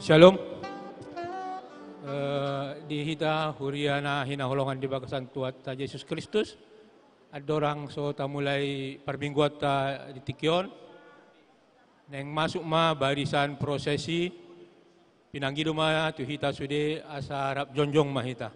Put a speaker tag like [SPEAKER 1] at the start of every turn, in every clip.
[SPEAKER 1] Shalom. Di hita huriana hinaholongan di bagasan Tuhan Yesus Kristus. Ada orang so ta mulai permingguan ta di Tikion. Neng masuk ma barisan prosesi pinanggido ma tu hita sude asa harap jonjong ma hita.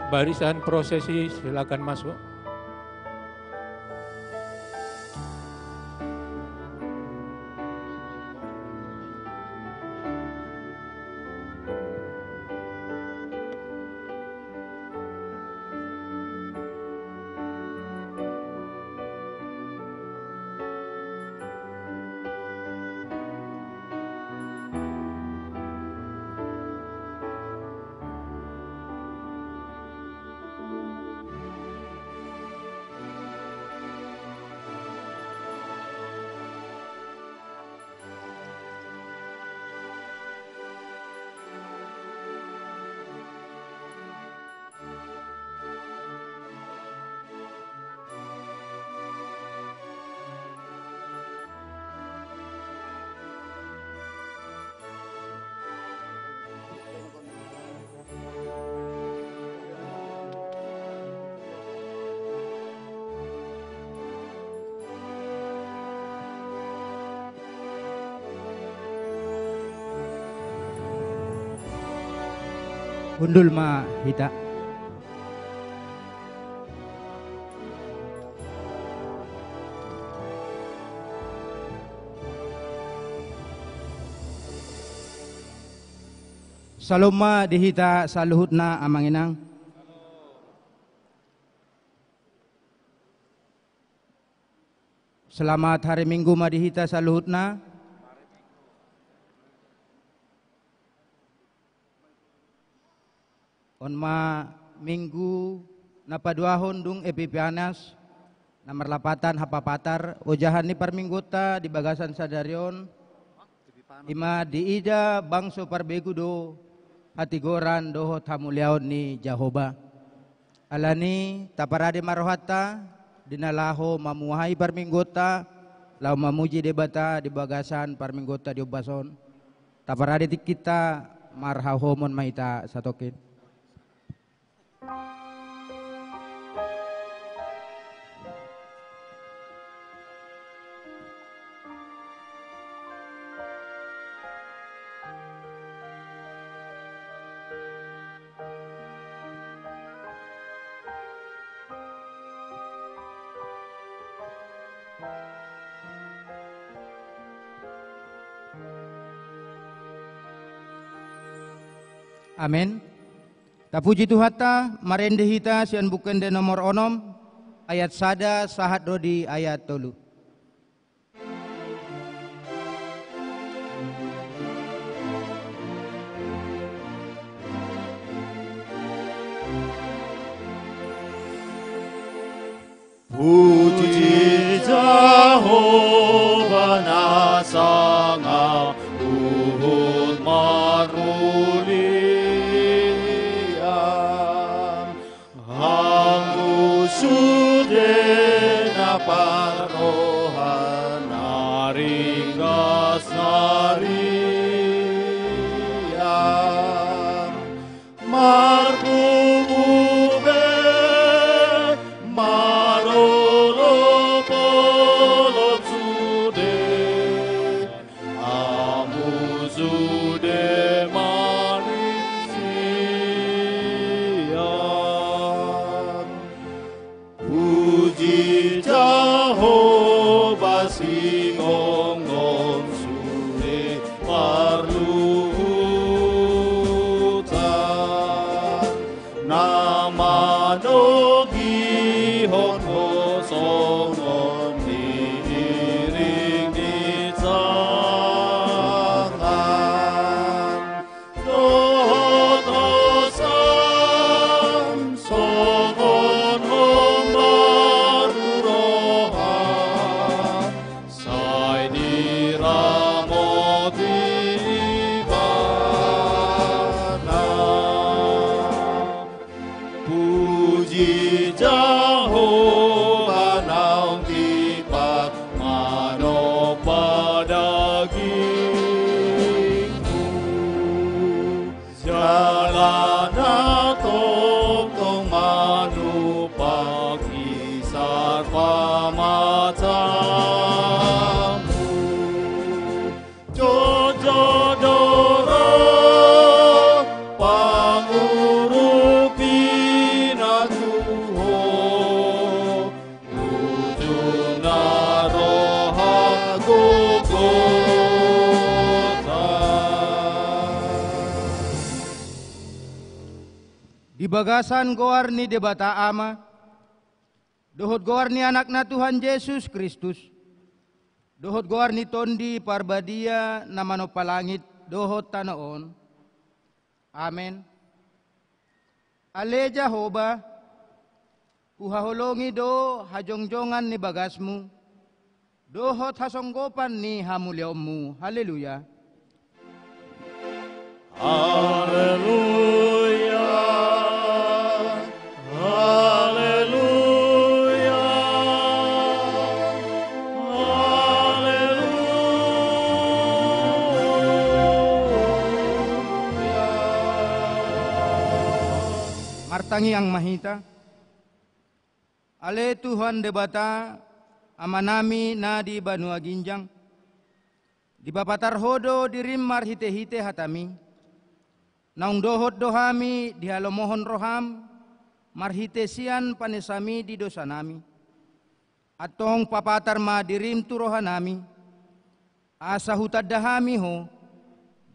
[SPEAKER 1] Barisan prosesi silakan masuk.
[SPEAKER 2] Undul ma hita. Saloma dihita saluhutna amanginang. Selamat hari Minggu madihita saluhutna. On ma minggu napaduahon dung epipianas nomor lapatan hapapatar ojahan ni parminggota di bagasan sadarion ima di ida bangso parbegudo hatigoran dohot hamuliaon ni Jahoba alani taparade marohata dinalaho mamuhai parminggota lau mamuji debata di bagasan parminggota di obason taparade kita marhahomon mahita satokin. Amin. Tapuji Tuhata, marende hita sian bukan de nomor onom, ayat sada sahat rodi ayat tolu.
[SPEAKER 3] Puji Jehovah nasanga uhud marulian Hangu sudena parohan naringgas narian markumube maroro polot sude amu sude manisian Di Jehovah naung tipat mano padagingku. Jalan tong manu pagisar pamatamu. Jojodoro pangurupi natuho ujuna roha Golgota.
[SPEAKER 2] Di bagasan goar ni debata ama, dohot goar ni anakna Tuhan Yesus Kristus, dohot goar ni tondi parbadia namano palangit, dohot tanaon. Amen. Ale Jehovah, kuhaholongi do hajongjongan ni bagasmu, dohot hasonggopan ni hamuliamu. Haleluya.
[SPEAKER 3] Haleluya, haleluya, haleluya.
[SPEAKER 2] Martangi ang mahita. Ale Tuhan debata amanami na di Banua Ginjang. Di bapatar hodo dirim marhite-hite hatami. Naung dohot dohami di halomohon roham marhite sian panesami di dosa nami. Atong papatar ma dirim tu rohanami. Asa hutad dahami ho.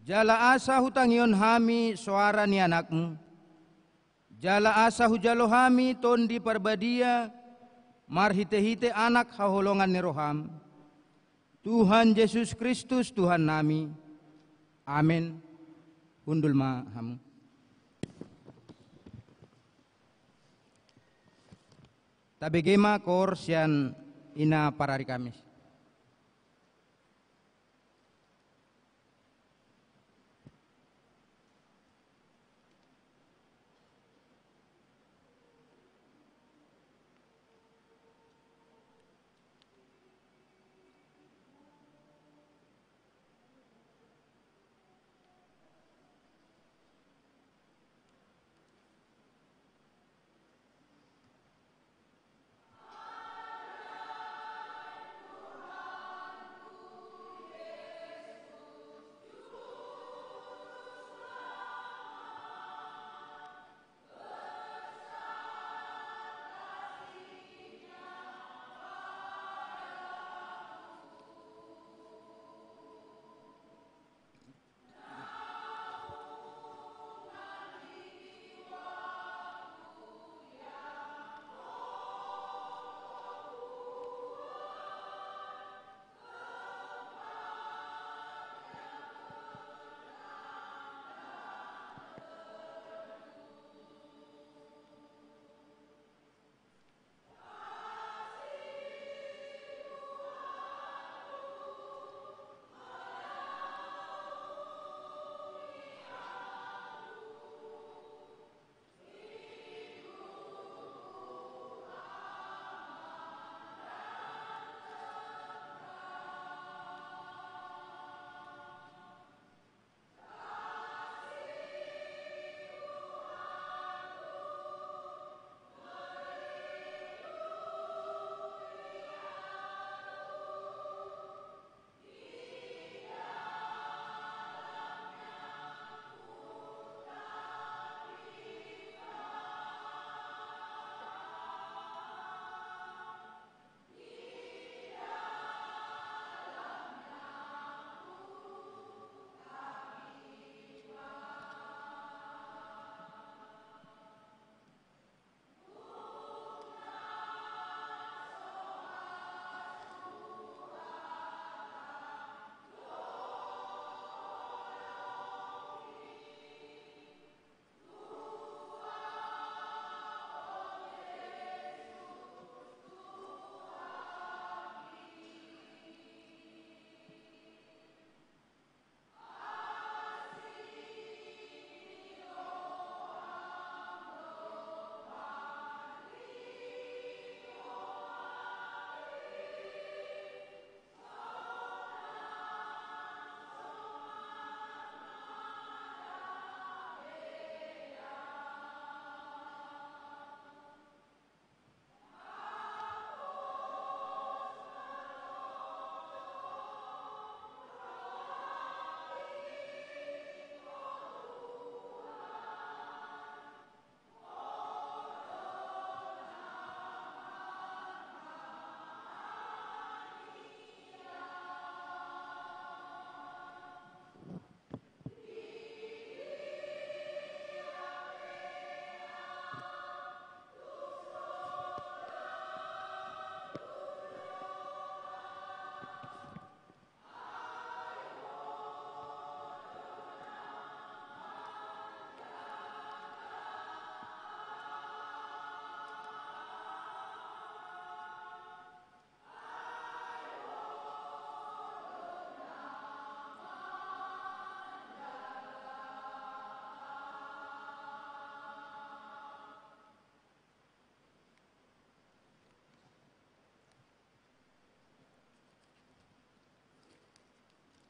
[SPEAKER 2] Jala asa hutangion hami suara ni anakmu. Jala asa hujalo hami tondi parbadia marhite-hite anak haholongan ni roham. Tuhan Yesus Kristus Tuhan nami. Amin. Undul mahamu. Tabegema kor sian ina parari Kamis.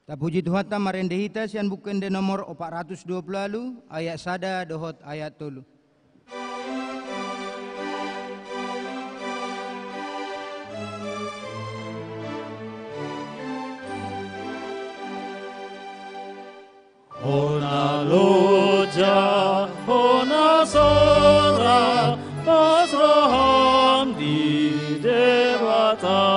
[SPEAKER 2] Tapuji Tuhan ta marendehita sian bukende nomor 420 ayat sada dohot ayat tolu.
[SPEAKER 3] Hona loja, hona sora, pasraham di dewata,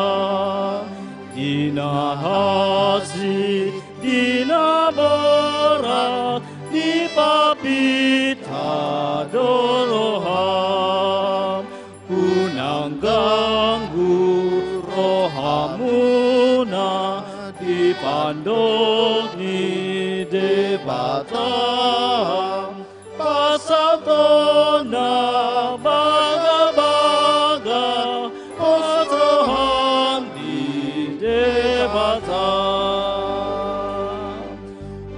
[SPEAKER 3] dina haji, dina bara, di papita doroham, unang ganggu rohamuna, di pandok ni debatang pasatona baga-baga osrohan di debatang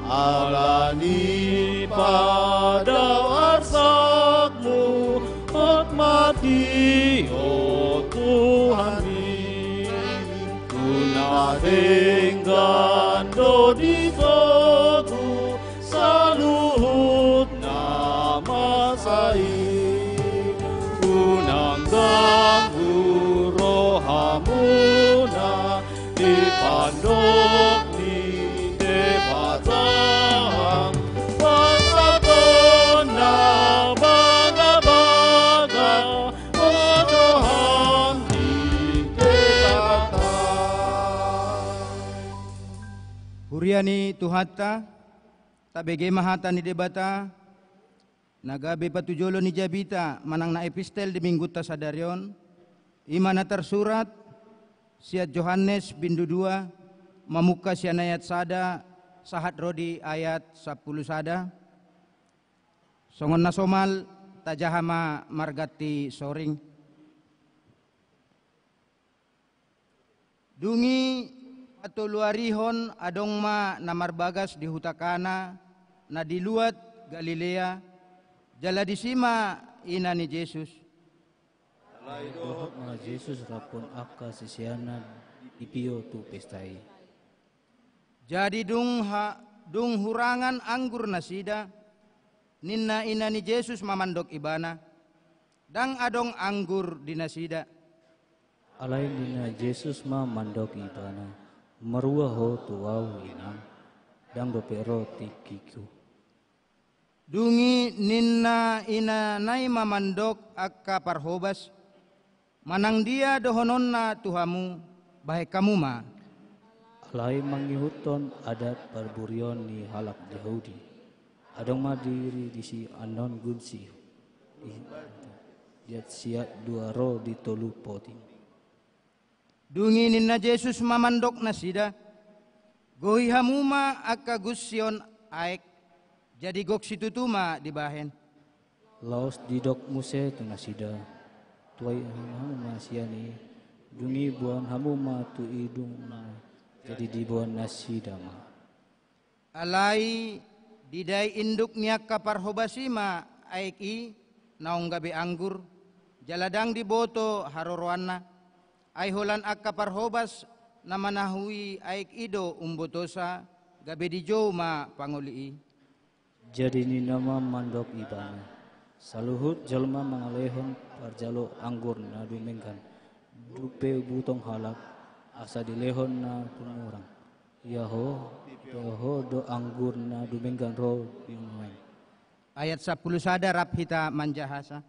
[SPEAKER 3] alani pada warsakmu hikmati oh Tuhani tuna dengan dodi saluhut nama sai unang ganggu rohamuna di pandok ni debatang pasatona baga-baga otoham di debatang
[SPEAKER 2] Huriani Tuhata tabege mahata ni debata nagabe patujolo ni jabita manang na epistel di mingguta sadarion imana tersurat siat Yohanes bindu 2 mamuka sian ayat sada sahat rodi ayat 10 sada songon nasomal tajahama margati soring dungi atau luarihon adong ma namarbagas di hutakana na diluat Galilea jala disima ina ni Jesus.
[SPEAKER 4] Dohot na Jesus rapon aka sisiana ipio tu pestai.
[SPEAKER 2] Jadi dung hurangan anggur nasida ninna ina ni Jesus mamandok ibana dang adong anggur di nasida.
[SPEAKER 4] Alai nina Jesus ma mandok ibana. Marua ho tuau inang dang dopero tikiku.
[SPEAKER 2] Dungi ninna ina nai mamandok akka parhobas manang dia dohononna tuhamu bahe kamu ma.
[SPEAKER 4] Alai mangihuton adat parburion ni halak Yahudi. Adong madiri di si anon gunsi. Diat siat dua ro di tolu poting.
[SPEAKER 2] Dungi ninna Jesus mamandok nasida gohi hamuma akka gusyon aek jadi gok situtuma dibahen
[SPEAKER 4] Laos didok muse tu nasida tuai hamu masiani dungi buan hamu ma tu idung na jadi di buan nasida ma
[SPEAKER 2] alai didai induk niaka parhobasima aek i naong gabe anggur jaladang diboto haroroanna ay holan akka parhobas na manahui aik ido umbotosa gabe di jo ma panguli.
[SPEAKER 4] Jadi ni nama mandok ibana saluhut jalma mangalehon parjalo anggur na dumengkan dupe butong halak asa dilehon na tumurang yaho do anggur na dumengkan ro bimeng
[SPEAKER 2] Ayat 10 sada rap hita manjahasa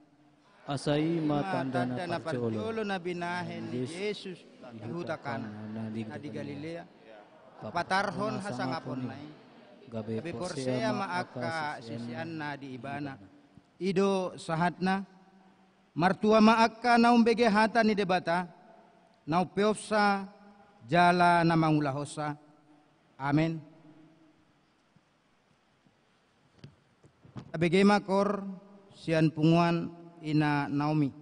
[SPEAKER 4] asai matanda na
[SPEAKER 2] parjolo na binahen ni Jesus dihutakan na di Galilea patarhon hasangapon nai gabe porsea maaka sisian na di ibana ido sahatna martua maaka naum bege hata ni debata nau peopsa jala na mangulahosa amen. Abege makor sian punguan ina Naomi.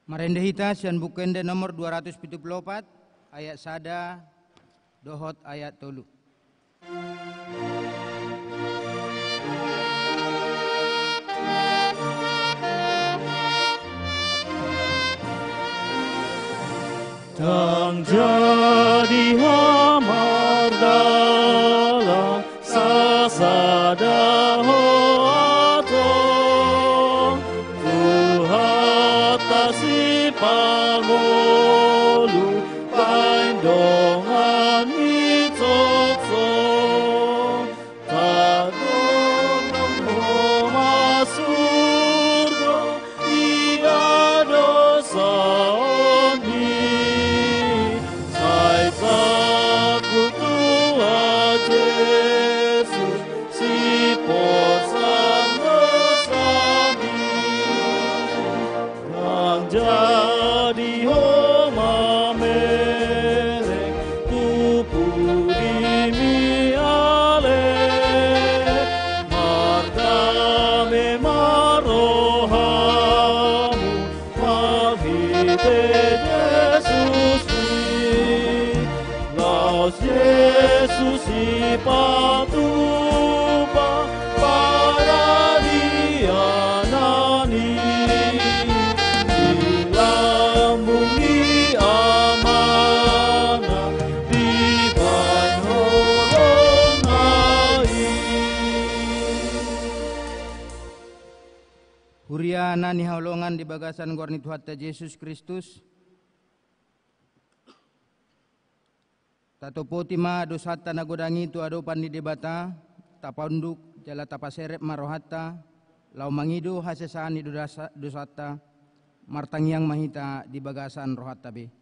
[SPEAKER 2] Marende hita sian bukende nomor 274 ayat sada dohot ayat tolu.
[SPEAKER 3] Dan jadi hamar dalam sasada hoato Tuhan tasi pangolu paindongan mitokso tadong masurgo ia dosa jadi homa merek tupu dimi ale martame marohamu mahite Yesus Laos Yesus ipatupa para dianani lambungi amana di panholonai
[SPEAKER 2] Huriana ni haulongan di bagasan gorni Tuhan Yesus Kristus. Tato poti ma dosata nagodangi tu adopan di debata tapanduk jala tapaserep marohata lau mangidu hasesani dosata martangiang mahita di bagasan rohata be.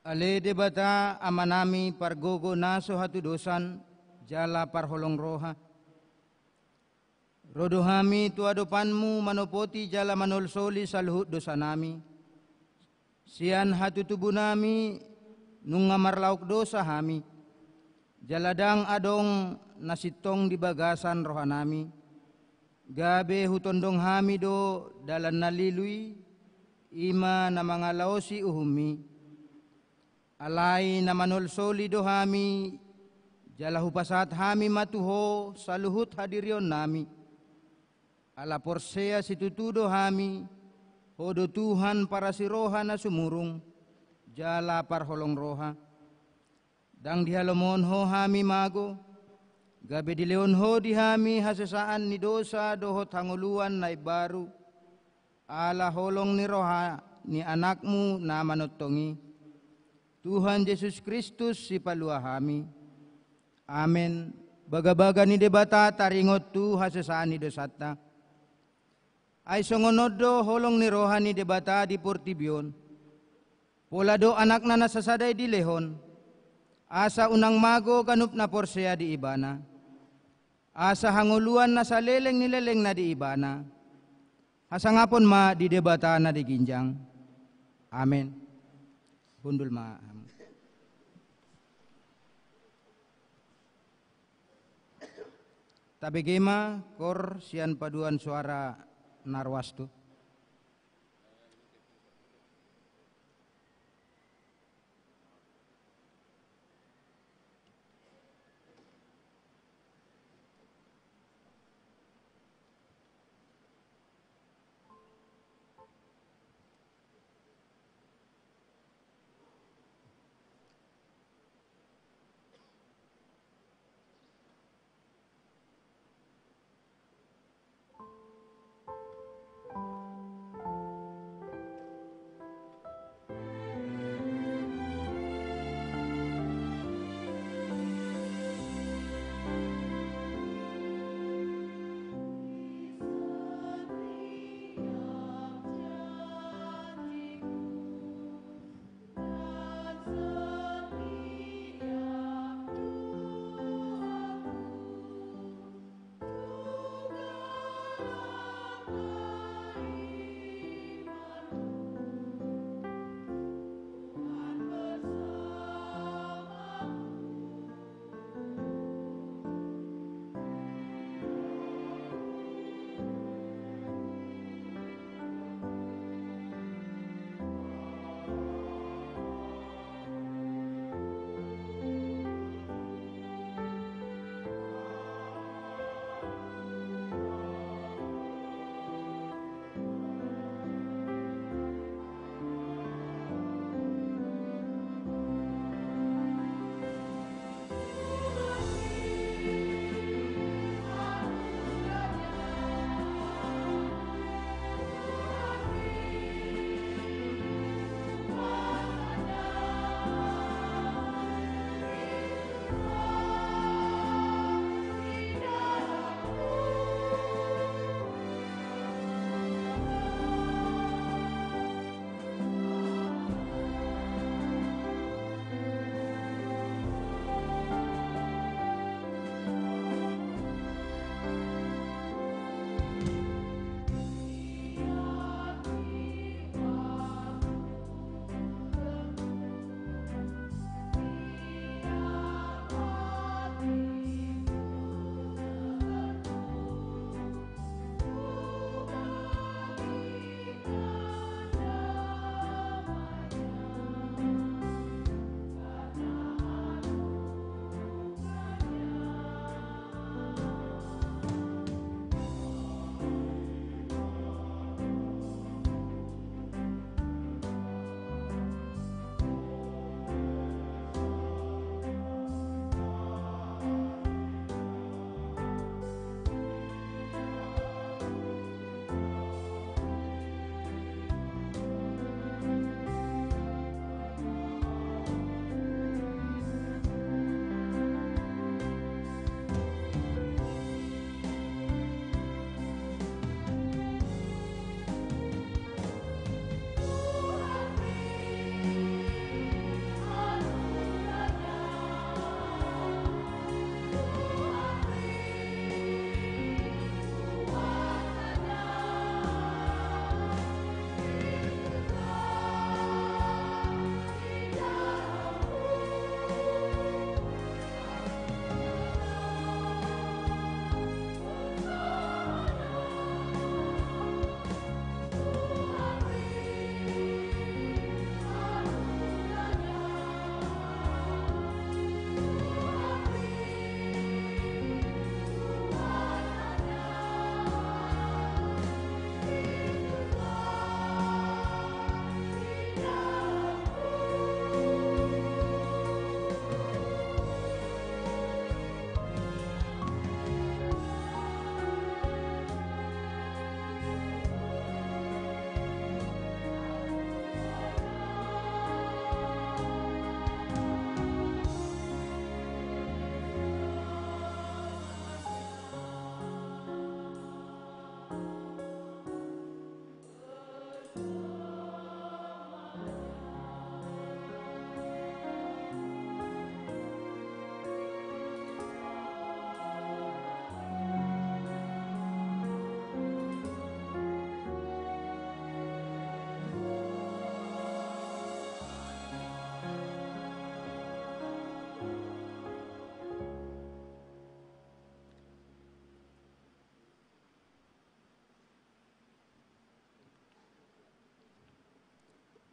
[SPEAKER 2] Ale debata amanami pargogo naso hatu dosan jala parholong roha. Rodohami tu adopanmu manopoti jala manolsoli saluhut dosa nami. Sian hatu tubuh nami nungamar lauk dosa hami. Jaladang adong nasitong di bagasan rohanami. Gabe hutondong hami do dalan nalilui ima na mga laosi uhumi. Alai na manolsoli do hami, jala hupasat hami matuho saluhut hadirion nami. Ala porsea situtudo hami, hodo Tuhan para si roha na sumurung, jala parholong roha. Dang dihalomon ho hami mago, gabe di leon ho di hami hasesaan ni dosa dohot hanguluan na ibaru. Ala holong ni roha ni anakmu na manotongi. Tuhan Yesus Kristus si paluahami. Amen. Baga-baga ni debata taringot tu hasesaan ni dosata. Ay songonodo holong ni roha ni debata di Portibion. Polado anak na nasasaday di lehon. Asa unang mago kanup na porsea di ibana. Asa hanguluan na sa leleng nileleng na di ibana. Asa ngapon ma di debata na di ginjang. Amen. Bundul ma. Tabegema kor sian paduan suara narwastu.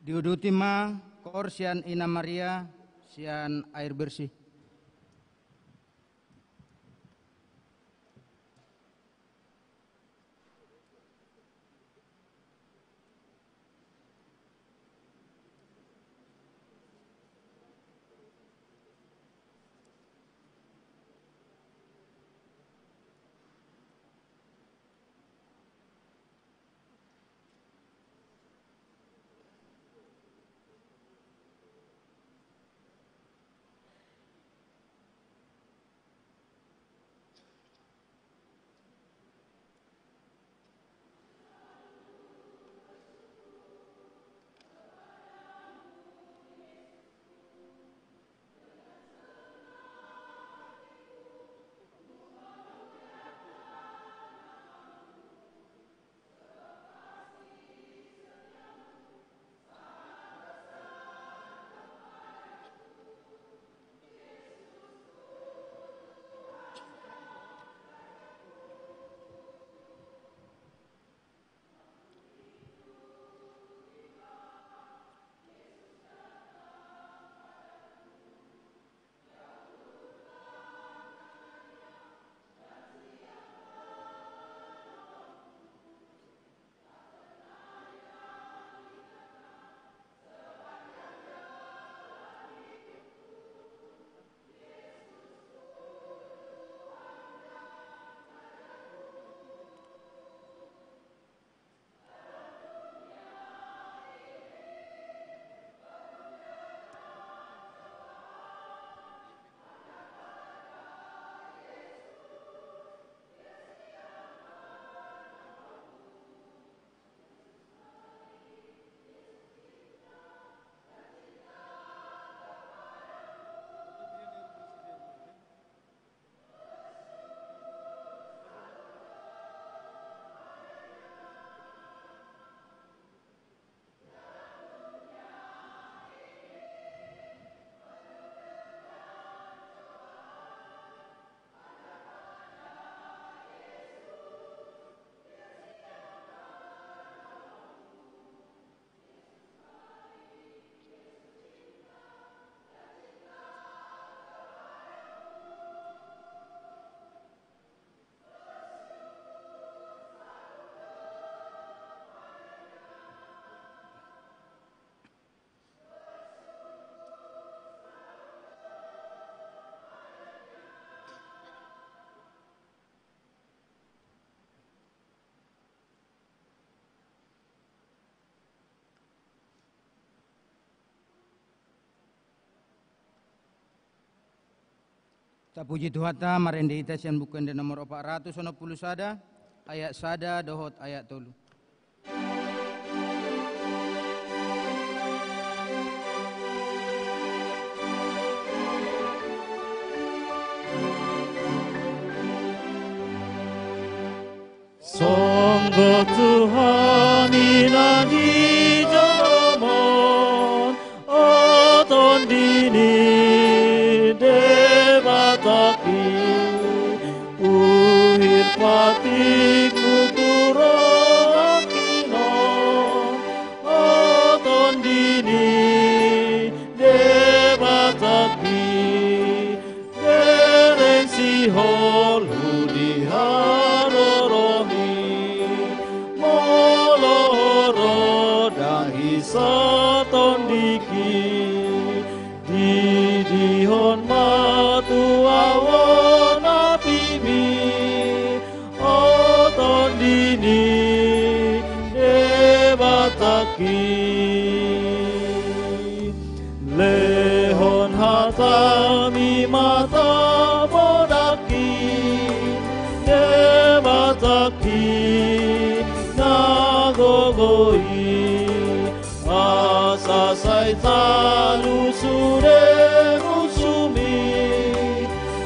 [SPEAKER 2] Diuduti ma kor sian Ina Maria sian air bersih. Tak puji Tuhata marendi ita sian bukan di nomor 460 sada ayat sada dohot ayat tolu.
[SPEAKER 3] Sungguh Tuhan inani jaman aton dini debataki uhir patik muturakino aton dini debataki dereng si holu diharoroni moloro dahi saton diki didihon matu awon apibi oton dini debataki lehon hatami mata bodaki debataki nagogoi asa saitalu sure musumi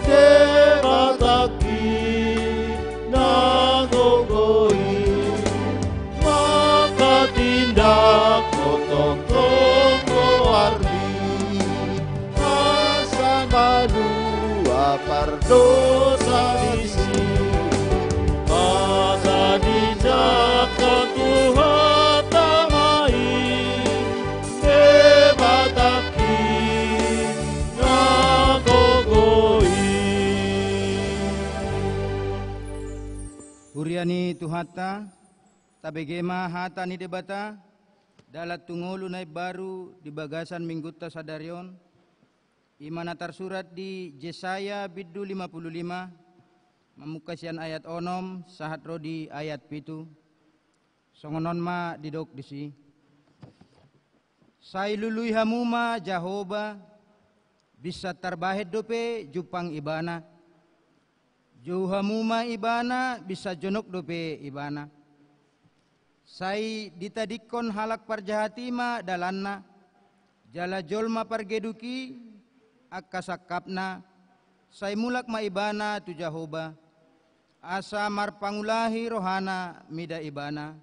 [SPEAKER 3] debataki nagogoi maka tindak kotok-toko ardi asa madu apardosa disi asa dijak Tuhan tamai
[SPEAKER 2] Huriani tuhata, tabegema hata ni debata, dalat tungolu naib baru di bagasan minggutta sadarion, imana tersurat di Yesaya biddu 55, memukasian ayat onom, sahat rodi ayat pitu, songonon ma didok disi. Sai lului hamuma Jahoba, bisa terbahet dope jupang ibana. Jauh hamuma ibana bisa jonok dope ibana. Sai ditadikon halak parjahatima dalanna. Jala jolma pargeduki akkasakapna. Sai mulak ma ibana tu Jahoba. Asa marpangulahi rohana mida ibana.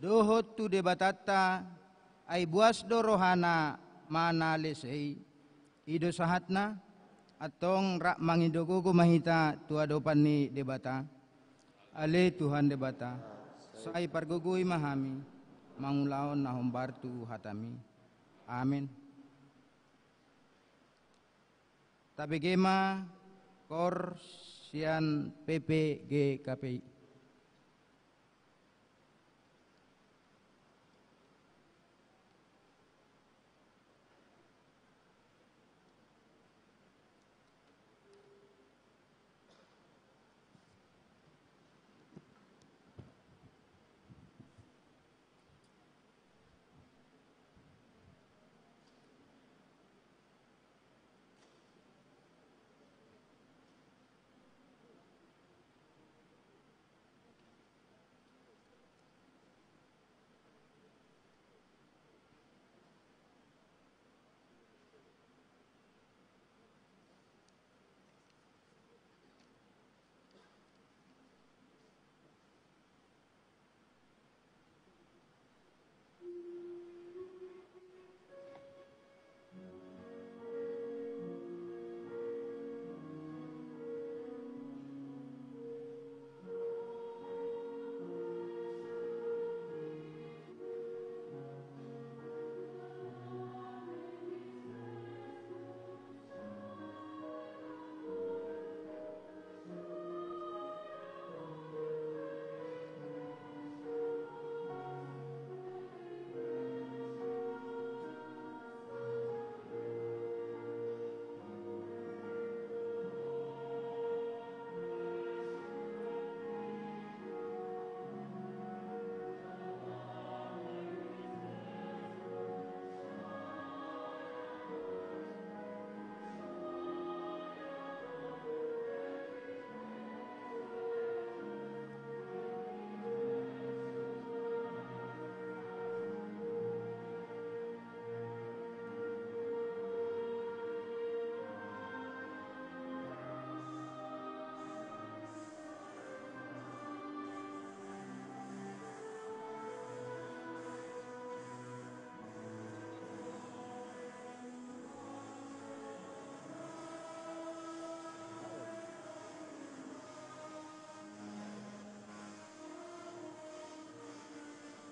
[SPEAKER 2] Dohot tu debatata ai buas do rohana mana lesei. Ido sahatna atong rak mangidogogo mahita tuadopan ni debata. Ale Tuhan debata. Sai pargogoi mahami mangulaon na hombartu hatami. Amin. Tabegema kor sian PPG KPI.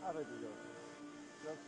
[SPEAKER 3] Apa itu Jos? Jos?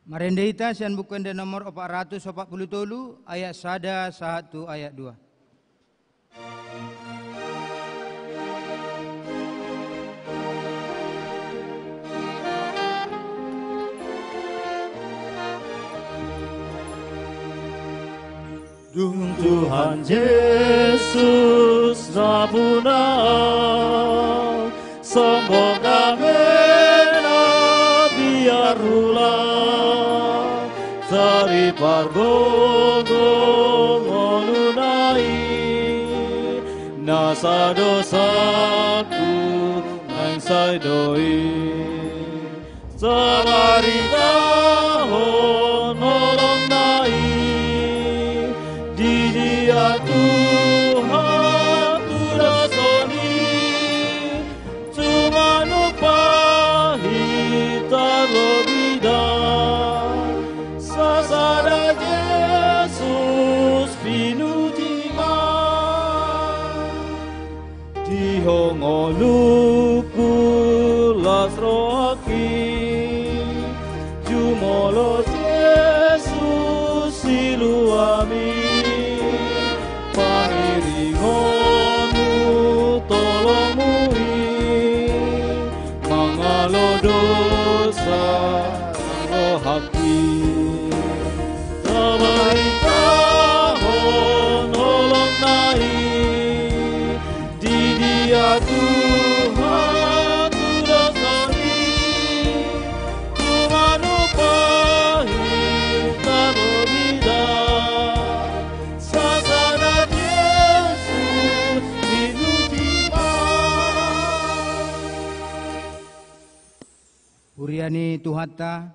[SPEAKER 2] Marendeita sian bukende nomor 447 ayat sada 1 ayat 2.
[SPEAKER 4] Tuhan Yesus Rabbuna, sombong damena biar ulah dari pargogo molunai nasa dosaku nang saidoi sabarita nolong nai di dia Tuhan turasoni cuma nupahita lobida sasada Yesus pinutima dihongoluku lasroaki jumolo Yesus siluami pangiringonu tolongmui mangalo dosa mangalo haki sabarita nolong nai di dia Tuhan turasani tumanupahi tabobida sasana Yesus pinutima.
[SPEAKER 2] Uriani tuhata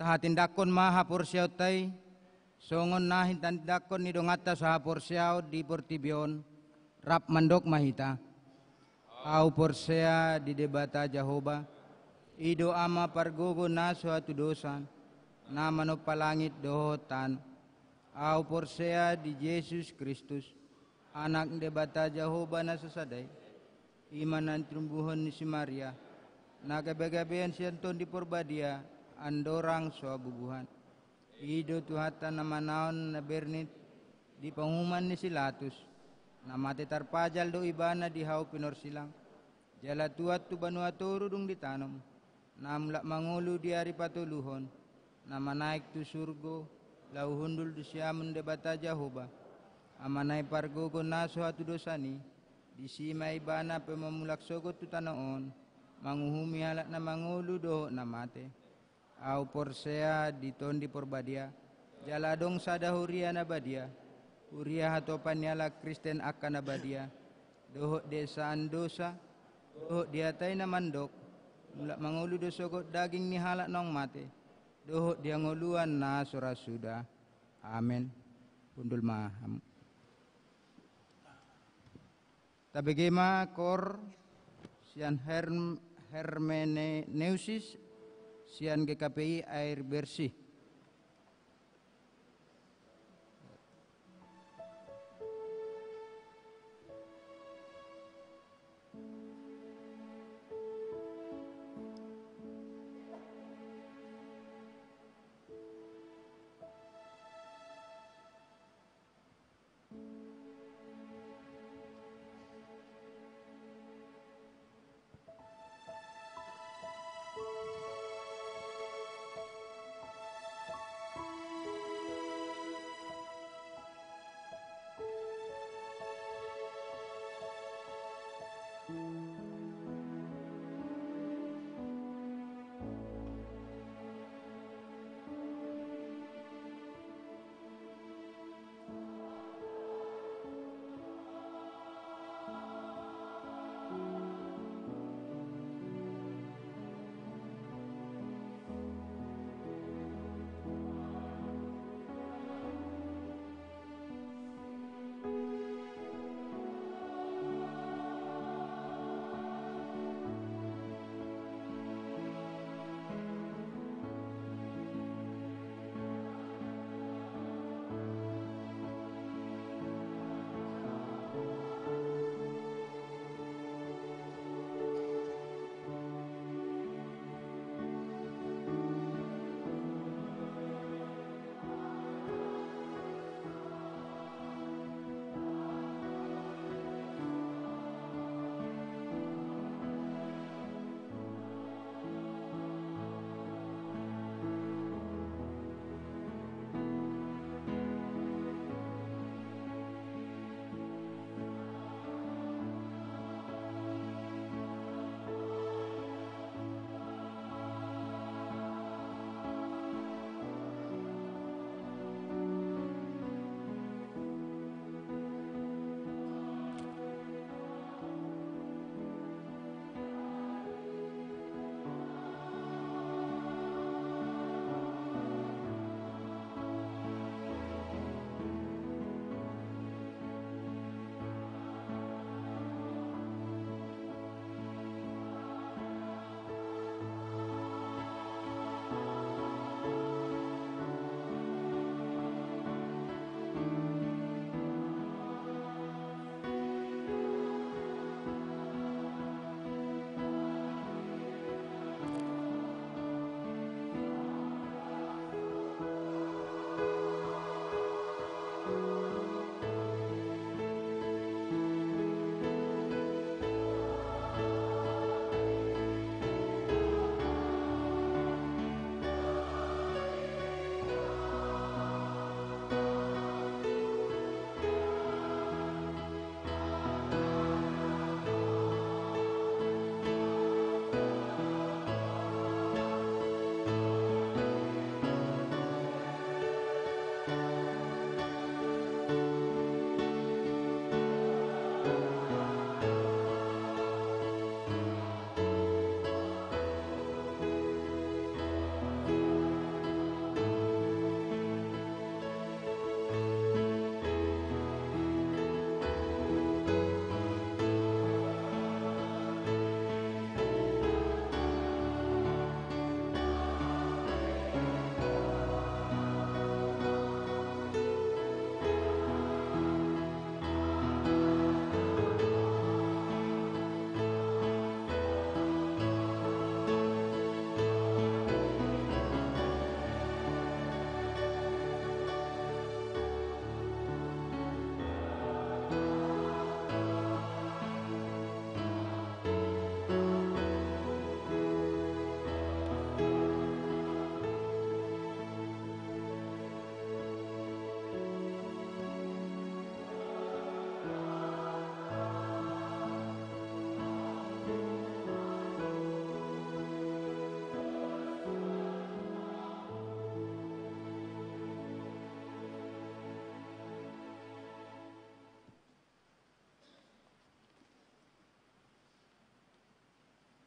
[SPEAKER 2] tahatindakon maha porsiautai songon nahin tandakon ni dongata saha porsiau di portibion rap mandok mahita au porsea di debata Jehovah ido ama pargogo na suatu dosa nama no palangit dohotan au porsea di Yesus Kristus anak debata Jehovah na sesadai imanan trumbuhon ni si Maria na gabe-gabean sianton di porbadia andorang suabubuhan ido tuhatan nama naon na bernit di pengumuman ni Silatus nama tetar pajal do ibana di hau pinor silang jala tuat tu banua toru dung ditanam namlak mangulu di hari patuluhon nama naik tu surgo lau hundul du siamun debata Jehovah amanai pargogo naso hatu dosani di sima ibana pemamulak sogot tu tanaon manguhumi halak na mangulu do namate au porsea di tondi porbadia jala dong sadahuria nabadia uria hatopan yala Kristen akan nabadia dohok desaan dosa dohok diatai na mandok mulak mangulu do sogot daging ni halak nong mate dohok dia ngoluan na sura sudah amin pundul maham tabegema kor sian hermeneusis sian GKPI air bersih.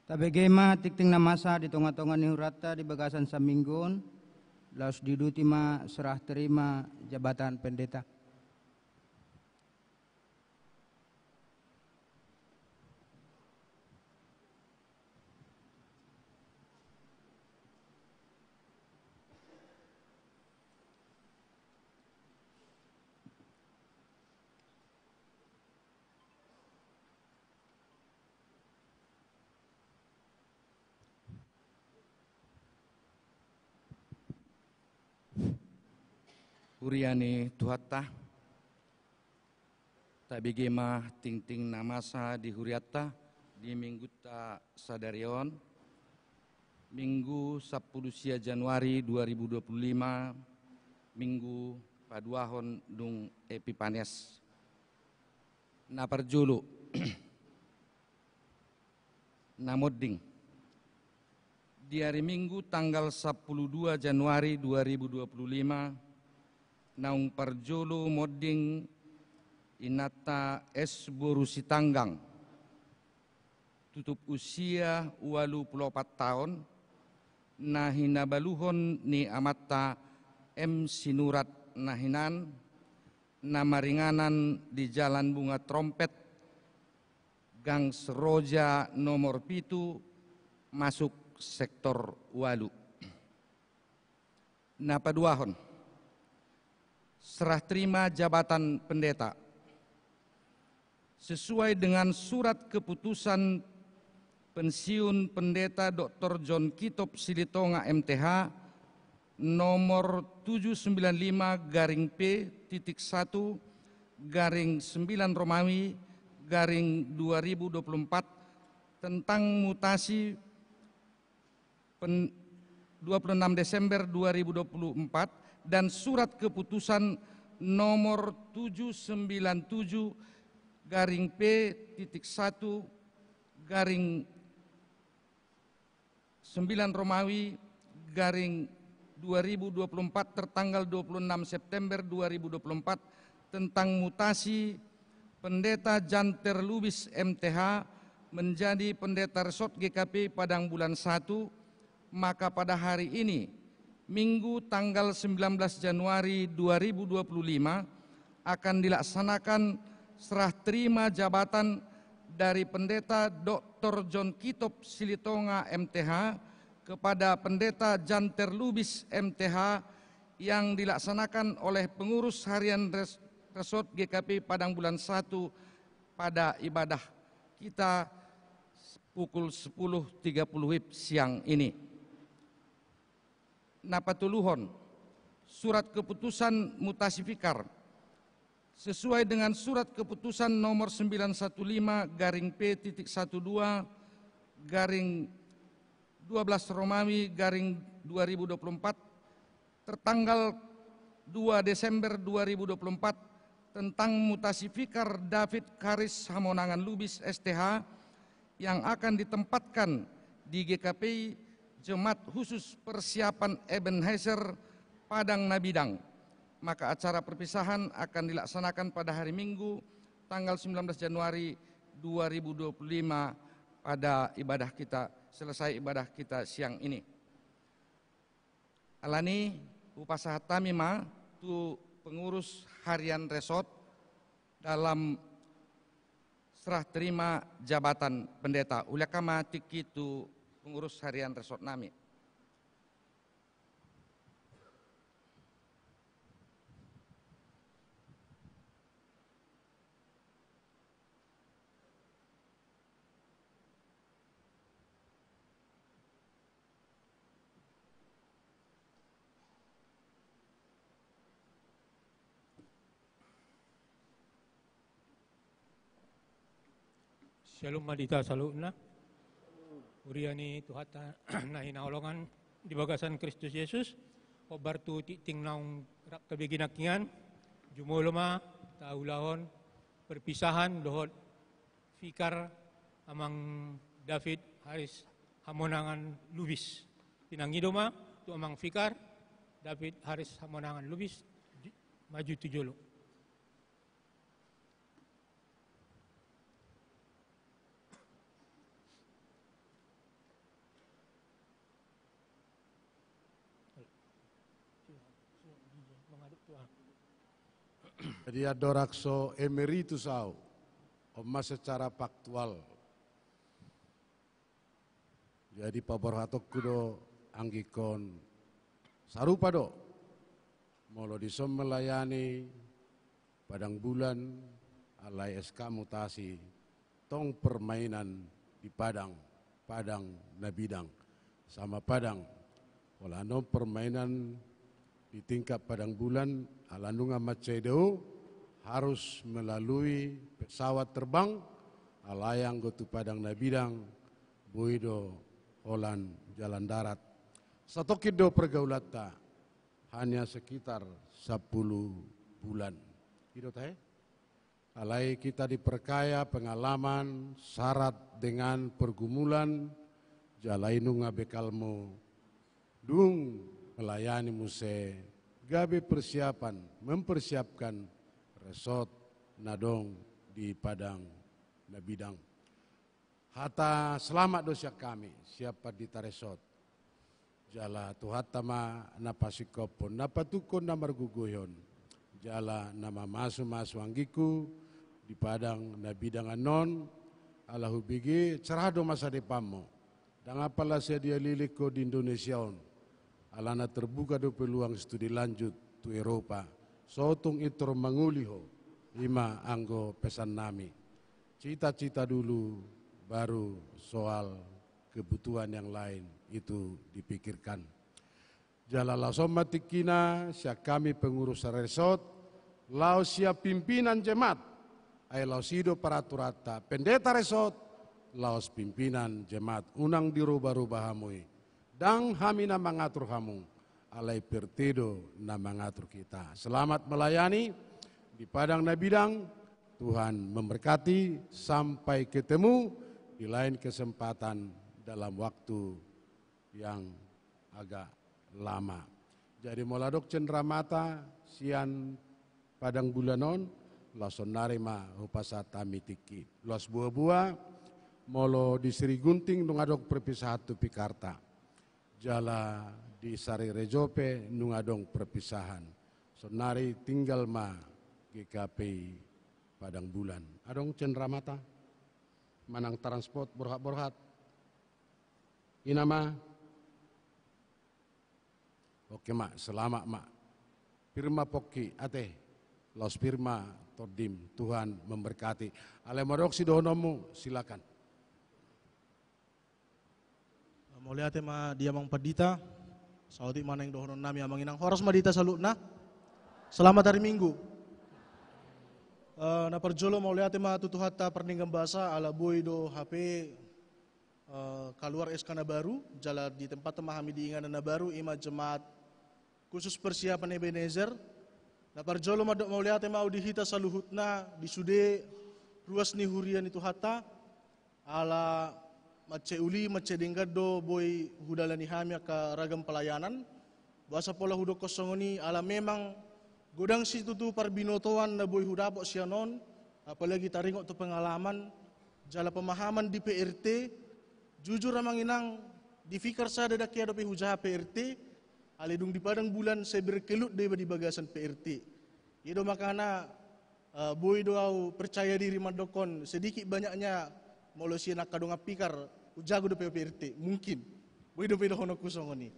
[SPEAKER 2] Tabegema tikting na masa di tonga-tonga ni hurata di bagasan sa minggon, laos didutima serah terima jabatan pendeta.
[SPEAKER 3] Uriani Tuhatta, tabigema ting-ting namasa di huriatta di minggu ta sadarion, minggu 10 Januari 2025, minggu paduahon dung Epipanes. Naparjulu, namodding. Di hari Minggu tanggal 12 Januari 2025, naung parjolo modding inata es borusi tanggang tutup usia 84 tahun na hinabaluhon ni amata M Sinurat nahinan na maringanan di Jalan Bunga Trompet Gang Seroja nomor 7 masuk sektor Walu. Napaduahon serah terima jabatan pendeta sesuai dengan surat keputusan pensiun pendeta Dr. John Kitop Silitonga MTH nomor 795-P-1-9 Romawi 2024 tentang mutasi 26 Desember 2024 dan surat keputusan nomor 797-P-1-9 Romawi 2024 tertanggal 26 September 2024 tentang mutasi pendeta Janter Lubis MTH menjadi pendeta resort GKP Padang Bulan 1, maka pada hari ini Minggu tanggal 19 Januari 2025 akan dilaksanakan serah terima jabatan dari pendeta Dr. John Kitop Silitonga MTH kepada pendeta Janter Lubis MTH yang dilaksanakan oleh pengurus harian resort GKP Padang Bulan 1 pada ibadah kita pukul 10.30 WIB siang ini. Napatuluhon surat keputusan mutasi fikar sesuai dengan surat keputusan nomor 915-P-12 12 Romawi 2024 tertanggal 2 Desember 2024 tentang mutasi fikar David Karis Hamonangan Lubis STH yang akan ditempatkan di GKP Jemaat Khusus Persiapan Ebenezer Padang Nabidang. Maka acara perpisahan akan dilaksanakan pada hari Minggu tanggal 19 Januari 2025 pada ibadah kita, selesai ibadah kita siang ini. Alani upasaha tamima tu pengurus harian resort dalam serah terima jabatan pendeta. Ulakama tiki tu pengurus harian resort nami.
[SPEAKER 1] Shalom Madita Saluna. Uriani Tuhata na hinaulungan di bagasan Kristus Yesus. Obartu titing naung rak kabiginakian. Jumuloma taulahon perpisahan dohot fikar amang David Haris Hamonangan Lubis. Pinangidoma tu amang fikar David Haris Hamonangan Lubis maju tujolo. mengaduk Tuhan.
[SPEAKER 5] Jadi adorakso emeritus au, oma secara faktual. Jadi paborhatok kudo anggikon sarupa do, molo disom melayani padang bulan alai SK mutasi tong permainan di Padang Nabidang sama Padang. Walano permainan di tingkat padang bulan alandunga Macedo harus melalui pesawat terbang alayang gotu Padang Nabidang boido Holan jalan darat. Satu kido pergaulata hanya sekitar 10 bulan. Hidup teh. Alai kita diperkaya pengalaman syarat dengan pergumulan jalainunga bekalmu dung melayani muse gabe persiapan mempersiapkan resort nadong di Padang Nabidang. Hata selamat dosia kami siapa di resort. Jala tuhatama napasikopon napatukon namarguguyon. Jala nama masu anggiku di Padang Nabidang anon alahu bigi cerado masa depanmu. Dan apalah sedia liliko di Indonesia on. Alana terbuka do peluang studi lanjut tu Eropa. Sotung itro manguliho ima anggo pesan nami. Cita-cita dulu baru soal kebutuhan yang lain itu dipikirkan. Jalala somatikina siap kami pengurus resort, lau siap pimpinan jemaat, ay lau sido paraturata, pendeta resort, laos pimpinan jemaat, unang dirubah-rubah hamui, dang hamina mengatur hamu, alai pertido na mengatur kita. Selamat melayani di Padang Nabidang, Tuhan memberkati sampai ketemu di lain kesempatan dalam waktu yang agak lama. Jadi moladok cenderamata sian Padang bulanon lason narima hupasata mitiki. Los buah-buah molo di Sri Gunting nungadok perpisahan tu Pikarta. Jala di Sari Rejope nungadong perpisahan. Sonari tinggal ma GKP Padang Bulan. Adong cenderamata. Manang transport borhat-borhat. Inama. Oke mak, selamat mak. Firma poki ate. Los firma tordim. Tuhan memberkati. Alemodoksi dohonomu silakan.
[SPEAKER 6] Mau lihat ma dia mang padita. Saudi mana yang dohonon nami amang inang horas madita salutna. Selamat hari Minggu. Na perjolo mau lihat ma tutuhata perninggan bahasa ala boy do HP keluar SK na baru jala di tempat memahami diingan na baru ima jemaat khusus persiapan Ebenezer. Na perjolo mau lihat ma udihita saluhutna di sude ruas ni hurian itu hata ala mace uli mace denggad do boy hudalani hamia ke ragam pelayanan bahasa pola hudo kosongoni ala memang godang situ tu parbinotoan na boy hudapok sianon, apalagi taringok tu pengalaman, jala pemahaman di PRT, jujur ramang inang, difikar sada dakia dope hujah PRT, alidung di Padang Bulan saya berkelut deba di bagasan PRT. Ido makana boy doau percaya diri madokon sedikit banyaknya molosi nak kadong apikar ujago dope PRT mungkin boy dope dohono kusongoni.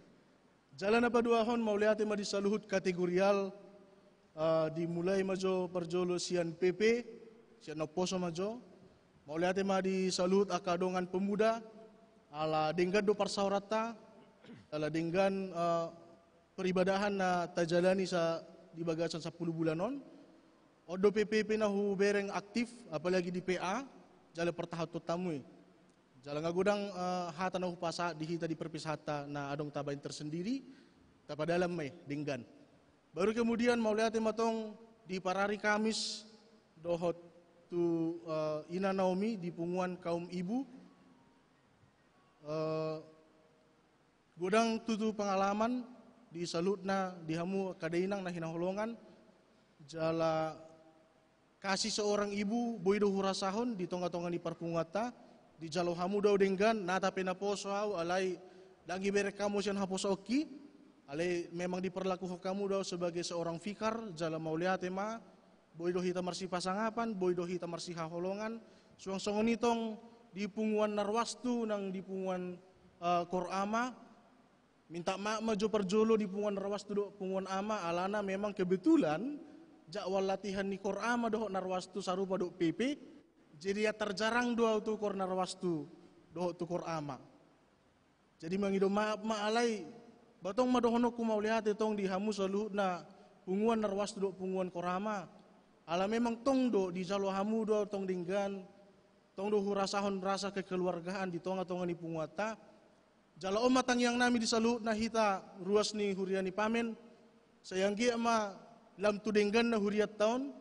[SPEAKER 6] Jalan apa dua hon mau lihat ma di saluhut kategorial. Dimulai majo perjolo sian PP, sian oposo majo, mau lihat ma di salut akadongan pemuda, ala denggan do parsaurata, ala denggan peribadahan na tajalani sa di bagasan 10 bulanon, odo PPP na hu bereng aktif, apalagi di PA, jala pertahat tamui, jala ngagodang hata na hu pasa dihita di perpisahata na adong tabain tersendiri, tapadalam may denggan. Baru kemudian mau lihat matong di parari Kamis dohot tu Ina Naomi di punguan kaum ibu godang tutu pengalaman di salutna di hamu kadainang na hinaholongan jala kasih seorang ibu boido hurasahon di tonga-tonga di parpungata di jalo hamu daw denggan nata penaposo au alai lagi bere kamu sian haposo oki Ale memang diperlaku kamu do sebagai seorang fikar jala mauliate ma boy do hita marsi pasangapan, boy do hita marsi haholongan, suang-songon itong di punguan narwastu nang di punguan korama, minta mak jo perjolo di punguan narwastu do punguan ama, alana memang kebetulan jakwal latihan ni korama do narwastu sarupa do PP, jadi ya terjarang do tu kor narwastu do tu korama. Jadi mangido ma alai batong madohono ku mau lihat tong di hamu saluhut na punguan narwastu do punguan korama. Ala memang tong do di jalo hamu do tong dinggan tong do hurasahon rasa kekeluargaan di tonga-tonga ni punguata. Jalo omatang yang nami di saluhut na hita ruas ni huriani pamen. Sayanggi ama lam tu dinggan na huriat tahun.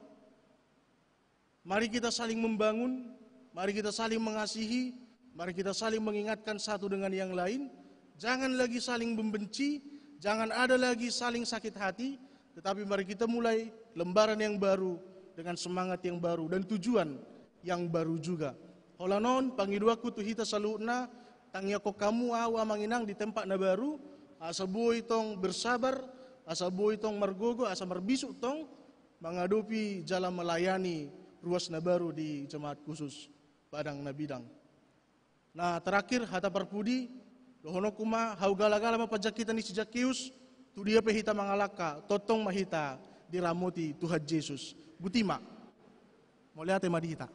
[SPEAKER 6] Mari kita saling membangun, mari kita saling mengasihi, mari kita saling mengingatkan satu dengan yang lain. Jangan lagi saling membenci, jangan ada lagi saling sakit hati, tetapi mari kita mulai lembaran yang baru dengan semangat yang baru dan tujuan yang baru juga. Holanon pangiduaku tu hita saluna tangnya ko kamu awa manginang di tempat na baru, asa boy tong bersabar, asa boy tong margogo, asa marbisuk tong menghadapi jalan melayani ruas na baru di jemaat khusus Padang Nabidang. Nah terakhir hata perpudi dohono kuma hau gala-gala mapajak kita ni sijakius tu dia pehita mangalaka totong mahita diramoti Tuhan Yesus butima mau lihat madita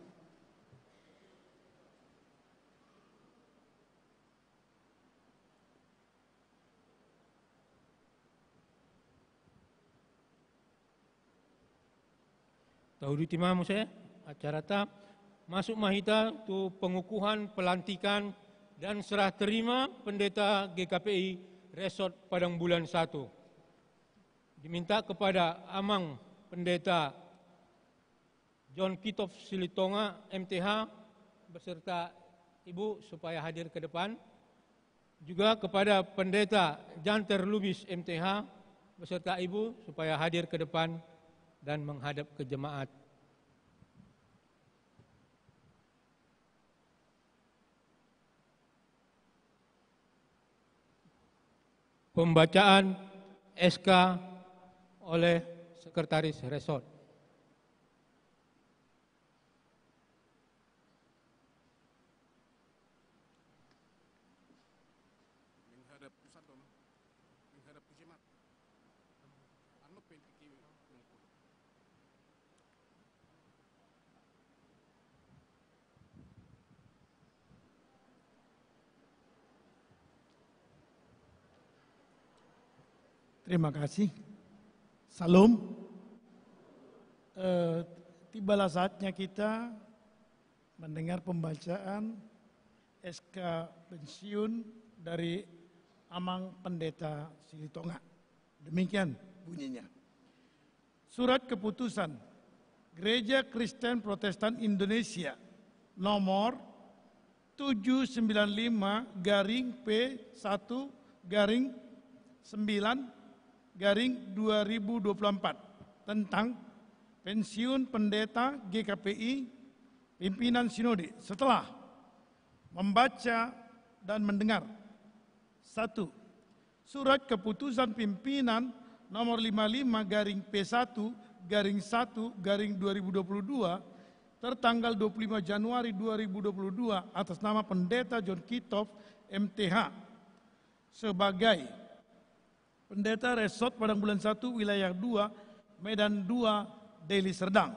[SPEAKER 1] tahu di timamu saya acara ta masuk mahita tu pengukuhan pelantikan dan serah terima pendeta GKPI Resort Padang Bulan 1. Diminta kepada Amang Pendeta John Kitov Silitonga MTH beserta Ibu supaya hadir ke depan. Juga kepada Pendeta Janter Lubis MTH beserta Ibu supaya hadir ke depan dan menghadap ke jemaat. Pembacaan SK oleh Sekretaris Resort.
[SPEAKER 7] Terima kasih. Salam. Tibalah saatnya kita mendengar pembacaan SK pensiun dari Amang Pendeta Silitonga. Demikian bunyinya. Surat keputusan Gereja Kristen Protestan Indonesia nomor 795-P1-9-2024 tentang pensiun pendeta GKPI pimpinan sinode setelah membaca dan mendengar 1. Surat keputusan pimpinan nomor 55-P1-1-2022 tertanggal 25 Januari 2022 atas nama Pendeta John Kitov MTH sebagai Pendeta Resort Padang Bulan 1 Wilayah 2 Medan 2 Deli Serdang.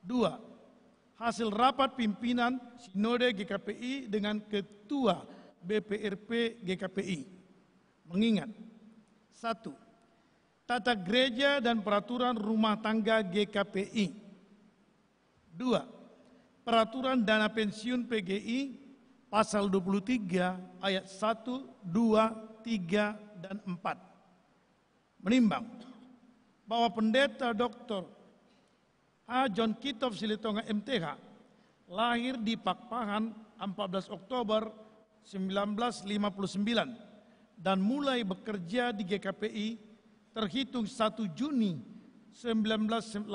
[SPEAKER 7] 2. Hasil rapat pimpinan Sinode GKPI dengan Ketua BPRP GKPI. Mengingat 1. Tata gereja dan peraturan rumah tangga GKPI. 2. Peraturan dana pensiun PGI pasal 23 ayat 1, 2, 3, dan 4. Menimbang bahwa Pendeta Dr. A. John Kitov Silitonga MTH lahir di Pakpahan 14 Oktober 1959 dan mulai bekerja di GKPI terhitung 1 Juni 1986,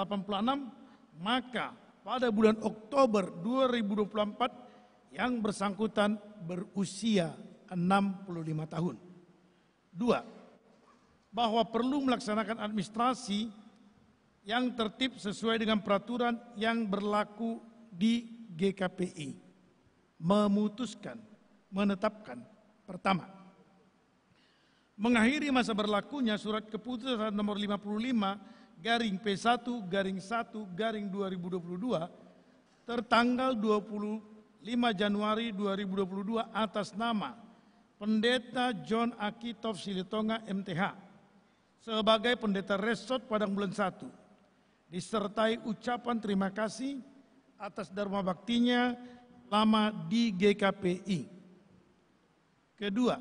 [SPEAKER 7] maka pada bulan Oktober 2024 yang bersangkutan berusia 65 tahun. 2. bahwa perlu melaksanakan administrasi yang tertib sesuai dengan peraturan yang berlaku di GKPI. Memutuskan, menetapkan. Pertama, mengakhiri masa berlakunya surat keputusan nomor 55-P1-1-2022 tertanggal 25 Januari 2022 atas nama Pendeta John Akitof Silitonga MTH sebagai pendeta resort Padang Bulan 1, disertai ucapan terima kasih atas dharma baktinya lama di GKPI. Kedua,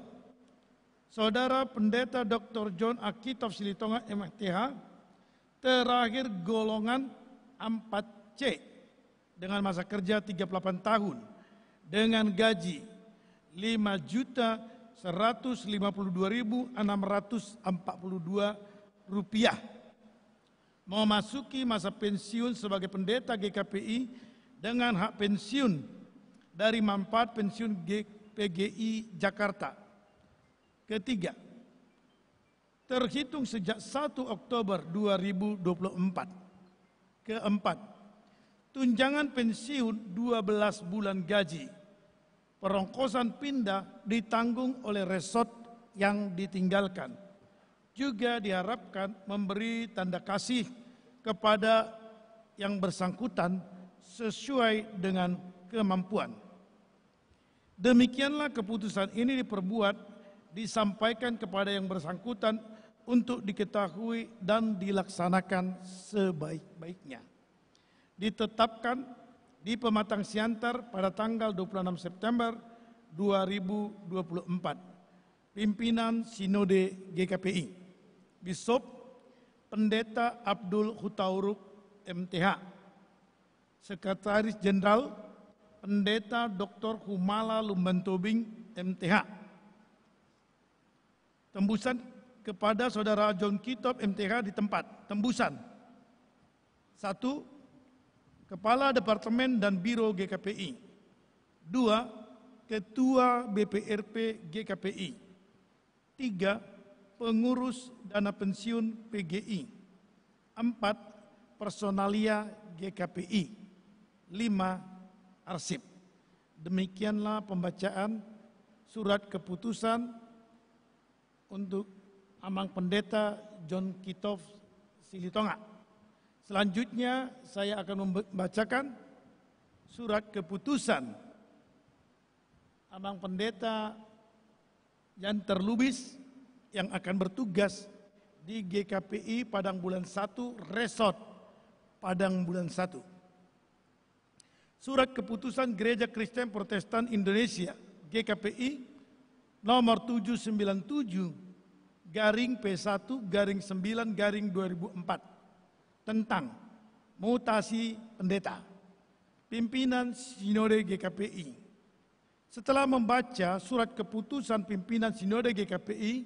[SPEAKER 7] Saudara Pendeta Dr. John Akitof Silitonga MTH terakhir golongan 4C dengan masa kerja 38 tahun dengan gaji Rp5.152.642 memasuki masa pensiun sebagai pendeta GKPI dengan hak pensiun dari manfaat pensiun PGI Jakarta. Ketiga, terhitung sejak 1 Oktober 2024. Keempat, tunjangan pensiun 12 bulan gaji, perongkosan pindah ditanggung oleh resort yang ditinggalkan. Juga diharapkan memberi tanda kasih kepada yang bersangkutan sesuai dengan kemampuan. Demikianlah keputusan ini disampaikan kepada yang bersangkutan untuk diketahui dan dilaksanakan sebaik-baiknya. Ditetapkan di Pematang Siantar pada tanggal 26 September 2024. Pimpinan Sinode GKPI, Bishop Pendeta Abdul Hutauruk MTH, Sekretaris Jenderal Pendeta Dr. Humala Lumbantobing MTH. Tembusan kepada Saudara John Kitop MTH di tempat. Tembusan. 1. Kepala Departemen dan Biro GKPI. 2. Ketua BPRP GKPI. 3. Pengurus dana pensiun PGI. 4. Personalia GKPI. 5. Arsip. Demikianlah pembacaan surat keputusan untuk Amang Pendeta John Kitov Silitonga. Selanjutnya saya akan membacakan surat keputusan Amang Pendeta Jan Terlubis yang akan bertugas di GKPI Padang Bulan 1 Resort Padang Bulan 1. Surat keputusan Gereja Kristen Protestan Indonesia GKPI nomor 797/P1/9/2004 tentang mutasi pendeta. Pimpinan Sinode GKPI. Setelah membaca surat keputusan pimpinan Sinode GKPI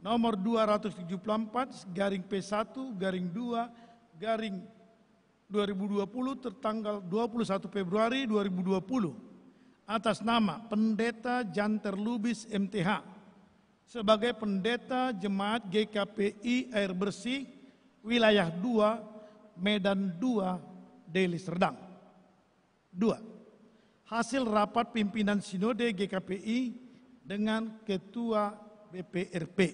[SPEAKER 7] nomor 274/P1/2/2020 tertanggal 21 Februari 2020 atas nama Pendeta Jan Terlubis MTH sebagai pendeta Jemaat GKPI Air Bersih Wilayah 2 Medan 2 Deli Serdang. 2. Hasil rapat pimpinan Sinode GKPI dengan Ketua BPRP.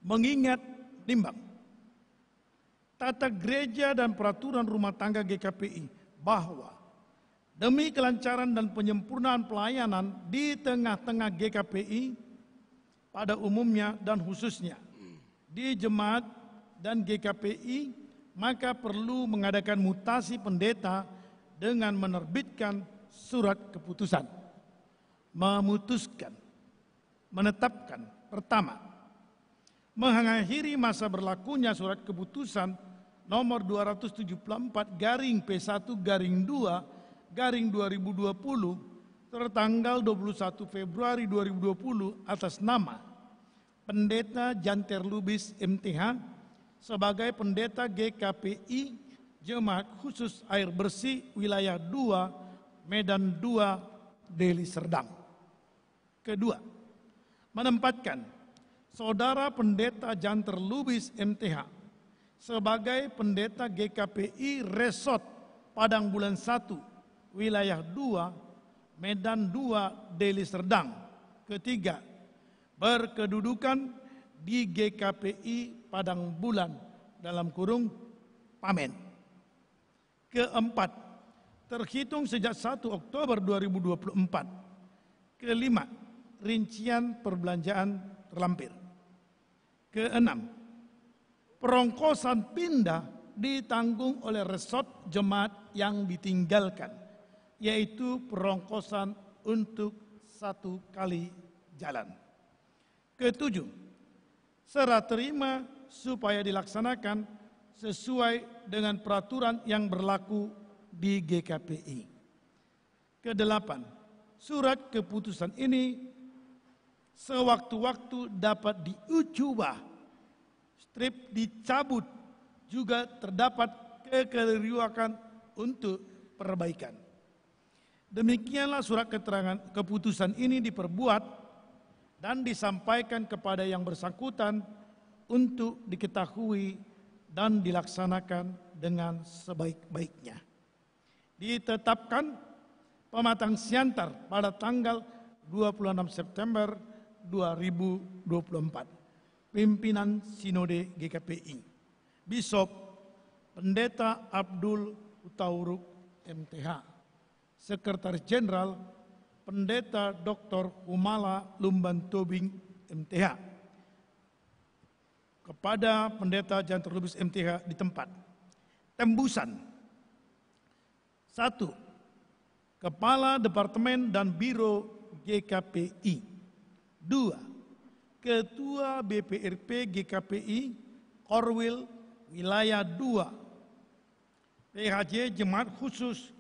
[SPEAKER 7] Mengingat nimbang tata gereja dan peraturan rumah tangga GKPI bahwa demi kelancaran dan penyempurnaan pelayanan di tengah-tengah GKPI pada umumnya dan khususnya di jemaat dan GKPI, maka perlu mengadakan mutasi pendeta dengan menerbitkan surat keputusan. Memutuskan, menetapkan. Pertama, mengakhiri masa berlakunya surat keputusan nomor 274/2/2020 tertanggal 21 Februari 2020 atas nama Pendeta Jan Terlubis MTH sebagai pendeta GKPI Jemaat Khusus Air Bersih Wilayah 2 Medan 2 Deli Serdang. Kedua, menempatkan Saudara Pendeta Janter Lubis MTH sebagai Pendeta GKPI Resort Padang Bulan 1, Wilayah 2, Medan 2, Deli Serdang. Ketiga, berkedudukan di GKPI Padang Bulan dalam kurung Pamen. Keempat, terhitung sejak 1 Oktober 2024. Kelima, rincian perbelanjaan terlampir. Keenam, perongkosan pindah ditanggung oleh resort jemaat yang ditinggalkan, yaitu perongkosan untuk 1 kali jalan. Ketujuh, serah terima supaya dilaksanakan sesuai dengan peraturan yang berlaku di GKPI. Kedelapan, surat keputusan ini sewaktu-waktu dapat diubah, strip dicabut, juga terdapat kekeliruan untuk perbaikan. Demikianlah surat keterangan keputusan ini diperbuat dan disampaikan kepada yang bersangkutan untuk diketahui dan dilaksanakan dengan sebaik-baiknya. Ditetapkan pematang siantar pada tanggal 26 September 2024. Pimpinan Sinode GKPI, Bishop Pendeta Abdul Utauruk MTH, Sekretaris Jenderal Pendeta Dr. Humala Lumban Tobing MTH, kepada Pendeta Janter Lubis MTH di tempat. Tembusan. 1. Kepala Departemen dan Biro GKPI. 2. Ketua BPRP GKPI Korwil Wilayah 2. PHJ Jemaat Khusus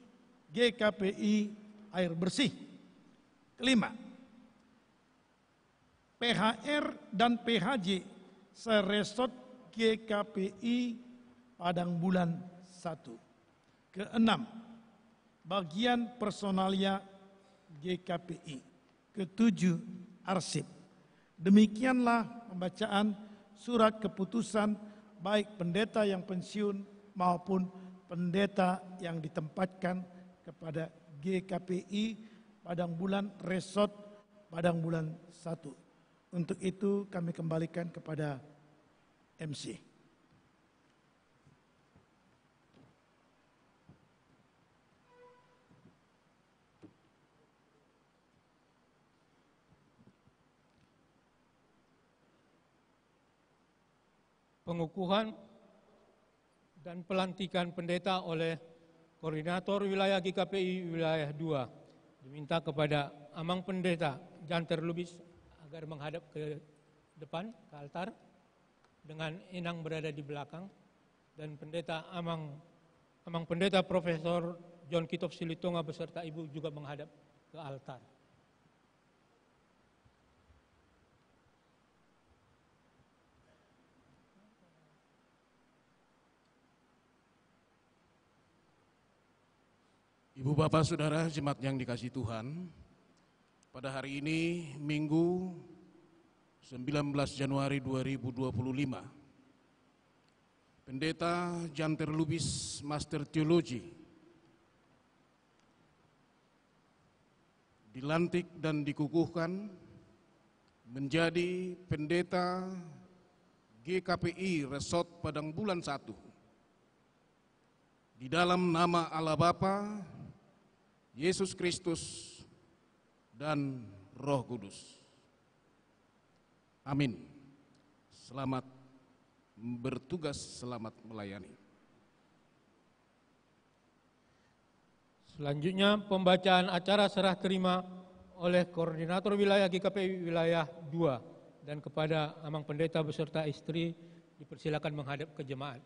[SPEAKER 7] GKPI Air Bersih. Kelima, PHR dan PHJ seresort GKPI Padang Bulan 1. Keenam, bagian personalia GKPI. Ketujuh, arsip. Demikianlah pembacaan surat keputusan baik pendeta yang pensiun maupun pendeta yang ditempatkan kepada GKPI Padang Bulan Resort Padang Bulan 1. Untuk itu kami kembalikan kepada MC.
[SPEAKER 1] Pengukuhan dan pelantikan pendeta oleh Koordinator Wilayah GKPI Wilayah 2. Diminta kepada Amang Pendeta Janter Lubis agar menghadap ke depan, ke altar, dengan inang berada di belakang, dan Pendeta Amang Pendeta Profesor John Kitov Silitonga beserta Ibu juga menghadap ke altar.
[SPEAKER 5] Ibu Bapak Saudara jemaat yang dikasihi Tuhan, pada hari ini Minggu 19 Januari 2025, Pendeta Janter Lubis Master Teologi dilantik dan dikukuhkan menjadi Pendeta GKPI Resort Padang Bulan 1 di dalam nama Allah Bapa, Yesus Kristus, dan Roh Kudus. Amin. Selamat bertugas, selamat melayani.
[SPEAKER 1] Selanjutnya pembacaan acara serah terima oleh Koordinator Wilayah GKPI Wilayah 2, dan kepada Amang Pendeta beserta istri dipersilakan menghadap ke jemaat.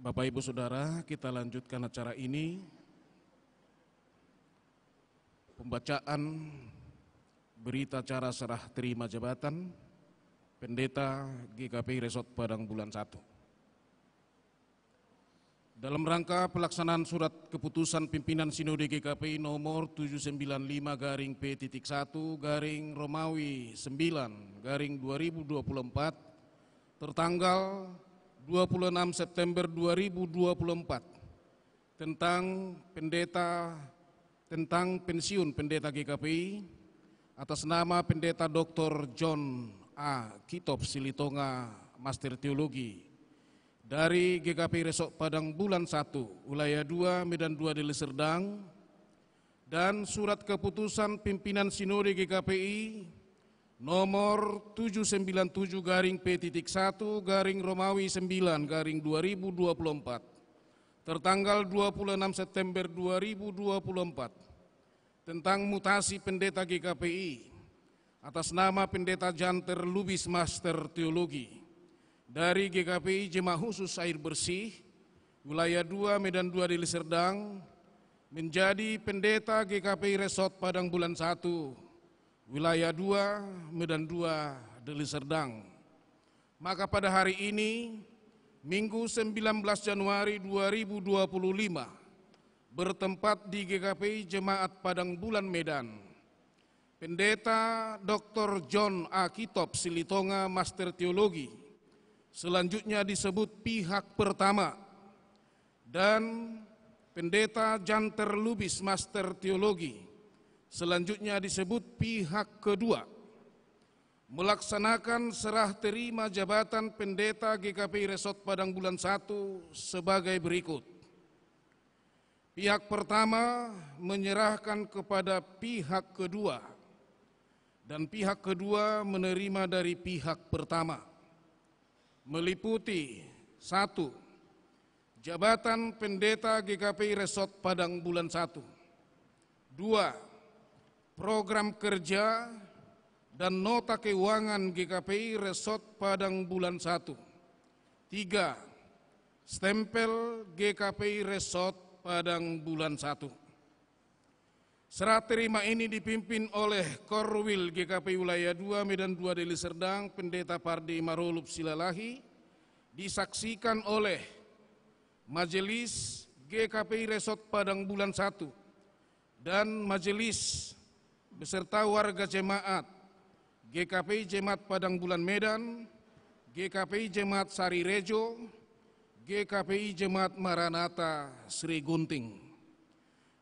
[SPEAKER 5] Bapak Ibu Saudara, kita lanjutkan acara ini. Pembacaan berita acara serah terima jabatan Pendeta GKPI Resort Padang Bulan 1. Dalam rangka pelaksanaan surat keputusan pimpinan Sinode GKPI nomor 795-P1-Romawi 9-2024 tertanggal 26 September 2024 tentang pensiun Pendeta GKPI atas nama Pendeta Dr. John A. Kitop Silitonga, Master Teologi dari GKPI Resort Padang Bulan 1, Wilayah 2, Medan 2, Deli Serdang, dan surat keputusan pimpinan Sinode GKPI nomor 797-P1-Romawi 9-2024 tertanggal 26 September 2024 tentang mutasi Pendeta GKPI atas nama Pendeta Janter Lubis Master Teologi dari GKPI Jemaah Khusus Air Bersih, Wilayah 2, Medan 2, Deli Serdang, menjadi Pendeta GKPI Resort Padang Bulan 1, Wilayah 2, Medan 2, Deli Serdang. Maka pada hari ini, Minggu 19 Januari 2025, bertempat di GKPI Jemaat Padang Bulan Medan, Pendeta Dr. John A. Kitop Silitonga, Master Teologi, selanjutnya disebut pihak pertama, dan Pendeta Janter Lubis Master Teologi, selanjutnya disebut pihak kedua, melaksanakan serah terima jabatan Pendeta GKPI Resort Padang Bulan 1 sebagai berikut. Pihak pertama menyerahkan kepada pihak kedua, dan pihak kedua menerima dari pihak pertama, meliputi 1. Jabatan Pendeta GKPI Resort Padang Bulan 1. 2. Program kerja dan nota keuangan GKPI Resort Padang Bulan 1. 3. Stempel GKPI Resort Padang Bulan 1. Serah terima ini dipimpin oleh Korwil GKPI Wilayah 2 Medan 2 Deli Serdang, Pendeta Pardi Marulup Silalahi, disaksikan oleh Majelis GKPI Resort Padang Bulan 1 dan Majelis beserta warga jemaat GKPI Jemaat Padang Bulan Medan, GKPI Jemaat Sari Rejo, GKPI Jemaat Maranatha Sri Gunting.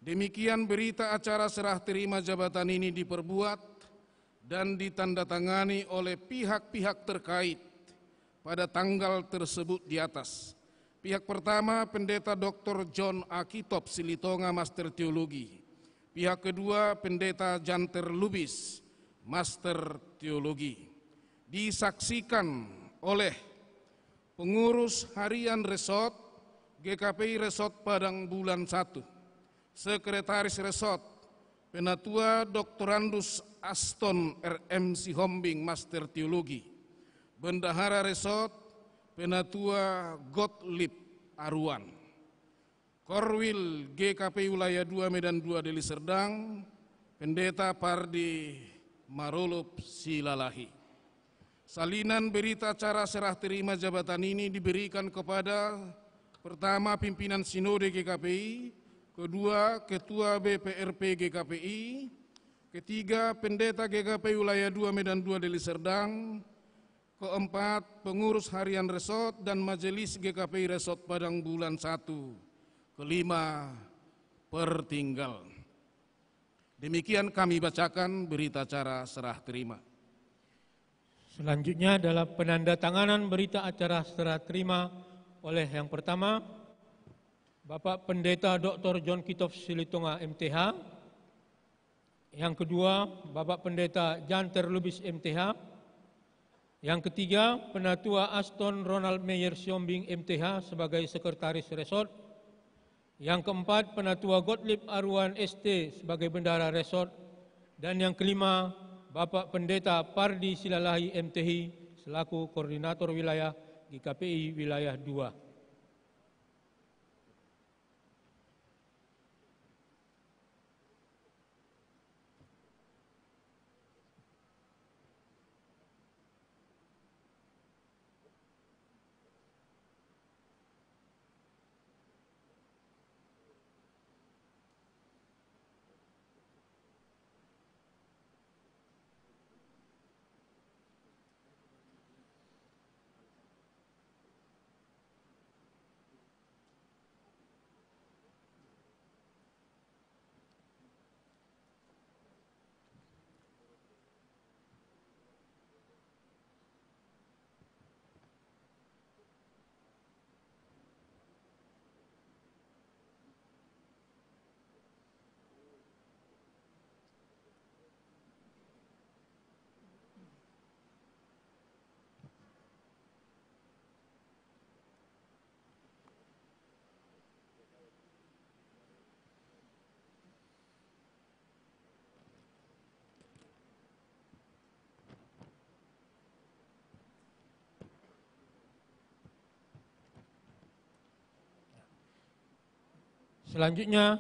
[SPEAKER 5] Demikian berita acara serah terima jabatan ini diperbuat dan ditandatangani oleh pihak-pihak terkait pada tanggal tersebut di atas. Pihak pertama Pendeta Dr. John A. Kitop Silitonga, Master Teologi. Pihak kedua Pendeta Janter Lubis, Master Teologi. Disaksikan oleh Pengurus Harian Resort GKPI Resort Padang Bulan 1. Sekretaris Resort, Penatua Doktorandus Aston RM Sihombing, Master Teologi. Bendahara Resort, Penatua Gottlieb Aruan. Korwil GKPI Wilayah 2 Medan 2 Deli Serdang, Pendeta Pardi Marulup Silalahi. Salinan berita acara serah terima jabatan ini diberikan kepada pertama pimpinan Sinode GKPI, kedua, Ketua BPRP GKPI, ketiga, Pendeta GKPI Wilayah 2 Medan 2 Deli Serdang, keempat, Pengurus Harian Resort dan Majelis GKPI Resort Padang Bulan 1, kelima, pertinggal. Demikian kami bacakan berita acara serah terima.
[SPEAKER 1] Selanjutnya adalah penandatanganan berita acara serah terima oleh yang pertama, Bapak Pendeta Dr. John Kitop Silitonga MTH. Yang kedua, Bapak Pendeta Janter Lubis MTH. Yang ketiga, Penatua Aston Ronald Meyer Siombing MTH sebagai Sekretaris Resort. Yang keempat, Penatua Gottlieb Aruan ST sebagai Bendahara Resort. Dan yang kelima, Bapak Pendeta Pardi Silalahi MTH selaku Koordinator Wilayah GKPI Wilayah 2. Selanjutnya,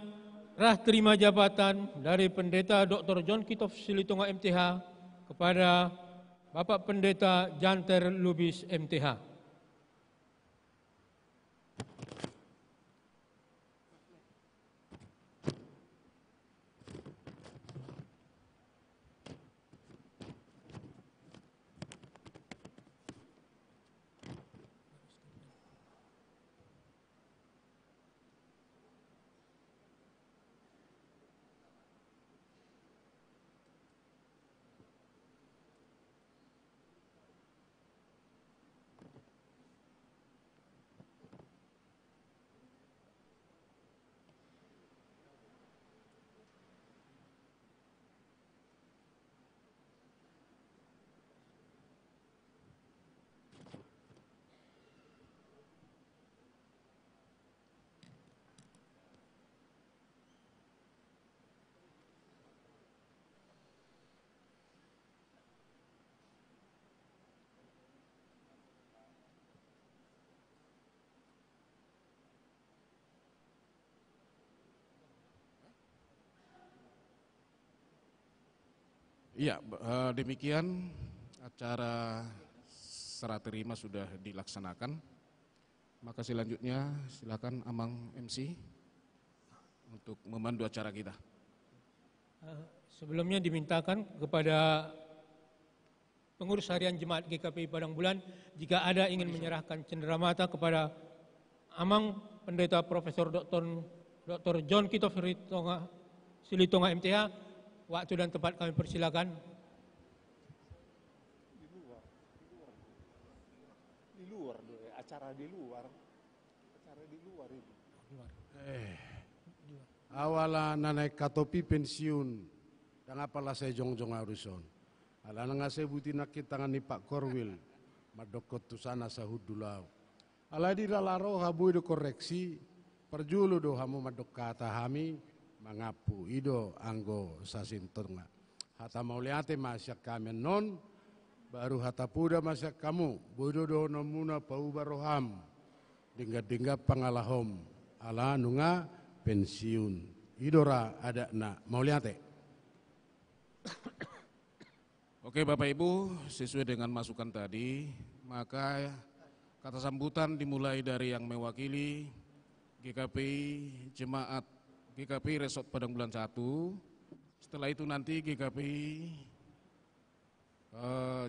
[SPEAKER 1] rah terima jabatan dari Pendeta Dr. John Kitov Silitonga MTH kepada Bapak Pendeta Janter Lubis MTH.
[SPEAKER 5] Iya, demikian acara serah terima sudah dilaksanakan. Maka selanjutnya silakan Amang MC untuk memandu acara kita.
[SPEAKER 1] Sebelumnya dimintakan kepada pengurus harian Jemaat GKPI Padang Bulan jika ada ingin menyerahkan cenderamata kepada Amang Pendeta Profesor Dr. John Kitov Silitonga MTH. Waktu dan tempat kami persilakan.
[SPEAKER 8] Di luar, acara di luar itu.
[SPEAKER 9] Awala nanay katopi pensiun, dan apalah saya jongjong haruson. Ala nga sebuti nakitangan ni Pak Korwil, madokot tu sana sahud dulaw. Ala di lalaro habu do koreksi, perjulu do hamu madok kata hami, mangapu ido anggo sasintonga hata mauliate masyak kami non baru hata puda masyak kamu bodo do nomuna pauba roham dingga pangalahom ala nunga pensiun idora ada na mauliate.
[SPEAKER 5] Oke Bapak Ibu, sesuai dengan masukan tadi, maka kata sambutan dimulai dari yang mewakili GKPI Jemaat GKPI Resort Padang Bulan 1, setelah itu nanti GKPI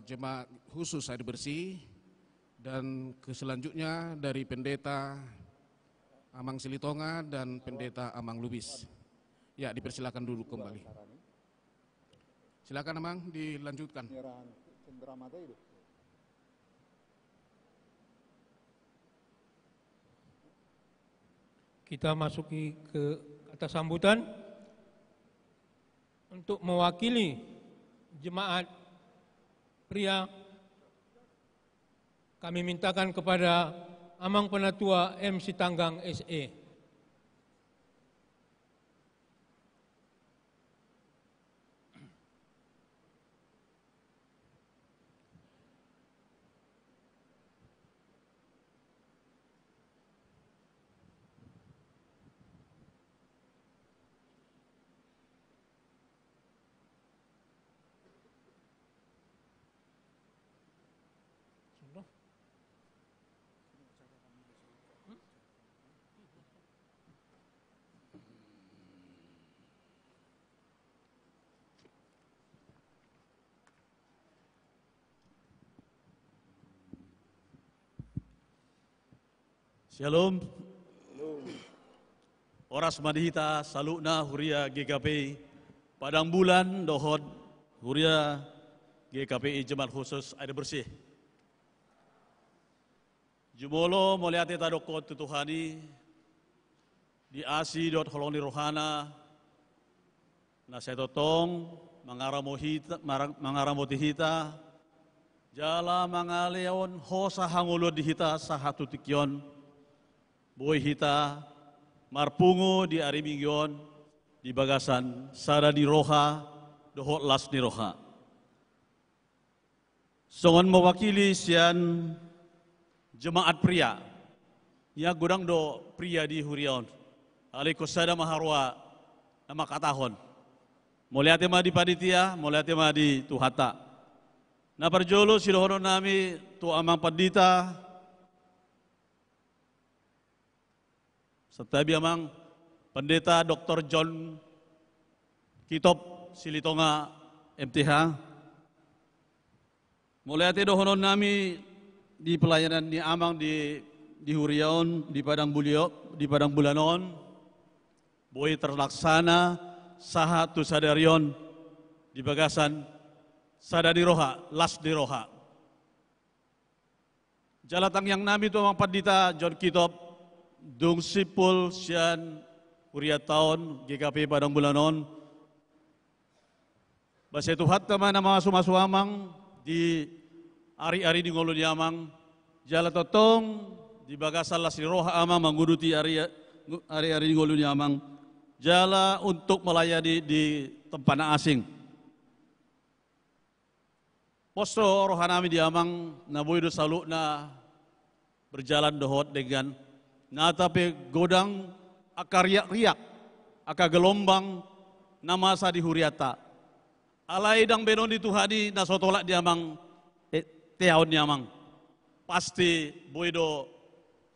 [SPEAKER 5] Jemaat Khusus Air Bersih, dan selanjutnya dari Pendeta Amang Silitonga dan Pendeta Amang Lubis. Ya, dipersilakan dulu kembali. Silakan Amang, dilanjutkan.
[SPEAKER 1] Kita masuki ke kata sambutan untuk mewakili jemaat pria. Kami mintakan kepada Amang Penatua M. Sitanggang SE.
[SPEAKER 10] Shalom. Oras madihita salukna huria GKPI Padang Bulan dohod huria GKPI Jemaat Khusus Air Bersih. Jumolo moliate tadokot tutuhani di asi dot holoni rohana na setotong mangaramoti hita jala mangaleon hosa hangulo dihita sahatu tikyon boy hita marpungo di arimingyon di bagasan sada di roha dohot las di roha. Songon mewakili sian jemaat pria ya gudang do pria di huriaon alikusada maharwa nama katahon. Mulyati ma di panitia, mulyati ma di tuhata. Na parjolo silohono nami tu amang padita. Setabi amang Pendeta Dr. John Kitop Silitonga MTH. Mulyati dohonon nami di pelayanan ni amang di Huriaon, di Padang Buliok, di Padang Bulanon, boy terlaksana saha tu sadarion di Bagasan, sada di Roha, las di Roha. Jalatang yang nami tu amang padita John Kitop, dung sipul sian Huriataon, GKP Padang Bulanon, basa itu hat teman nama masu amang di ari-ari di ngolon amang, jala totong di Bagasan las di Roha amang menguruti ari-ari di ngolon amang, jala untuk melayani di tempat asing. Posto rohanami di amang naboy do salu na berjalan dohot dengan na tapi godang akariak-riak aka gelombang namasa di Huriata. Alai dang benon di Tuhadi na sotolak di amang teaon ni amang. Pasti boido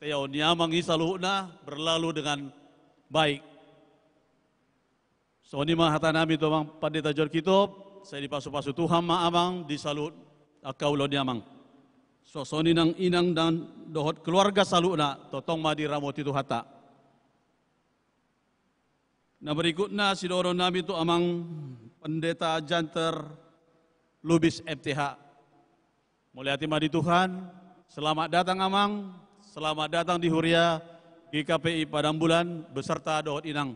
[SPEAKER 10] teaon ni amang isaluhna berlalu dengan baik. So ni mah hata nami tu amang Pendeta John Kitop, saya dipasu-pasu Tuhan ma amang disalut akaulo ni amang. So ni nang inang dan dohot keluarga saluna totong ma diramoti tu hata. Na berikutnya sidoro nami tu amang Pendeta Janter Lubis MTH. Mulyati ma di Tuhan, selamat datang amang, selamat datang di Huria GKPI Padang Bulan beserta dohot inang.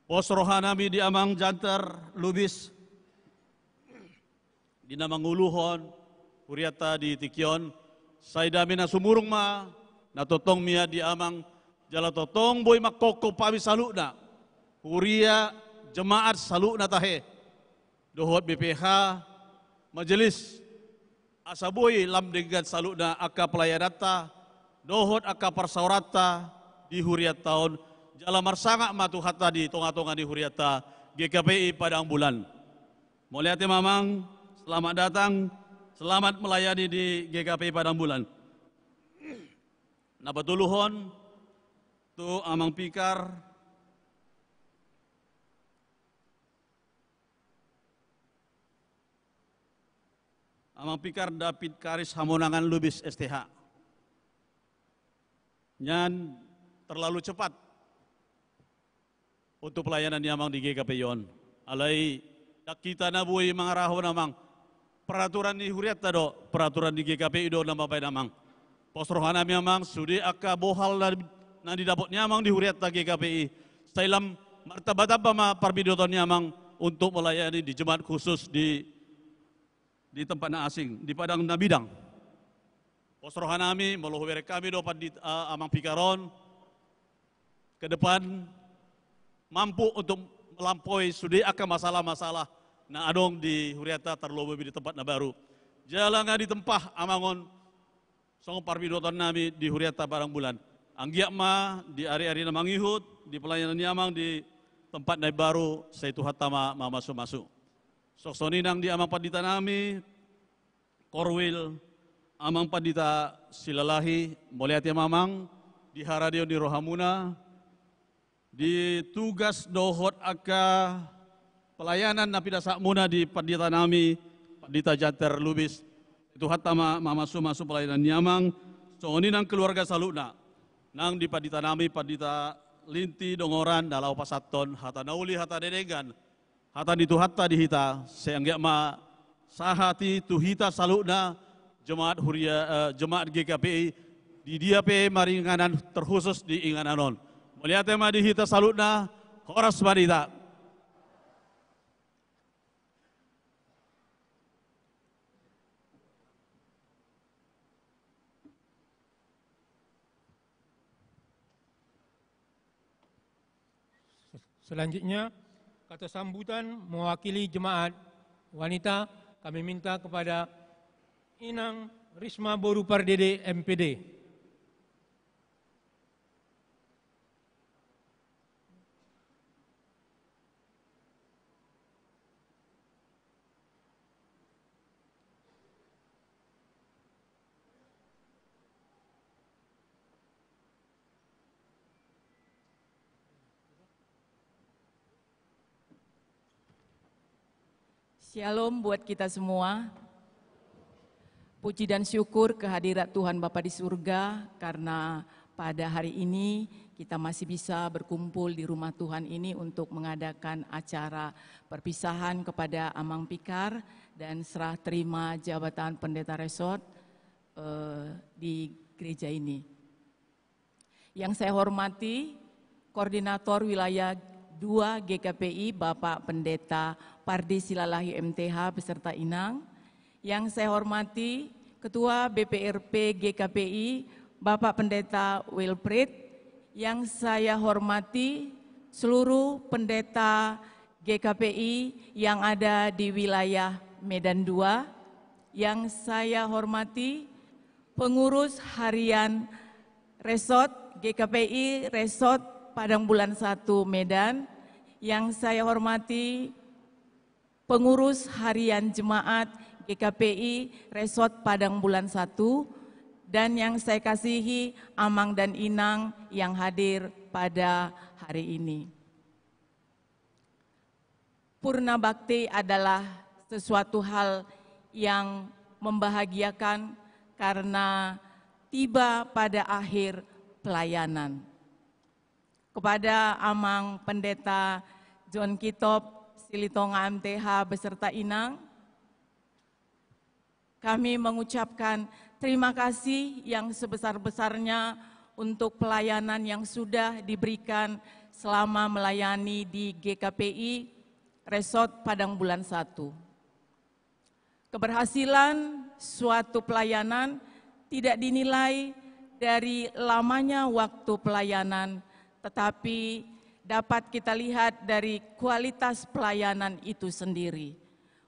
[SPEAKER 10] Pos rohanami di amang Janter Lubis di nama nguluhon Huriata di Tikion, saidami na sumurung ma, na totong mia di amang, jala totong boy makoko pami saluna, Huria jemaat saluna tahe, dohot BPH, majelis, asaboy lam dengan saluna aka pelayanata, dohot aka parsaurata di Huriat tahun, jala marsangak matu hata di tonga-tonga di Huriata, GKPI Padang Bulan. Mulyati mamang, selamat datang. Selamat melayani di GKP Padang Bulan. Napatuluhon tu amang pikar David Karis Hamonangan Lubis STH. Nyan terlalu cepat untuk pelayanan yang amang di GKP yon. Alai kita nabui mangarahon amang peraturan di Huriata do, peraturan di GKPI do nama baik namang. Pos rohanami amang sudi aka bohal na didapotnya amang di Huriata GKPI. Sailam martabat apa ma parbidoton amang untuk melayani di jemaat khusus di tempat asing di Padang Nabidang. Pos rohanami meluhur kami do di amang pikaron ke depan mampu untuk melampaui sudi aka masalah-masalah na adong di Huriata terlobo di tempat na baru. Jala nga di tempah amangon song parbidotan nami di Huriata Barang Bulan. Anggiak ma di ari-ari na mangihut, di pelayanan ni amang di tempat na baru, sa itu hatama mamasu-masu. Sok soninang di amang padita nami, Korwil, amang padita Silalahi, Mulyati mamang, di Haradio di Rohamuna, di tugas dohot aka pelayanan napida sakmuna di Padita nami, Padita Janter Lubis, itu hatta masuk pelayanan nyamang, so ini nang keluarga saluna, nang di Padita nami, Padita Linti Dongoran, dalau pasaton, hatta nauli, hatta dedengan, hatta itu hatta dihita, seanggak ma sahati tuhita saluna, jemaat Huria, jemaat GKPI, di dia pe maringanan terkhusus di ingananon. Melihat tema dihita saluna, horas badita.
[SPEAKER 1] Selanjutnya, kata sambutan mewakili jemaat wanita, kami minta kepada Inang Risma Boru Pardede MPD.
[SPEAKER 11] Shalom buat kita semua. Puji dan syukur kehadirat Tuhan Bapa di surga karena pada hari ini kita masih bisa berkumpul di rumah Tuhan ini untuk mengadakan acara perpisahan kepada Amang Pikar dan serah terima jabatan pendeta resort di gereja ini. Yang saya hormati Koordinator Wilayah 2 GKPI Bapak Pendeta Pardi Silalahi MTH beserta Inang. Yang saya hormati Ketua BPRP GKPI Bapak Pendeta Wilfred. Yang saya hormati seluruh pendeta GKPI yang ada di wilayah Medan 2. Yang saya hormati pengurus harian resort GKPI Resort Padang Bulan 1 Medan. Yang saya hormati pengurus harian jemaat GKPI Resort Padang Bulan 1, dan yang saya kasihi Amang dan Inang yang hadir pada hari ini. Purna Bakti adalah sesuatu hal yang membahagiakan karena tiba pada akhir pelayanan. Kepada Amang Pendeta John Kitop Silitonga MTH beserta Inang, kami mengucapkan terima kasih yang sebesar-besarnya untuk pelayanan yang sudah diberikan selama melayani di GKPI Resort Padang Bulan 1. Keberhasilan suatu pelayanan tidak dinilai dari lamanya waktu pelayanan, tetapi dapat kita lihat dari kualitas pelayanan itu sendiri.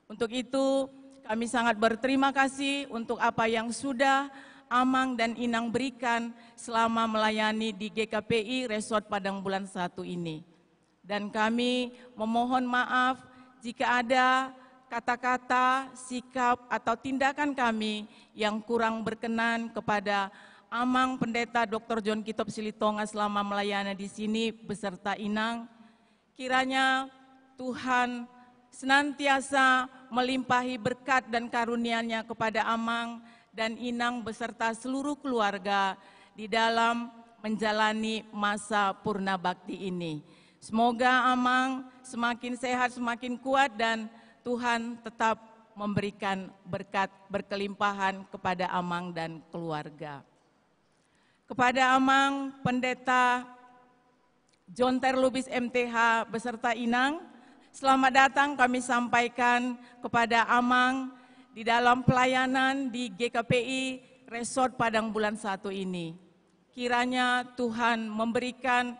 [SPEAKER 11] Untuk itu, kami sangat berterima kasih untuk apa yang sudah Amang dan Inang berikan selama melayani di GKPI Resort Padang Bulan 1 ini. Dan kami memohon maaf jika ada kata-kata, sikap, atau tindakan kami yang kurang berkenan kepada Amang Pendeta Dr. John Kitop Silitonga selama melayani di sini beserta Inang. Kiranya Tuhan senantiasa melimpahi berkat dan karunia-Nya kepada Amang dan Inang beserta seluruh keluarga di dalam menjalani masa purna bakti ini. Semoga Amang semakin sehat, semakin kuat, dan Tuhan tetap memberikan berkat berkelimpahan kepada Amang dan keluarga. Kepada Amang Pendeta John Terlubis MTH beserta Inang, selamat datang kami sampaikan kepada Amang di dalam pelayanan di GKPI Resort Padang Bulan 1 ini. Kiranya Tuhan memberikan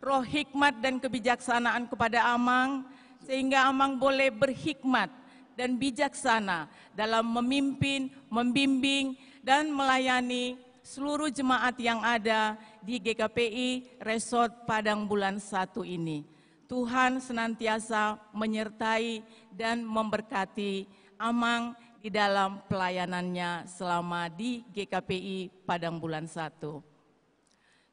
[SPEAKER 11] roh hikmat dan kebijaksanaan kepada Amang, sehingga Amang boleh berhikmat dan bijaksana dalam memimpin, membimbing, dan melayani seluruh jemaat yang ada di GKPI Resort Padang Bulan 1 ini. Tuhan senantiasa menyertai dan memberkati Amang di dalam pelayanannya selama di GKPI Padang Bulan 1.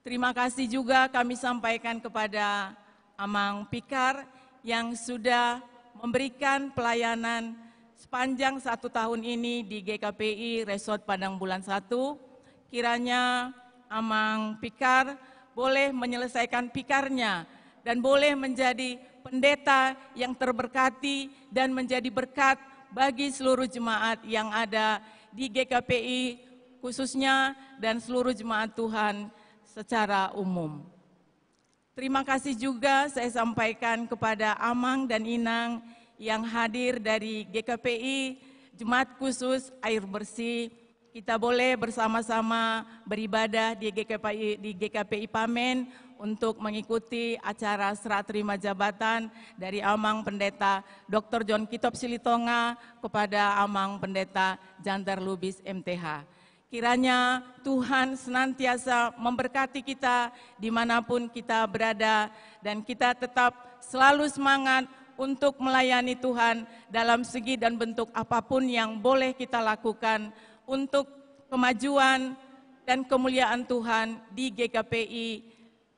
[SPEAKER 11] Terima kasih juga kami sampaikan kepada Amang Pikar yang sudah memberikan pelayanan sepanjang 1 tahun ini di GKPI Resort Padang Bulan 1. Kiranya Amang Pikar boleh menyelesaikan pikarnya dan boleh menjadi pendeta yang terberkati dan menjadi berkat bagi seluruh jemaat yang ada di GKPI khususnya dan seluruh jemaat Tuhan secara umum. Terima kasih juga saya sampaikan kepada Amang dan Inang yang hadir dari GKPI Jemaat Khusus Air Bersih. Kita boleh bersama-sama beribadah di GKPI Pamen untuk mengikuti acara serah terima jabatan dari Amang Pendeta Dr. John Kitop Silitonga kepada Amang Pendeta Janter Lubis MTH. Kiranya Tuhan senantiasa memberkati kita dimanapun kita berada, dan kita tetap selalu semangat untuk melayani Tuhan dalam segi dan bentuk apapun yang boleh kita lakukan untuk kemajuan dan kemuliaan Tuhan di GKPI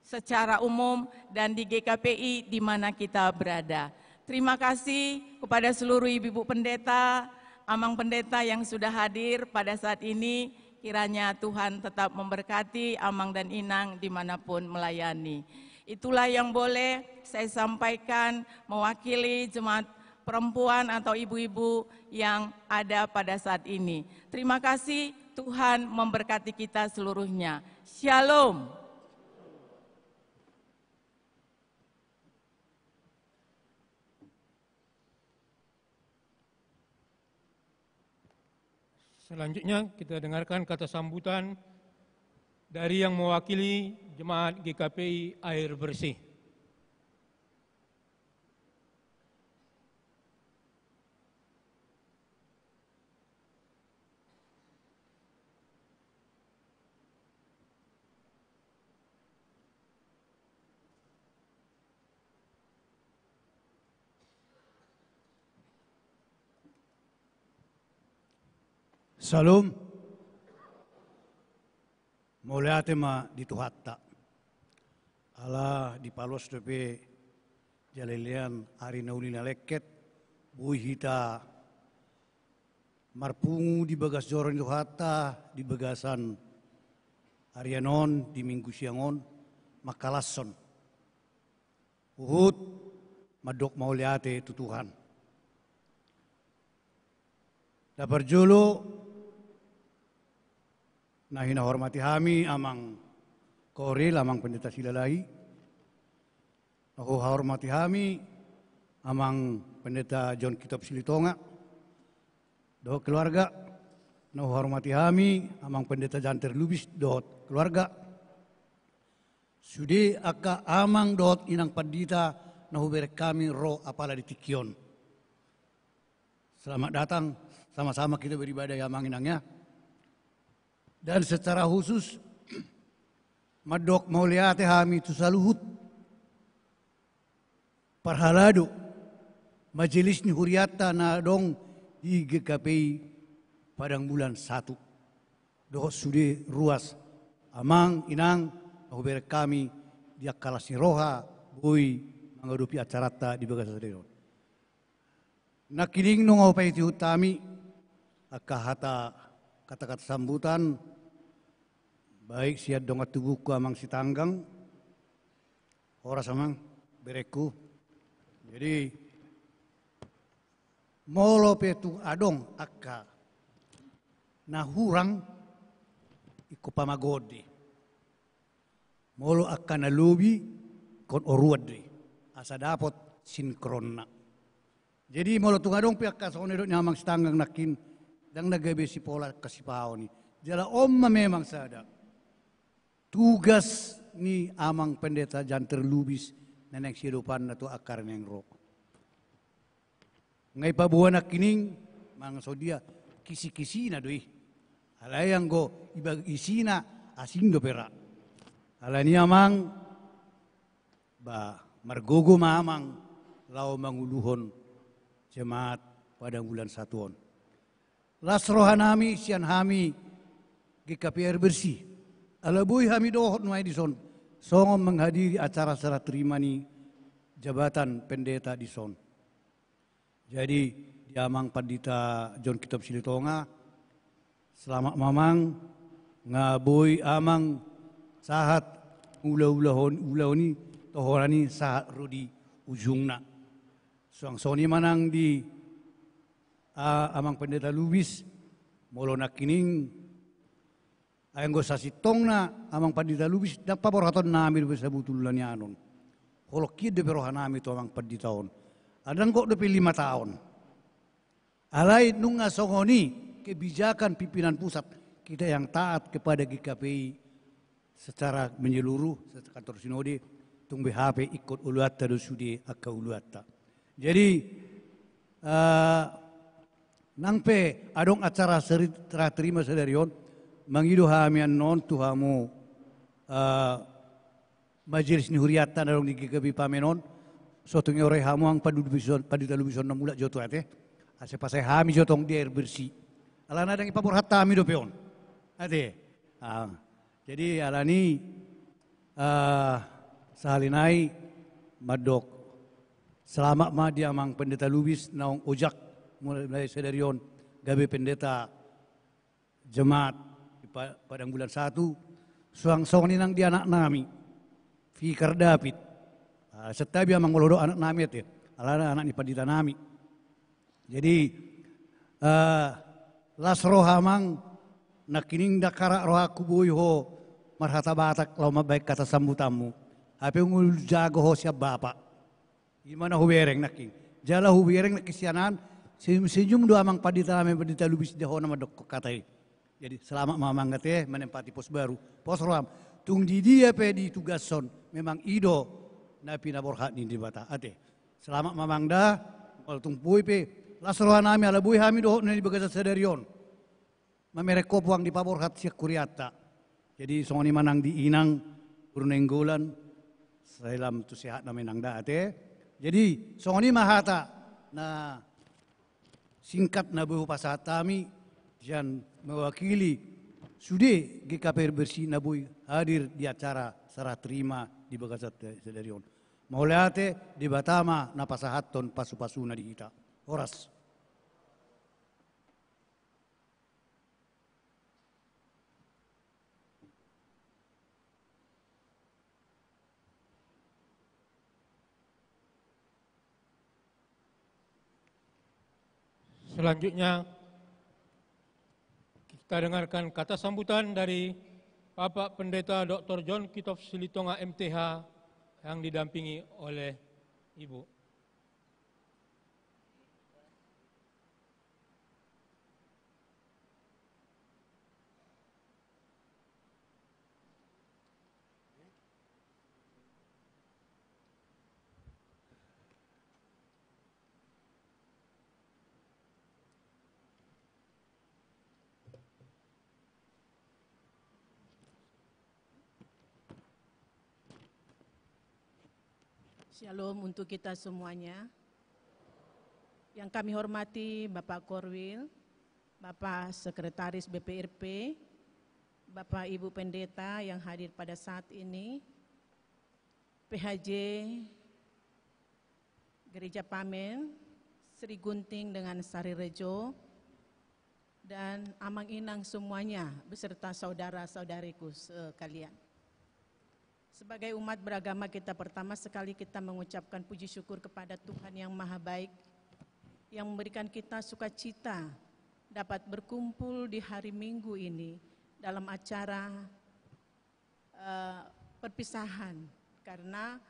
[SPEAKER 11] secara umum dan di GKPI di mana kita berada. Terima kasih kepada seluruh ibu-ibu pendeta, amang pendeta yang sudah hadir pada saat ini. Kiranya Tuhan tetap memberkati Amang dan Inang dimanapun melayani. Itulah yang boleh saya sampaikan mewakili jemaat perempuan atau ibu-ibu yang ada pada saat ini. Terima kasih, Tuhan memberkati kita seluruhnya. Shalom.
[SPEAKER 1] Selanjutnya kita dengarkan kata sambutan dari yang mewakili Jemaat GKPI Air Bersih.
[SPEAKER 12] Salam. Mulia tema di Tuhatta. Allah di palos tepe jalelian hari naulina leket bui hita marpungu di bagas joron Tuhatta di bagasan Arianon di minggu siangon makalasson. Uhud madok mauliate itu Tuhan. Dapat julu nah hina hormati kami amang koril amang pendeta Silalahi. Aku hormati kami amang pendeta John Kitab Silitonga. Do keluarga. Nah hormati kami amang pendeta Janter Lubis dot keluarga. Sudi aka amang dot inang pandita nahu berek kami roh apala di Tikion. Selamat datang, sama-sama kita beribadah ya amang inangnya. Dan secara khusus madok mauliate kami tu saluhut parhalado majelis ni huriata na dong di GKPI padang bulan 1. Doh sude ruas amang inang aku berek kami dia kalas ni roha bui menghadapi acara ta di bagas sadero. Nakining nung upay ti utami akahata kata-kata sambutan baik siat dongat tubuhku amang si tanggang oras amang bereku. Jadi molo petu adong akka nahurang iku pamagodi. Molo akka nalubi kon oruadri asa dapot sinkronna. Jadi molo tungadong piak kasonedot nyamang si tanggang nakin dang nagabe si pola kasipao ni. Jala omma memang sada. Tugas ni amang pendeta Janter Lubis nenek sirupan na to akar neng rok. Ngay pabuhan na kining mga sodia kisi-kisi na doi. Alayang go ibag isina asing do pera. Alay ni amang ba margogo mamang lao manguluhon jemaat pada bulan 1. Lasrohan hami sian hami GKPI Air Bersih. Alabuy kami dohot nuai dison. Songom menghadiri acara serah terima ni jabatan pendeta dison. Jadi diamang pandita John Kitab Silitonga. Selamat mamang ngaboy amang sahat ulah ni tohorani sahat rudi ujungna. Suang soni manang di amang pendeta Lubis molo nakining ayang sa sitong na amang pandita Lubis na paboraton namin sa butulan niya anon. Holokid de perohan namin ito amang panditaon. Adang kok depi 5 tahun. Alay nung asongoni kebijakan pimpinan pusat kita yang taat kepada GKPI secara menyeluruh secara kantor sinode tung BHP ikut uluata do sudi akka uluata. Jadi nangpe adong acara serah terima sedarion mangido hamian non tuhamu majelis ni huriatan darong di GKPI pamenon sotong ore hamu ang padita lubison na mula joto ate ase pasay hami jotong di Air Bersih alana dang ipabor hatami do peon ate jadi alani sahalinai madok Selamat ma dia mang pendeta Lubis naung ojak mulai sedarion gabe pendeta jemaat pada bulan 1 suang ninang dia anak nami Fikar David setabi amang ngolodo anak nami ya alana anak ni pendeta nami jadi las roha mang nakining dakara roha kubuy ho marhata batak lau mabaik kata sambutamu ape ngul jago ho siap bapak gimana hubereng naking jala hubereng nakisianan senyum doa mang pendeta nami pendeta Lubis deho nama dok katai jadi selamat mamang ngate menempati pos baru pos roham tung di dia pe di tugason memang ido napi naborhat ni di bata ate selamat mamang dah wal tung pui pe lasroha nami ala bui hami doh ni bagasa sedarion mamereko puang di paborhat siak kuriata jadi songoni manang di inang urunenggolan selam tu sehat na menang da ate jadi songoni mahata na singkat na buhu pasatami dan mewakili sude GKP bersih nabui hadir di acara serah terima di Bagasat Sedarion. Mauleate di Batama na pasahaton pasu-pasuna di ita. Horas.
[SPEAKER 1] Selanjutnya kita dengarkan kata sambutan dari Bapak Pendeta Dr. John Kitov Silitonga MTH yang didampingi oleh Ibu.
[SPEAKER 13] Shalom untuk kita semuanya. Yang kami hormati Bapak Korwil, Bapak Sekretaris BPRP, Bapak Ibu Pendeta yang hadir pada saat ini, PHJ Gereja Pamen, Sri Gunting dengan Sari Rejo, dan Amang Inang semuanya beserta saudara-saudariku sekalian. Sebagai umat beragama kita pertama sekali kita mengucapkan puji syukur kepada Tuhan yang Maha Baik yang memberikan kita sukacita dapat berkumpul di hari Minggu ini dalam acara perpisahan karena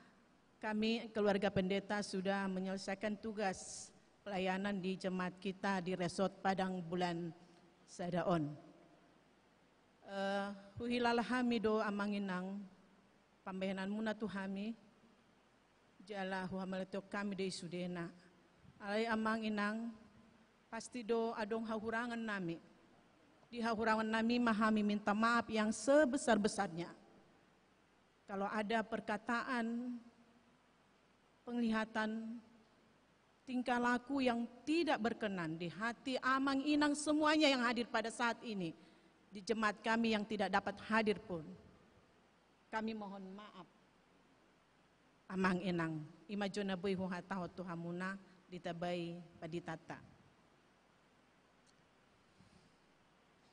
[SPEAKER 13] kami keluarga pendeta sudah menyelesaikan tugas pelayanan di jemaat kita di Resort Padang Bulan Sadaon. Huhilalahamido amanginang pambayanan muna tuhami jala huhamaletok kami de sudena alai amang inang pasti do adong hahurangan nami di hahurangan nami mahami minta maaf yang sebesar-besarnya kalau ada perkataan penglihatan tingkah laku yang tidak berkenan di hati amang inang semuanya yang hadir pada saat ini di jemaat kami yang tidak dapat hadir pun kami mohon maaf. Amang inang, imajona boy hu hatao tuhamuna ditabay paditata.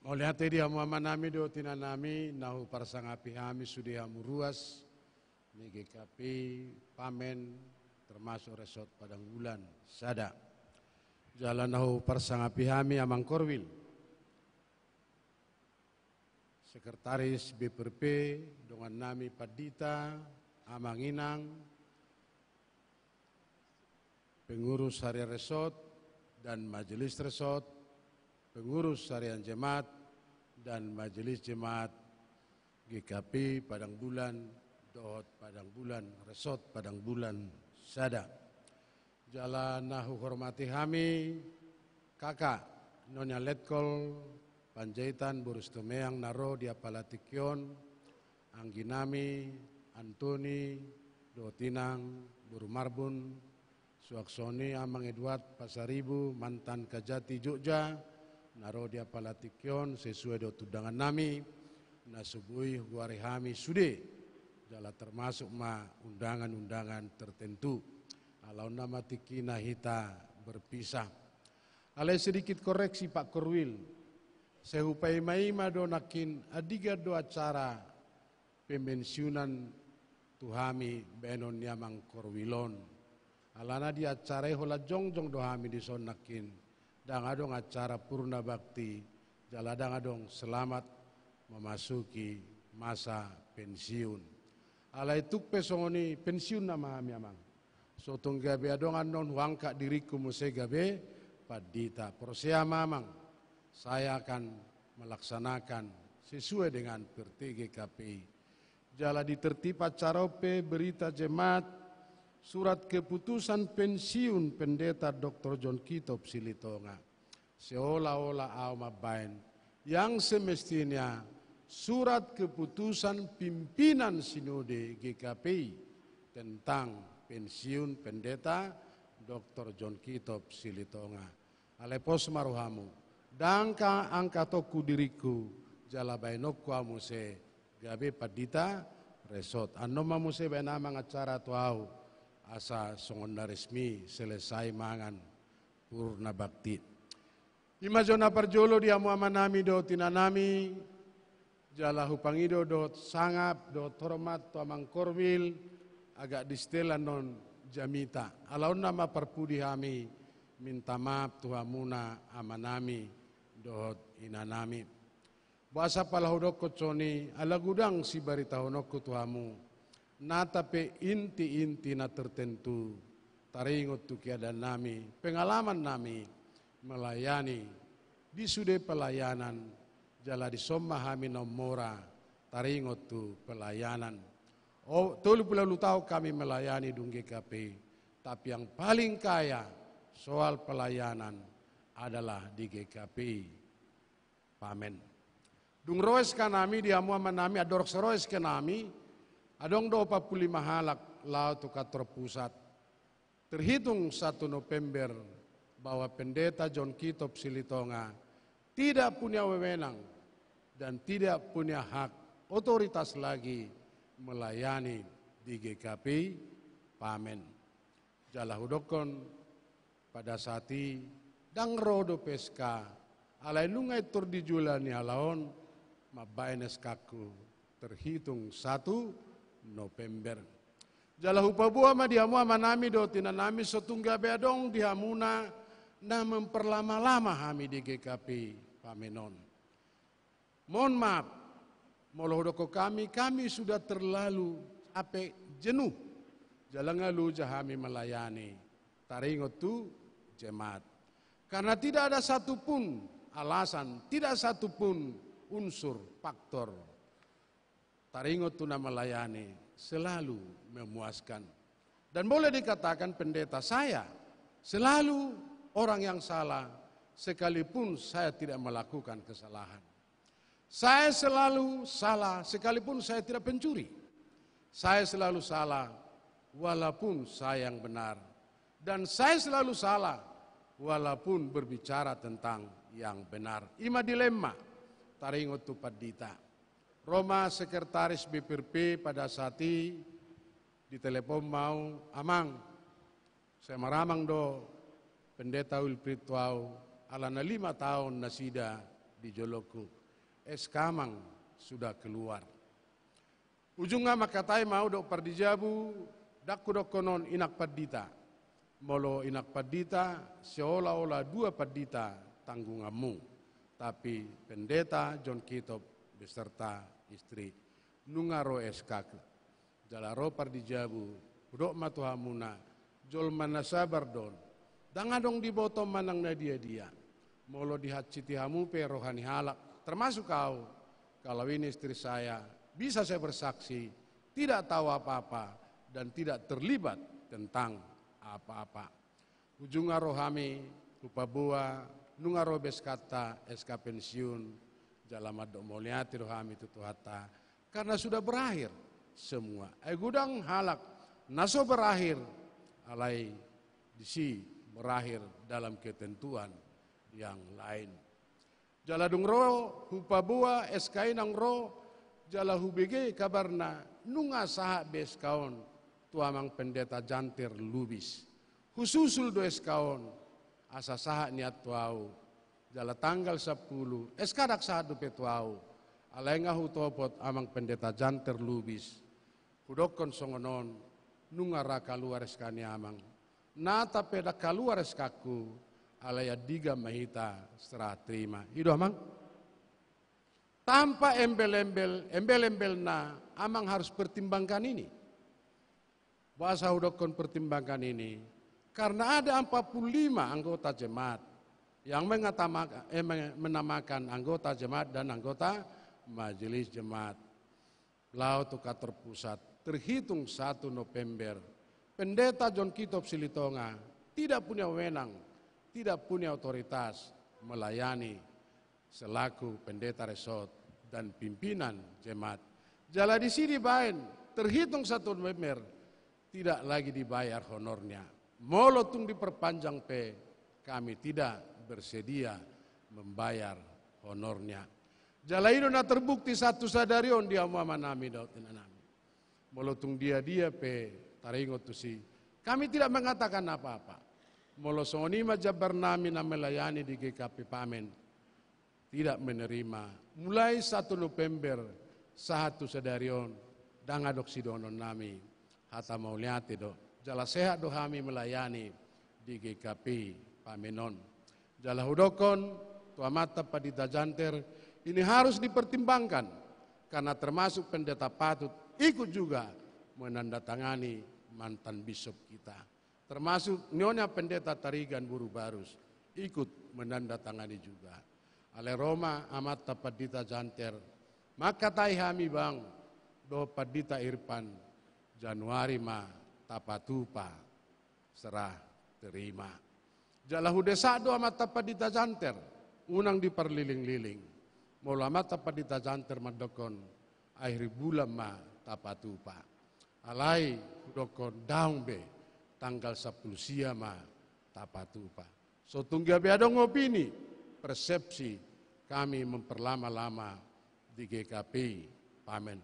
[SPEAKER 9] Mauliate dia muamanami do tinanami nahu parsangapi hami sudah muruas ni GKP Pamen termasuk Resort Padang Bulan Sada. Jalan nahu parsangapi hami Amang Korwil. Sekretaris BPRP dengan nami Padita, Amang Inang, pengurus harian resort dan majelis resort, pengurus harian jemaat dan majelis jemaat GKP Padang Bulan, Dohot Padang Bulan, Resort Padang Bulan Sada. Jalan nahu hormati kami, kakak Nonya Letkol, Panjaitan Boris Tumeang Naro dia Palatikion, Angginami, Antoni, Dotinang, Buru Marbun, Suaksoni, Amang Edward, Pasaribu, Mantan Kajati Jogja, Naro dia Palatikion, sesuai do tudangan nami, nasubui huarihami sude, jala termasuk ma undangan-undangan tertentu. Alau nama tikina hita berpisah. Alai sedikit koreksi Pak Korwil. Sehupai maima do nakin adiga do acara pemensiunan tuhami benon nyamang Korwilon. Alana di acara hola jongjong do hami di sonakin. Dang adong acara purna bakti. Jaladang adong selamat memasuki masa pensiun. Alai tuk pesongoni pensiun nama hami amang. Sotong gabe adong anon wangka diriku muse gabe padita. Prosea mamang saya akan melaksanakan sesuai dengan perti GKPI. Jala ditertib acara berita jemaat surat keputusan pensiun pendeta Dr. John Kitop Silitonga. Seolah-olah au mabain yang semestinya surat keputusan pimpinan sinode GKPI tentang pensiun pendeta Dr. John Kitop Silitonga. Alepos maruhamu. Dangka angka toku diriku jala bainokku amuse gabe padita resort. Anoma muse benamang acara tuau asa songonda resmi selesai mangan purna bakti. Ima zona parjolo diamu amanami do tinanami jala hupangido do sangap do hormat to amang Korwil agak distelan non jamita. Alaun nama perpudi kami minta maaf tuhamuna amanami dohot inanami. Bahasa palahudok koconi ala gudang si barita honokku tuhamu. Natape inti-inti na tertentu taringot tu kiadan nami. Pengalaman nami melayani di sude pelayanan jala di somma kami nomora taringot tu pelayanan. Oh, tolu pula lu tahu kami melayani dung GKPI, tapi yang paling kaya soal pelayanan adalah di GKPI. Pamen. Dung roes kanami diamu manami adorok seroes kanami adong 25 halak lau tu kantor pusat. Terhitung 1 November bahwa pendeta John Kitop Silitonga tidak punya wewenang dan tidak punya hak otoritas lagi melayani di GKPI. Pamen. Jala hudokon pada saat ini dang rodo peska alai lungai tur di julani alaon mabain eskaku terhitung 1 November. Jala hupabua ma diamu amanami do tinanami setungga beadong dihamuna na memperlama-lama kami di GKPI. Pamenon. Mohon maaf. Molohudoko kami sudah terlalu jenuh. Jalan ngalu jahami melayani. Taringot tu jemaat. Karena tidak ada satupun alasan, tidak satupun unsur, faktor. Taringot tu na melayani selalu memuaskan. Dan boleh dikatakan pendeta saya selalu orang yang salah sekalipun saya tidak melakukan kesalahan. Saya selalu salah sekalipun saya tidak pencuri. Saya selalu salah walaupun saya yang benar. Dan saya selalu salah walaupun berbicara tentang yang benar. Ima dilema taringot tu padita. Roma sekretaris BPRP pada saat ini ditelepon mau amang. Saya maramang do pendeta Wilfried Tuau alana 5 tahun nasida di Joloku. Eskamang sudah keluar. Ujungnya makatai mau dok pardijabu dakku dok konon inak padita. Molo inak padita seolah-olah 2 padita tanggunganmu. Tapi pendeta John Kitop beserta istri nungaro eskak. Jalaro pardijabu dok matuhamuna jol mana sabar don. Dangadong di bottom manang na dia. Molo dihaciti hamu pe rohani halak. Termasuk kau, kalau ini istri saya, bisa saya bersaksi, tidak tahu apa-apa dan tidak terlibat tentang apa-apa. Ujungnya rohami, lupa bua, nungaro beskata, SK pensiun, jalamat dok moliati rohami tutuhata, karena sudah berakhir semua. Gudang halak, naso berakhir, alai disi berakhir dalam ketentuan yang lain. Jala dungro hupabua SK nang ro jala hubege kabarna nunga saha beskaon tuamang pendeta Janter Lubis Hususul do eskaon, asa saha niat tuau, jala tanggal 10, eskadak sadu petuau, alengah hutopot amang pendeta janter lubis, hudokon songonon, nungara kaluar eskani amang, nata peda kaluar eskaku, alaya diga mahita serah terima. Hidup amang? Tanpa embel-embel na amang harus pertimbangkan ini. Bahasa hudokon pertimbangkan ini, karena ada 45 anggota jemaat yang menamakan anggota jemaat dan anggota majelis jemaat. Lau tukar terpusat, terhitung 1 November, Pendeta John Kitop Silitonga tidak punya wewenang, tidak punya otoritas melayani selaku pendeta resort dan pimpinan jemaat. Jala di sini bain, terhitung 1 November, tidak lagi dibayar honornya. Molotung diperpanjang kami tidak bersedia membayar honornya. Jala itu na terbukti satu sadarion dia manami dautin anami. Molotung dia taringot tu si. Kami tidak mengatakan apa-apa. Molosonima jabar nami na melayani di GKP Pamen tidak menerima. Mulai 1 November satu sadarion dangadok sidonon nami hata mauliati do. Jala sehat do kami melayani di GKP Pamenon. Jala hudokon tuamata padita janter ini harus dipertimbangkan karena termasuk pendeta patut ikut juga menandatangani mantan bisop kita. Termasuk Nyonya Pendeta Tarigan Buru Barus ikut menandatangani juga. Ale Roma amat padita janter maka tai kami bang do padita Irpan Januari tapatupa serah terima. Jala hudesa do amat tapadita janter unang diperliling-liling. Mula amat tapadita janter madokon akhir bulan tapatupa. Alai hudokon daung be tanggal 10 siama tapatupa. So tunggu beadong opini persepsi kami memperlama-lama di GKP Pamen.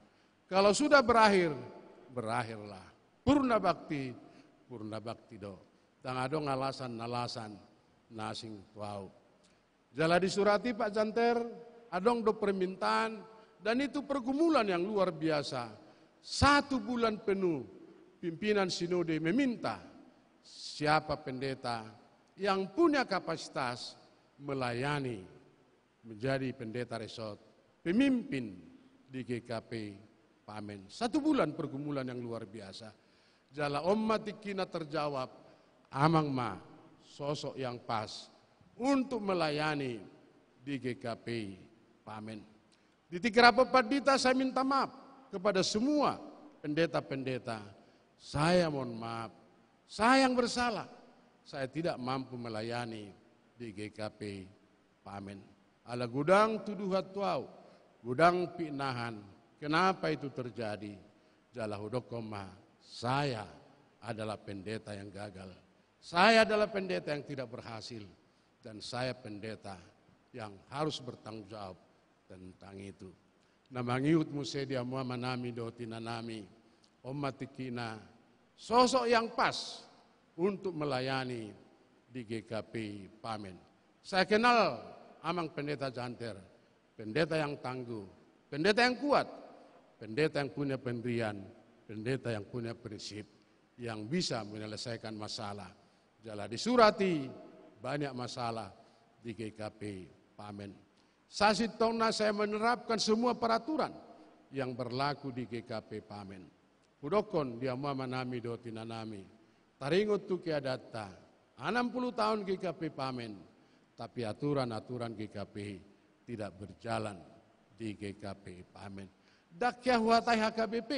[SPEAKER 9] Kalau sudah berakhir, berakhirlah. Purna bakti do. Tang adong alasan nasing tuau. Jala disurati Pak Janter, adong do permintaan dan itu pergumulan yang luar biasa. 1 bulan penuh pimpinan sinode meminta siapa pendeta yang punya kapasitas melayani menjadi pendeta resort, pemimpin di GKP Pamen. 1 bulan pergumulan yang luar biasa. Jala ommatikina terjawab, amang sosok yang pas untuk melayani di GKP Pamen. Di Tikerapo Padita saya minta maaf kepada semua pendeta-pendeta. Saya mohon maaf, saya yang bersalah. Saya tidak mampu melayani di GKP Pamen. Ala gudang tuduhan tuau, gudang pinahan. Kenapa itu terjadi? Jala hudokoma. Saya adalah pendeta yang gagal. Saya adalah pendeta yang tidak berhasil. Dan saya pendeta yang harus bertanggung jawab tentang itu. Namangiut musedia mua manami do tinanami. Ommatikina sosok yang pas untuk melayani di GKP Pamen. Saya kenal amang pendeta Janter. Pendeta yang tangguh. Pendeta yang kuat. Pendeta yang punya pendirian. Pendeta yang punya prinsip, yang bisa menyelesaikan masalah. Jala disurati banyak masalah di GKP Pamen. Sasitongna saya menerapkan semua peraturan yang berlaku di GKP Pamen. Hudokon dia manami do tinanami. Taringot tu kiadata. 60 tahun GKP Pamen. Tapi aturan-aturan GKP tidak berjalan di GKP Pamen. Dakyah huatai HKBP.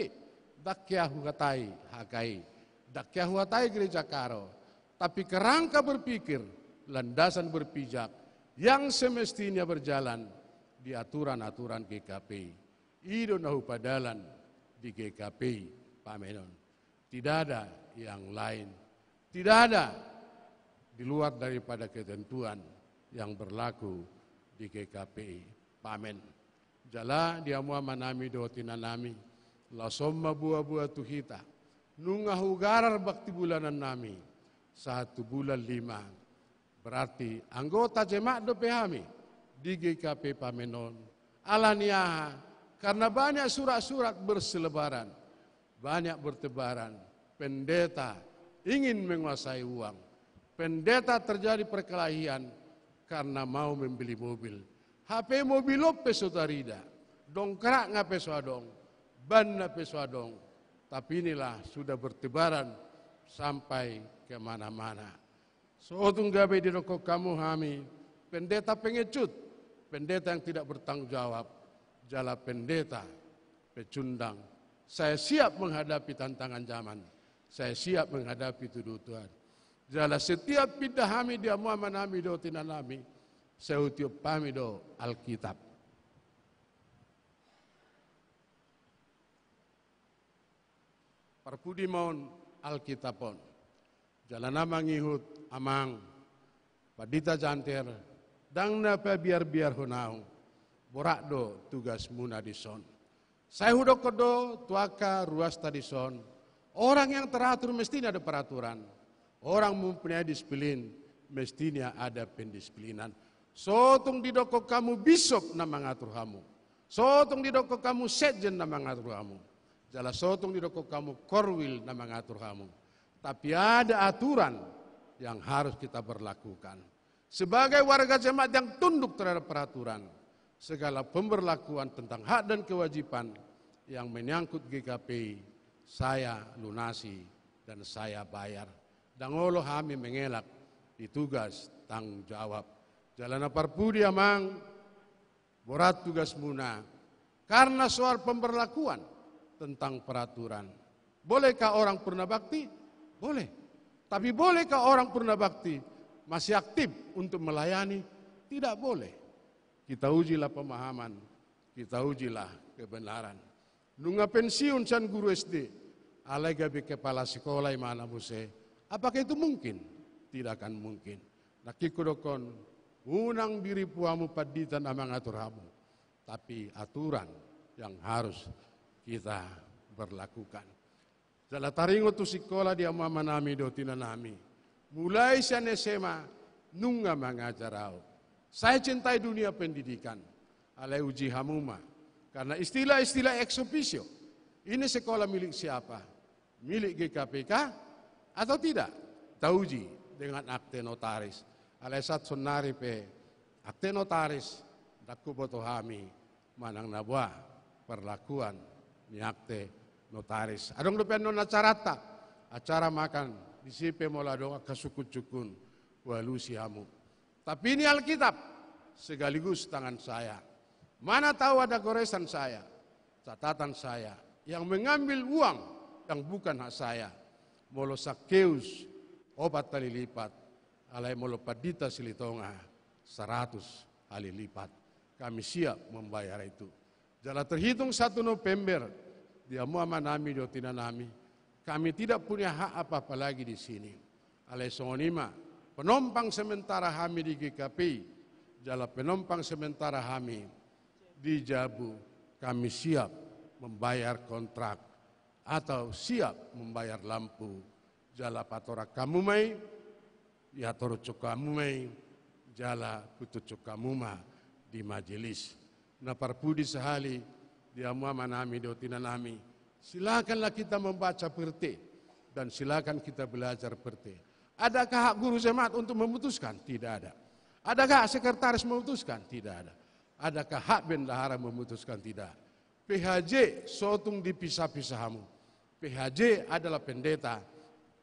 [SPEAKER 9] Dakyah huatai HKI, dakyah huatai gereja Karo, tapi kerangka berpikir, landasan berpijak yang semestinya berjalan di aturan-aturan GKP. Ido nahu padalan di GKP Pamenon. Tidak ada yang lain, tidak ada di luar daripada ketentuan yang berlaku di GKP Pamen. Jala dia mua manami do tinanami. La somma buah-buah tuhita, nunga hugarar bakti bulanan nami, 1 bulan 5. Berarti anggota jemaat DPHMI di GKP Pamenon alaniah karena banyak surat-surat berselebaran, banyak bertebaran. Pendeta ingin menguasai uang. Pendeta terjadi perkelahian karena mau membeli mobil. HP mobil lope sotarida, dongkrak ngape soadong, ban ngape soadong. Tapi inilah sudah bertebaran sampai kemana-mana. Sotung gabe di rokok kamu hami, pendeta pengecut, pendeta yang tidak bertanggung jawab, jala pendeta pecundang. Saya siap menghadapi tantangan zaman, saya siap menghadapi tuduh Tuhan. Jala setiap pindah hami dia Muhammad hami do tinanami, saya utiup pami do Alkitab. Parpudi mon Alkitabon. Jalan nama ngihut amang padita janter dang napa biar honau borak do tugas muna dison. Saya hudok kodo tuaka ruas tadison. Orang yang teratur mestinya ada peraturan. Orang mempunyai disiplin mestinya ada pendisiplinan. Sotung di doko kamu bisop nama ngatur kamu. Sotung di doko kamu sekjen nama ngatur kamu. Jala sotung di doko kamu korwil nama ngatur kamu. Tapi ada aturan yang harus kita berlakukan. Sebagai warga jemaat yang tunduk terhadap peraturan, segala pemberlakuan tentang hak dan kewajiban yang menyangkut GKP, saya lunasi dan saya bayar. Dan Allah kami mengelak di tugas tanggung jawab. Jalan parpudi amang, borat tugas muna. Karena soal pemberlakuan tentang peraturan. Bolehkah orang purna bakti? Boleh. Tapi bolehkah orang purna bakti masih aktif untuk melayani? Tidak boleh. Kita ujilah pemahaman, kita ujilah kebenaran. Nunga pensiun can guru SD, alai gabi kepala sekolah mana muse. Apakah itu mungkin? Tidak akan mungkin. Nakikudokon, unang diri puamu paditan amang aturhamu. Tapi aturan yang harus kita berlakukan. Jala taringo tu sekolah dia mama nami do tina nami. Mulai sian SMA nunga mengajarau. Saya cintai dunia pendidikan. Alai uji hamuma. Karena istilah-istilah ex officio. Ini sekolah milik siapa? Milik GKPK atau tidak? Tauji dengan akte notaris. Alai sat sonari pe akte notaris dakku botohami manang nabwa perlakuan ni akte notaris. Adong depan non acara makan disipe mola dong kasukut-cukun walusi hamu. Tapi ini Alkitab sekaligus tangan saya. Mana tahu ada goresan saya, catatan saya yang mengambil uang yang bukan hak saya. Molo Sakeus obat kali lipat, alai molo padita silitonga 100 kali lipat. Kami siap membayar itu. Jala terhitung 1 November dia Muhammad nami do tina nami. Kami tidak punya hak apa-apa lagi di sini. Alai songonima, penompang sementara kami di GKP, jala penompang sementara kami di Jabu, kami siap membayar kontrak atau siap membayar lampu. Jala patora kamu mai, ya toro kamu mai, jala putu kamu ma di majelis. Na parpudi sehali dia Muhammad nami do tina nami. Silakanlah kita membaca perte dan silakan kita belajar perte. Adakah hak guru jemaat untuk memutuskan? Tidak ada. Adakah hak sekretaris memutuskan? Tidak ada. Adakah hak bendahara memutuskan? Tidak. PHJ sotung dipisah-pisahmu. PHJ adalah pendeta,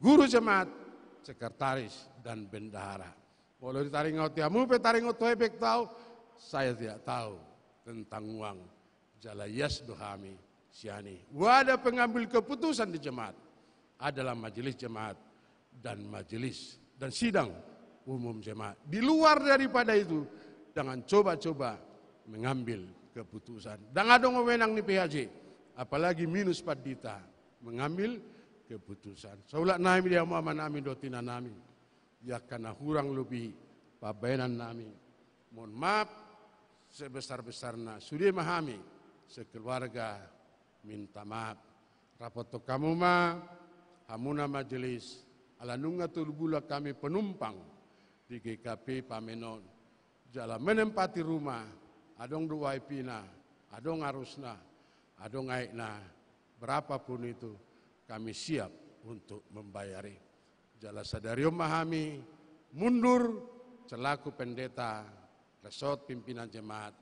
[SPEAKER 9] guru jemaat, sekretaris dan bendahara. Kalau ditaringot tiamu, petaringot toebek tahu, saya tidak tahu tentang uang. Jala yasdu kami siani. Wadah pengambil keputusan di jemaat adalah majelis jemaat dan majelis dan sidang umum jemaat. Di luar daripada itu, jangan coba-coba mengambil keputusan. Dan ada wewenang di PHJ, apalagi minus padita mengambil keputusan. Saulat nami dia Muhammad nami dotina nami. Ya karena kurang lebih pabainan nami. Mohon maaf sebesar-besarnya. Sudah memahami sekeluarga minta maaf. Rapoto kamu ma hamuna majelis Alanunga tulgula kami penumpang di GKP Pamenon. Jala menempati rumah, adong duwai pina, adong arusna, adong aikna, berapapun itu kami siap untuk membayari. Jala sadarium memahami mundur selaku pendeta resort pimpinan jemaat.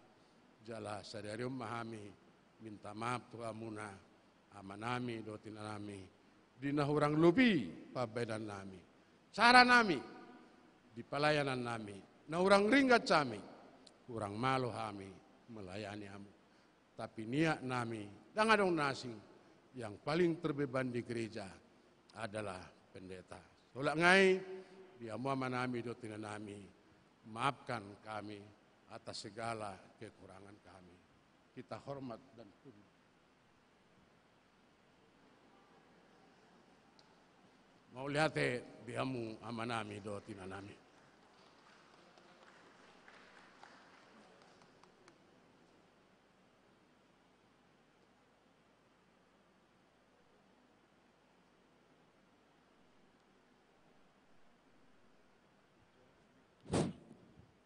[SPEAKER 9] Jala sadarium memahami minta maaf Tuhan muna amanami dotinanami dina hurang lubi pabedan nami. Cara nami di pelayanan nami. Na urang ringgat kami, urang malu kami melayani kamu. Tapi niat nami, dan adong nasi yang paling terbeban di gereja adalah pendeta. Solak ngai, dia mau manami dotinan nami, maafkan kami atas segala kekurangan kami. Kita hormat dan tunduk. Mau lihat biamu amanami dotinan nami.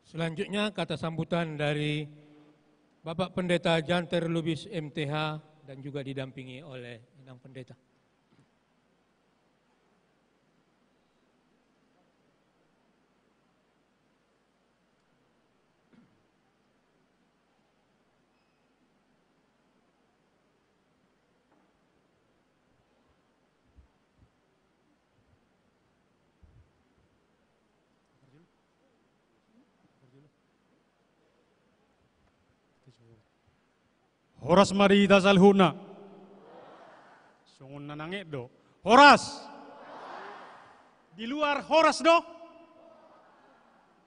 [SPEAKER 1] Selanjutnya kata sambutan dari Bapak Pendeta Janter Lubis MTH dan juga didampingi oleh Inang Pendeta.
[SPEAKER 14] Horas marita salhuna. Sungun nanangit do. Horas. Di luar horas do.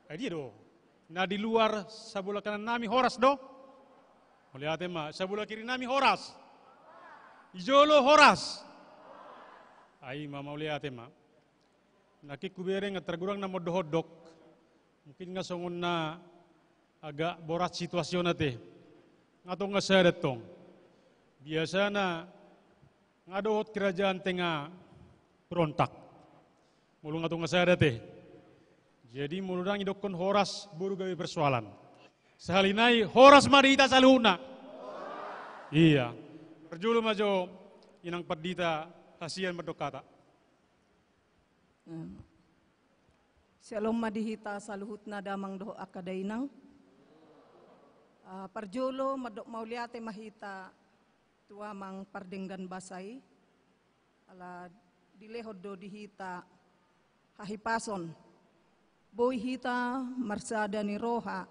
[SPEAKER 14] Dia do. Na di luar sebelah kanan nami horas do. Melihat ma sebelah kiri nami horas. Ijolo horas. Ai mama lihat ma. Nakik kubere nga tergurang na modohodok. Mungkin nga sungun na agak borat situasyon nate. Ngatong nga sa datong. Biasa na ngadohot kerajaan tengah perontak. Mulu ngatong nga sa date. Jadi mulurang idokon horas buru gawe persoalan. Sahalinay horas marita saluna. Iya. Perjulu majo inang padita hasian berdokata.
[SPEAKER 15] Shalom madihita saluhut na damang doho akadainang. Parjolo madok mauliate mahita tua mang pardenggan basai ala dilehod do dihita hahipason boy hita marsada ni roha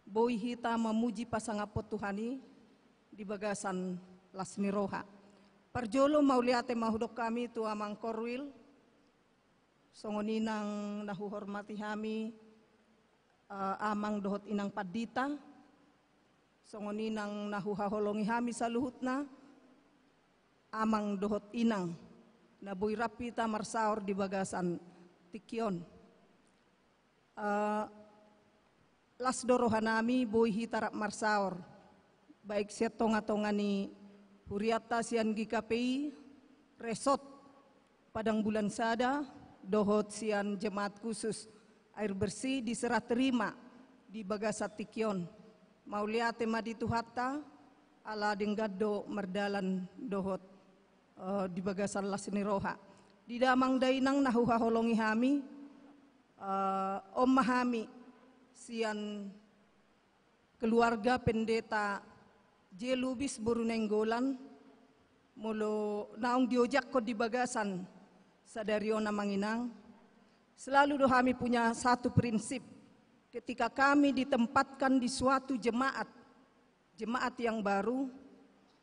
[SPEAKER 15] boy hita memuji pasangapot Tuhani di bagasan las ni roha. Parjolo mauliate mahudok kami tua mang korwil songoninang nahuhormati kami amang dohot inang padita songoninang nahuhaholongi kami sa luhut na amang dohot inang na boy rapita marsaor di bagasan tikyon. Las dorohan nami boy hitarap marsaor baik siya tonga-tonga ni Huriata siyan GKPI resort padang bulan sada dohot siyan jemaat khusus air bersih diserah terima di bagasat tikyon. Mauliate maditu hatta ala denggado merdalan dohot di bagasan lasni roha. Di damang dainang nahuhaholongi hami om mahami sian keluarga pendeta Jelubis Borunenggolan mulo naong diojak ko di bagasan sadario na manginang. Selalu do kami punya satu prinsip. Ketika kami ditempatkan di suatu jemaat yang baru,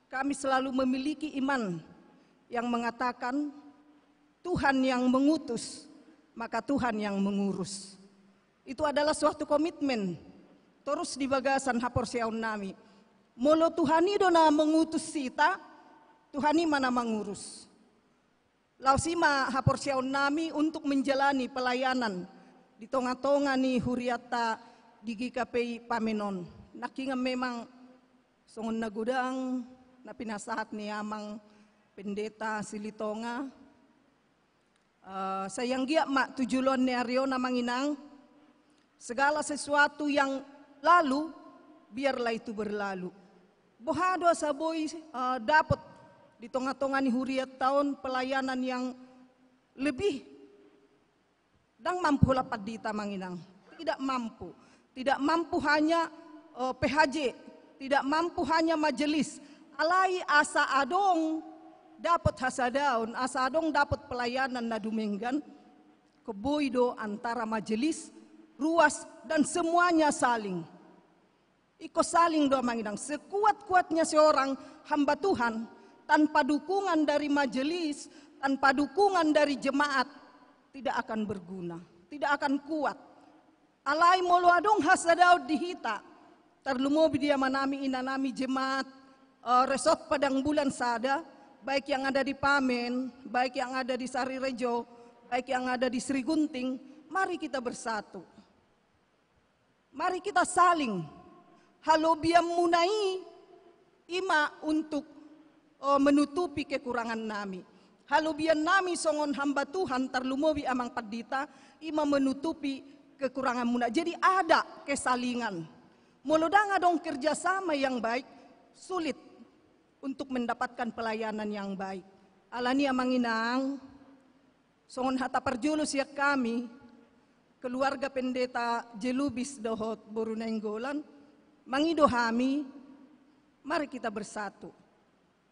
[SPEAKER 15] kami selalu memiliki iman yang mengatakan Tuhan yang mengutus, maka Tuhan yang mengurus. Itu adalah suatu komitmen. Terus di bagasan haporsiaun nami. Molo Tuhani do na mengutus sita, Tuhani mana mengurus. Lausima haporsiaun nami untuk menjalani pelayanan di tonga-tonga ni Huriata di GKPI Pamenon. Nakinga memang songon nagudang na pinasahat ni amang pendeta Silitonga sayang gia mak tujulon ni Ariona Manginang, segala sesuatu yang lalu biarlah itu berlalu. Bohado saboy dapat di tengah-tengah ni huriat tahun pelayanan yang lebih dan mampu lapat dita Manginang. Tidak mampu hanya PHJ, tidak mampu hanya majelis. Alai asa adong dapat hasadaun, asa adong dapat pelayanan na dumenggan, keboido antara majelis, ruas dan semuanya saling. Iko saling doa Manginang, sekuat-kuatnya seorang hamba Tuhan, tanpa dukungan dari majelis, tanpa dukungan dari jemaat, tidak akan berguna, tidak akan kuat. Alai molo adong hasadaun dihita, terlumobi dia manami inanami jemaat, resort Padang Bulan Sada, baik yang ada di Pamen, baik yang ada di Sari Rejo, baik yang ada di Sri Gunting, mari kita bersatu. Mari kita saling halobiam munai ima untuk menutupi kekurangan nami. Halobian nami songon hamba Tuhan terlumobi amang padita ima menutupi kekurangan muna. Jadi ada kesalingan. Molodanga dong kerjasama yang baik, sulit untuk mendapatkan pelayanan yang baik. Alania Manginang, songon hata perjulus ya kami, keluarga pendeta Jelubis dohot Borunenggolan, mangidohami, mari kita bersatu.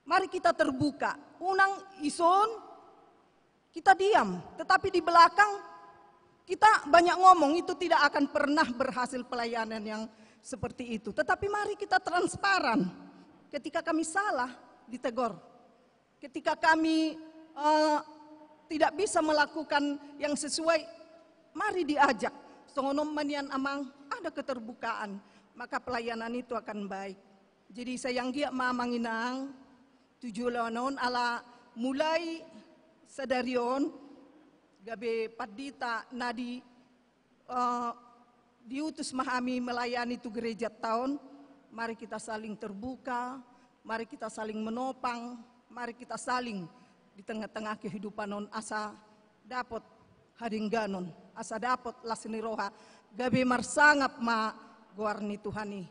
[SPEAKER 15] Mari kita terbuka. Unang ison, kita diam. Tetapi di belakang, kita banyak ngomong, itu tidak akan pernah berhasil pelayanan yang seperti itu. Tetapi mari kita transparan. Ketika kami salah, ditegur. Ketika kami tidak bisa melakukan yang sesuai, mari diajak. Songonom manian amang ada keterbukaan, maka pelayanan itu akan baik. Jadi sayang dia Manginang, tujuan ala mulai sadarion gabe padita nadi diutus mahami melayani tu gereja tahun, mari kita saling terbuka, mari kita saling menopang, mari kita saling di tengah-tengah kehidupan non asa dapat haringganon, asa dapat lasni roha, gabe marsangap ma guarni Tuhani.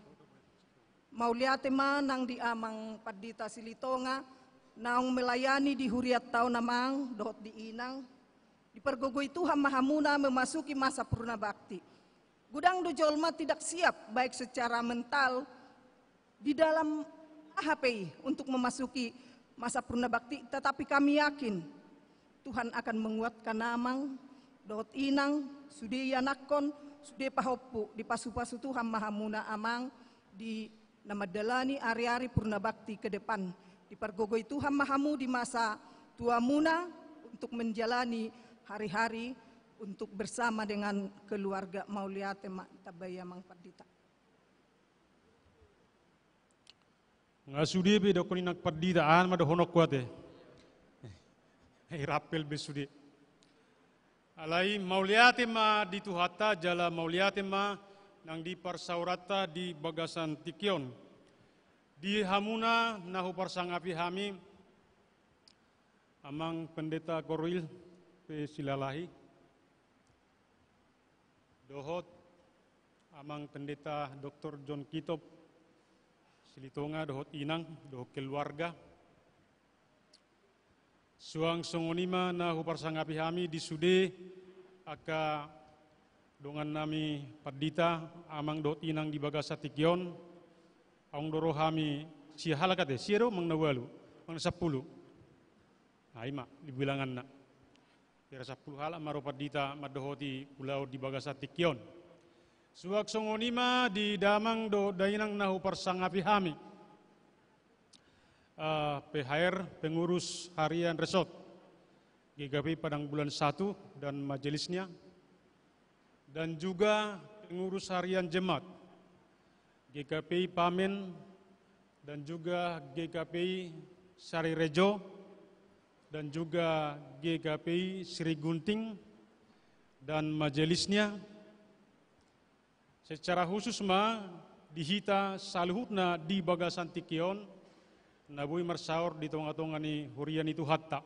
[SPEAKER 15] Mauliate manang di amang padita Silitonga, naong melayani di huriat tahun namang, dohot di inang, di pergogoy Tuhan Mahamuna memasuki masa purna bakti. Gudang dojolma tidak siap baik secara mental di dalam AHPI untuk memasuki masa purna bakti, tetapi kami yakin Tuhan akan menguatkan namang, dohot inang, sude yanakon, sude pahoppu di pasu-pasu Tuhan Mahamuna amang di nama dalani ari-ari purna bakti ke depan. Di pergogoy Tuhan Mahamu di masa tua muna untuk menjalani hari-hari untuk bersama dengan keluarga Mauliate Tabaya Mang Padita.
[SPEAKER 14] Ngasudi be dokoni nak paditaan ma honok kuate. Rapel besudi. Alai Mauliate ma di tuhata jala Mauliate ma nang di parsaurata di bagasan Tikion. Di hamuna nahu parsangapi hami amang pendeta Korwil pe silalahi. Dohot amang pendeta Dr. John Kitop Silitonga dohot inang dohot keluarga. Suang songonima na huparsangapi hami di sude aka dongan nami padita amang dohot inang di bagasa Tikion. Aung doro hami sia halakate siero mang nawalu mang 10. Aima dibilangan na. Kira 10 hala maro padita madohoti pulau di bagasa Tikion. Suak songonima di damang do dainang nahu parsangapi hami. PHR pengurus harian resort GKP Padang Bulan 1 dan majelisnya, dan juga pengurus harian jemaat GKP Pamen dan juga GKP Sari Rejo dan juga GKP Sri Gunting dan majelisnya. Secara khusus dihita saluhutna di bagasan Tikion nabui marsaur di tonga-tonga ni hurian itu hatta.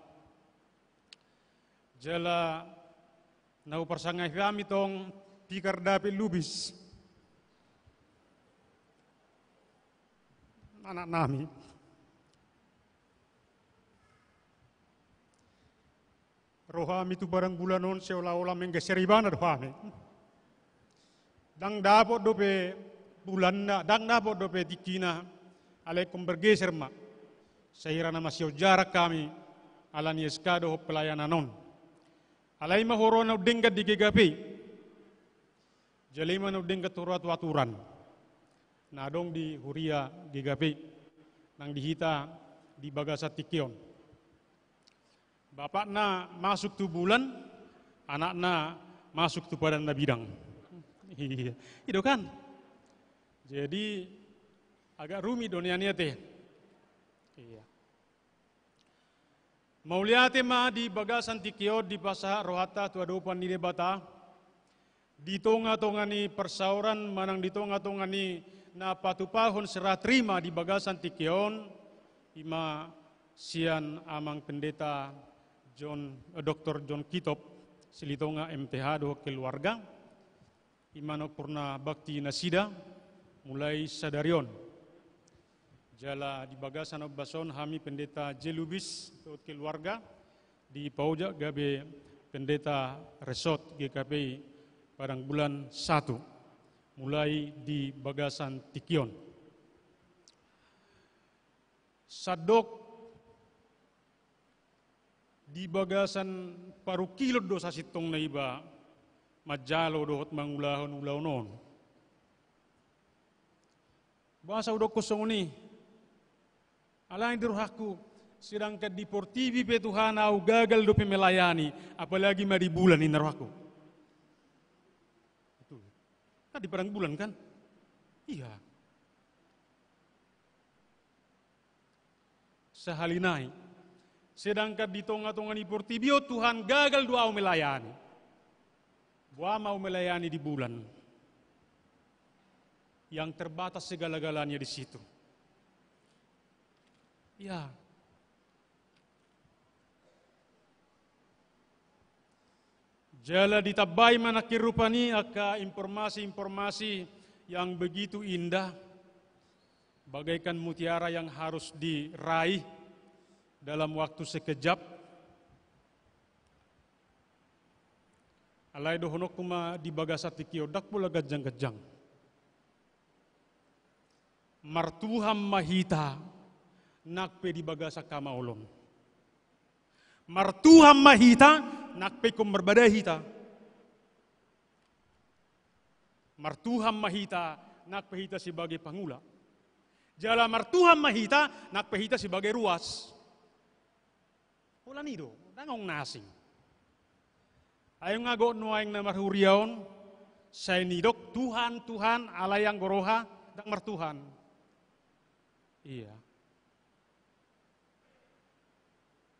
[SPEAKER 14] Jala nau persangai kami tong pikar dapil lubis. Anak nami. Rohami tu barang bulanon seolah-olah menggeser ibana rohami. Dang dapat dope bulan na, dang dapat dope dikina. Alaikum bergeser mak. Saya nama jarak kami. Alani eskado pelayanan non. Alai mahorona denggat di GKP. Jalima no denggat turut-waturan. Nadong di Huria GKP. Nang dihita di Bagasat Tikion. Bapakna masuk tu bulan, anakna masuk tu badan na bidang. Iya, itu kan. Jadi agak rumit dunianya teh. Iya. Mauliate ma di Bagasan Tikion di Pasah Rohata tuadopan di debata. Di tonga-tongani persauran manang di tonga-tongani na patupahon serah terima di Bagasan Tikion ima sian amang pendeta Dr. John Kitop Silitonga MTH do keluarga imano purna bakti nasida mulai sadarion jala di Bagasan Bason hami pendeta Jelubis do keluarga di Pauja gabe pendeta Resort GKP pada bulan 1 mulai di Bagasan Tikion. Sadok di Bagasan paru kilo dosa sitong na iba majalo dohot mangulahon non. Bahasa udah kosong ni. Alangin diruhaku sedangkan di Portivi Petuhan au gagal do melayani apalagi ma di bulan ini naruhaku. Di perang bulan kan? Iya. Sehalinai. Sedangkan di tonga-tonga di Portibio Tuhan gagal doa melayani. Buah mau melayani di bulan. Yang terbatas segala-galanya di situ. Ya. Jala ditabai mana kirupani aka informasi-informasi yang begitu indah bagaikan mutiara yang harus diraih dalam waktu sekejap. Alai dohonok kuma di Bagasat Tikion dak pula gajang-gajang. Martuham mahita nakpe di Bagasak Kamaolon. Martuham mahita nakpe kum berbadahita. Martuham mahita nakpe hita sebagai pangula. Jala martuham mahita nakpe hita sebagai ruas. Ulan itu, dangong nasing. Ayo ngago nuaing na marhuriaon, saya nidok Tuhan alayang goroha dak martuhan. Iya.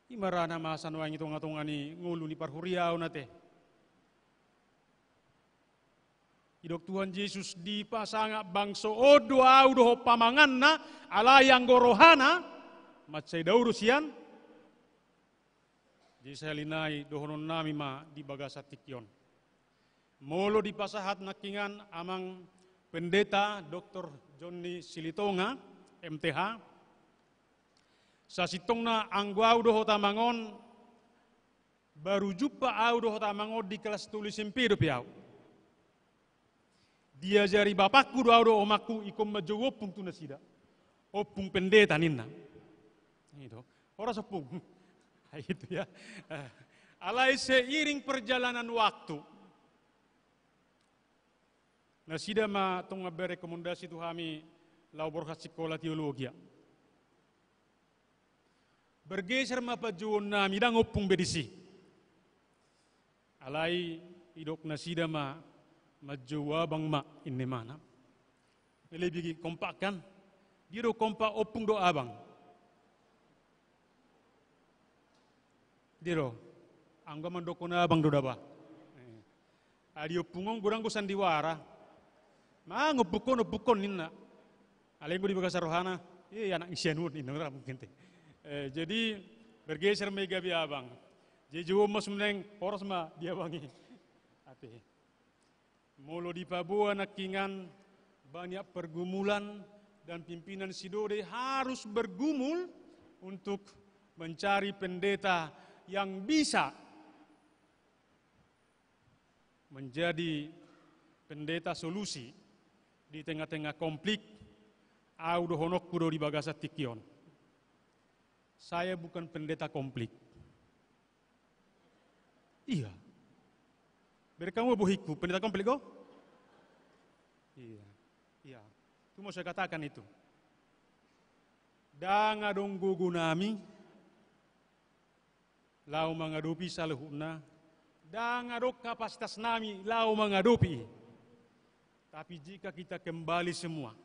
[SPEAKER 14] Imarana masa nuaing itu ngatongani ngulu ni parhuriaon nate. Idok Tuhan Yesus di pasanga bangso odo audo pamangan na alayang gorohana matsay daurusian. Di salinai dohonon nami ma di Bagasat Tikion. Molo di pasahat nakingan amang pendeta Dr. Johnny Silitonga MTH. Sa sitong na anggwaw doho tamangon baru jumpa au doho tamangon di kelas tulis simpido piau. Dia jari bapakku do au do omaku ikom majowo pung tunasida. Opung pendeta ninna. Itu. Ora sepung. Itu ya. Alai seiring perjalanan waktu. Nasida ma tong berekomendasi tu kami lau borkat sekolah teologi. Bergeser ma pajuon nami dang opung bedisi. Alai idok nasida ma majuwa bang ma ini mana. Lebih kompak kan? Dia do kompak opung do abang. Diro, angga mandokona abang do daba. Adio pungong gurang ko sandiwara. Ma ngopukon ninna. Alay mo di Bagasat Rohana, anak isianun inora mungkin te. Jadi bergeser mega bi abang. Jejo mas meneng horas ma dia wangi. Ate. Molo di Papua nakingan banyak pergumulan dan pimpinan Sidode harus bergumul untuk mencari pendeta yang bisa menjadi pendeta solusi di tengah-tengah konflik audo honok kudo di Bagasa Tikion. Saya bukan pendeta konflik. Iya. Berkamu bohiku pendeta konflik kok? Iya. Iya. Itu mau saya katakan itu. Danga dong gugunami lau menghadapi saluhuna dan ngadok kapasitas nami lau menghadapi. Tapi jika kita kembali semua,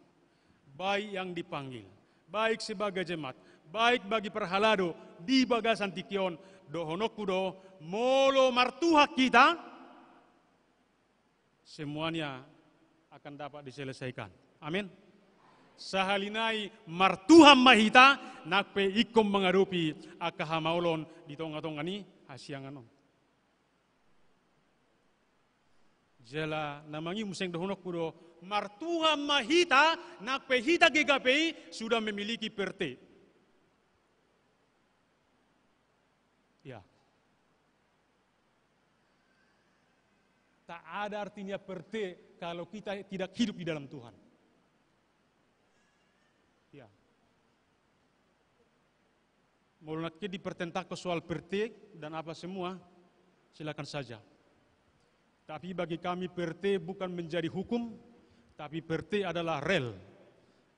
[SPEAKER 14] baik yang dipanggil, baik sebagai jemaat, baik bagi perhalado di Bagasan Tikion, dohonokudo, molo martuha kita, semuanya akan dapat diselesaikan. Amin. Sahalinai martuha mahita nakpe ikom menghadapi akahamaulon di tonga-tonga ni asianganon. Jela namangi museng dohonok kudo martuha mahita nakpe hita GKPI sudah memiliki perte. Ya. Tak ada artinya perte kalau kita tidak hidup di dalam Tuhan. Ya. Mau nak dipertentangkan soal perte dan apa semua, silakan saja. Tapi bagi kami perte bukan menjadi hukum, tapi perte adalah rel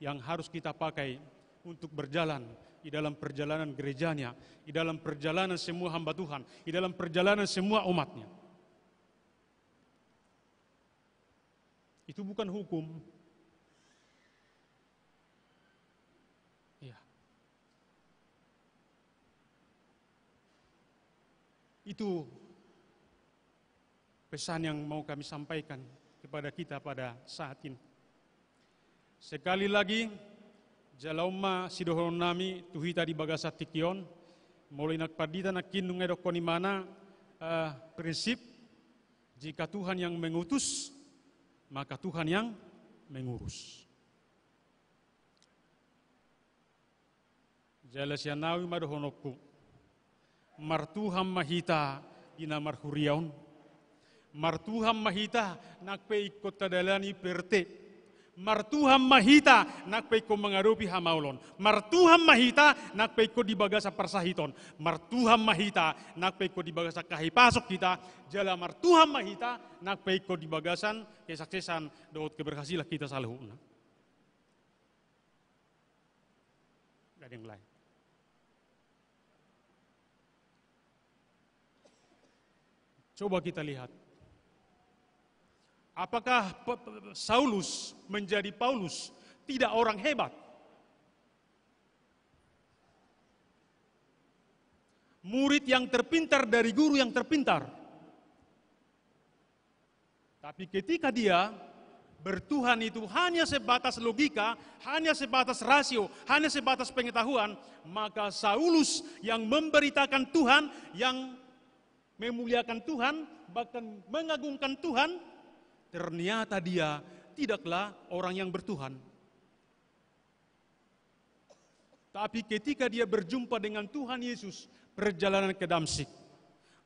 [SPEAKER 14] yang harus kita pakai untuk berjalan di dalam perjalanan gerejanya, di dalam perjalanan semua hamba Tuhan, di dalam perjalanan semua umatnya. Itu bukan hukum. Ya. Itu pesan yang mau kami sampaikan kepada kita pada saat ini. Sekali lagi, jalauma sidohon nami tuhita di Bagasa Tikion, mulai nak padita nak kinung edokoni mana prinsip jika Tuhan yang mengutus, maka Tuhan yang mengurus. Jalasianawi madohonokku, martuham mahita dinamar huriaun, martuham mahita nakpe ikut tadalani perte, martuham mahita nakpe ikut mengarupi hamaulon, martuham mahita nakpe ikut di Bagasa persahiton, martuham mahita nakpe ikut di Bagasa kahipasok kita, jala martuham mahita nakpe ikut di Bagasan kesuksesan daud keberhasilan kita salahuna. Gak ada yang lain. Coba kita lihat. Apakah Saulus menjadi Paulus tidak orang hebat? Murid yang terpintar dari guru yang terpintar. Tapi ketika dia bertuhan itu hanya sebatas logika, hanya sebatas rasio, hanya sebatas pengetahuan, maka Saulus yang memberitakan Tuhan, yang memuliakan Tuhan, bahkan mengagungkan Tuhan, ternyata dia tidaklah orang yang bertuhan. Tapi ketika dia berjumpa dengan Tuhan Yesus, perjalanan ke Damsyik,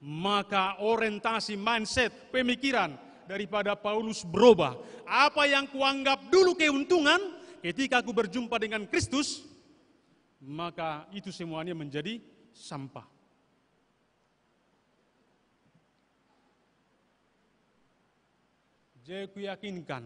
[SPEAKER 14] maka orientasi, mindset, pemikiran daripada Paulus berubah. Apa yang kuanggap dulu keuntungan, ketika aku berjumpa dengan Kristus, maka itu semuanya menjadi sampah. Jadi aku yakinkan,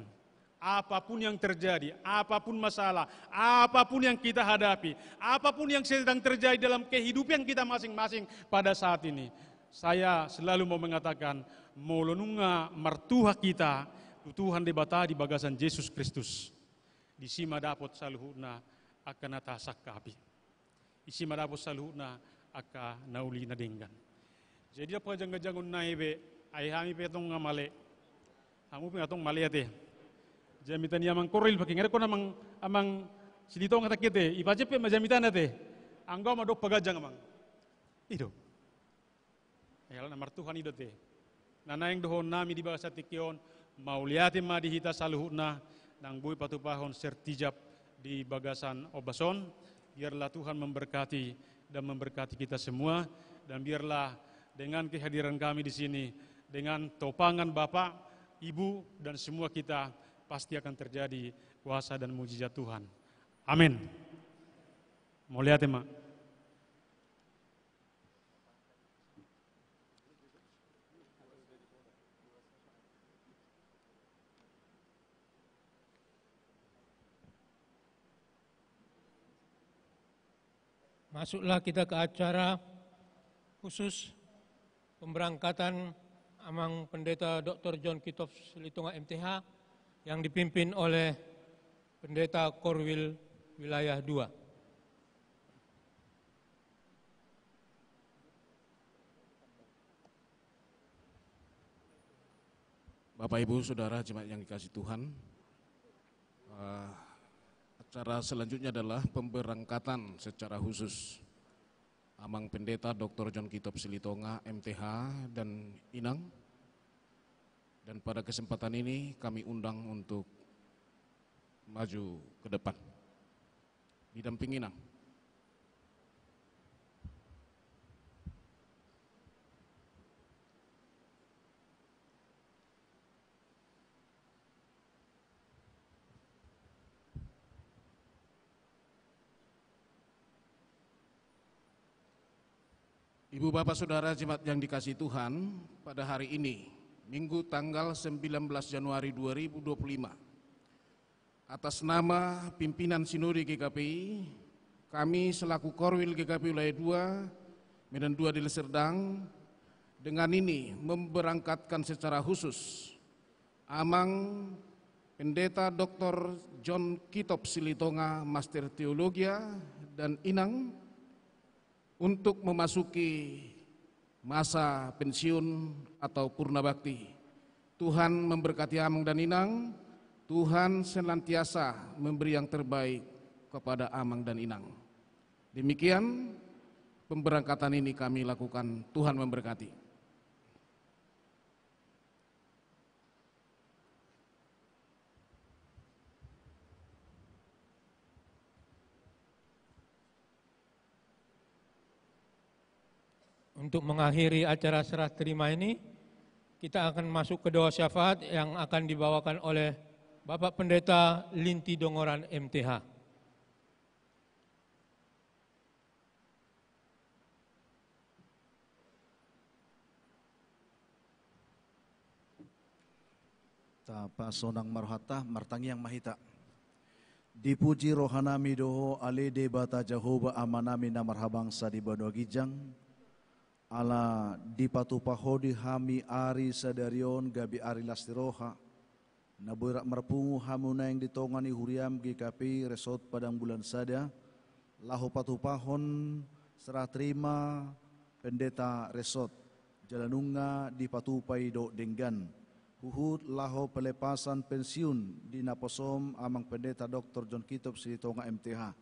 [SPEAKER 14] apapun yang terjadi, apapun masalah, apapun yang kita hadapi, apapun yang sedang terjadi dalam kehidupan kita masing-masing pada saat ini, saya selalu mau mengatakan, molonunga martuha kita, Tuhan debata di Bagasan Yesus Kristus. Di sima dapot saluhuna akan atasak kapi. Di sima dapot saluhuna akan nauli na denggan. Jadi apa jangan-jangan naibe, ayahami petong ngamale. Kamu pengatong maliate. Jamitan yang mangkoril pakai ngereko namang amang silito ngata kete. Ipace pe majamitan ate. Anggo madok pagajang amang. Itu. Ayala namar Tuhan idote. Nanaing dohon nami di bangsa tikion, mauliate ma di hita saluhutna, nang bui patupahon sertijab di bagasan obason, biarlah Tuhan memberkati dan memberkati kita semua, dan biarlah dengan kehadiran kami di sini, dengan topangan Bapak, Ibu, dan semua kita, pasti akan terjadi kuasa dan mujizat Tuhan. Amin. Mau lihat ya, Mak?
[SPEAKER 1] Masuklah kita ke acara khusus pemberangkatan Amang Pendeta Dr. John Kitov Silitonga MTH yang dipimpin oleh Pendeta Korwil Wilayah 2.
[SPEAKER 5] Bapak Ibu Saudara jemaat yang dikasihi Tuhan, acara selanjutnya adalah pemberangkatan secara khusus Amang Pendeta Dr. John Kitov Silitonga MTH dan Inang. Dan pada kesempatan ini kami undang untuk maju ke depan didampingi Inang. Ibu Bapak Saudara jemaat yang dikasihi Tuhan, pada hari ini, Minggu tanggal 19 Januari 2025, atas nama pimpinan Sinode GKPI, kami selaku Korwil GKPI Wilayah 2, Medan 2 Deli Serdang, dengan ini memberangkatkan secara khusus Amang Pendeta Dr. John Kitov Silitonga Master Teologia dan Inang untuk memasuki masa pensiun atau purna bakti. Tuhan memberkati Amang dan Inang, Tuhan senantiasa memberi yang terbaik kepada Amang dan Inang. Demikian pemberangkatan ini kami lakukan, Tuhan memberkati.
[SPEAKER 1] Untuk mengakhiri acara serah terima ini, kita akan masuk ke doa syafaat yang akan dibawakan oleh Bapak Pendeta Linti Dongoran MTH.
[SPEAKER 16] Tapa sonang marhata martangi yang mahita. Dipuji rohanami doho alede bata Jehovah amanami namarhabangsa di Banua Gijang. Ala dipatupahodi hami ari sadarion gabi ari lastiroha. Nabuirak marpungu hamuna yang ditongani huriam GKP resort padang bulan sada. Lahu patupahon serah terima pendeta resort. Jalanunga dipatupai do denggan. Huhud laho pelepasan pensiun di naposom amang pendeta Dr. John Kitov Silitonga MTH.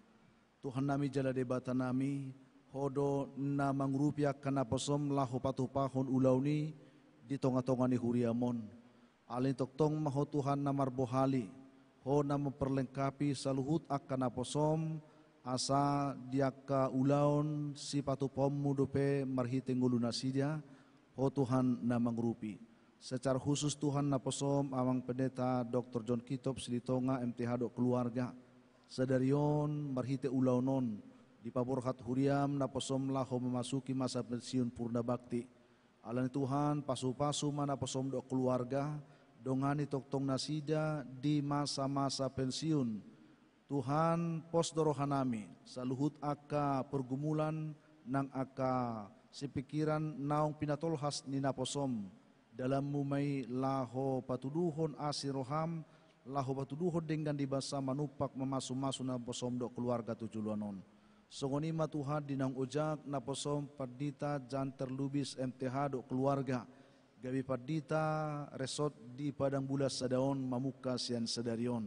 [SPEAKER 16] Tuhan nami jala debata nami. Hodo namang rupiah kana posom lahu patupahon ulauni di tonga-tonga ni huriamon. Alin toktong maho Tuhan namar bohali. Ho na memperlengkapi saluhut akana posom asa diaka ulaun si patupom mudupe marhiting ulunasidia. Ho Tuhan namang rupi. Secara khusus Tuhan na posom amang pendeta Dr. John Kitov Silitonga MTH do keluarga. Sadarion marhite ulaunon. Di paborhat huriam na posom laho memasuki masa pensiun purna bakti. Alani Tuhan pasu-pasu mana posom do keluarga, dongani toktong nasida di masa-masa pensiun. Tuhan pos dorohanami, saluhut aka pergumulan nang aka sepikiran naong pinatolhas ni naposom. Dalam mumay laho patuduhon asiroham, laho patuduhon dengan dibasa manupak memasu-masu na posom do keluarga tujuluanon. Songonima Tuhan dinang ujak na posom padita janter lubis MTH do keluarga. Gabi padita resort di padang bulas sadaon mamuka sian sadarion.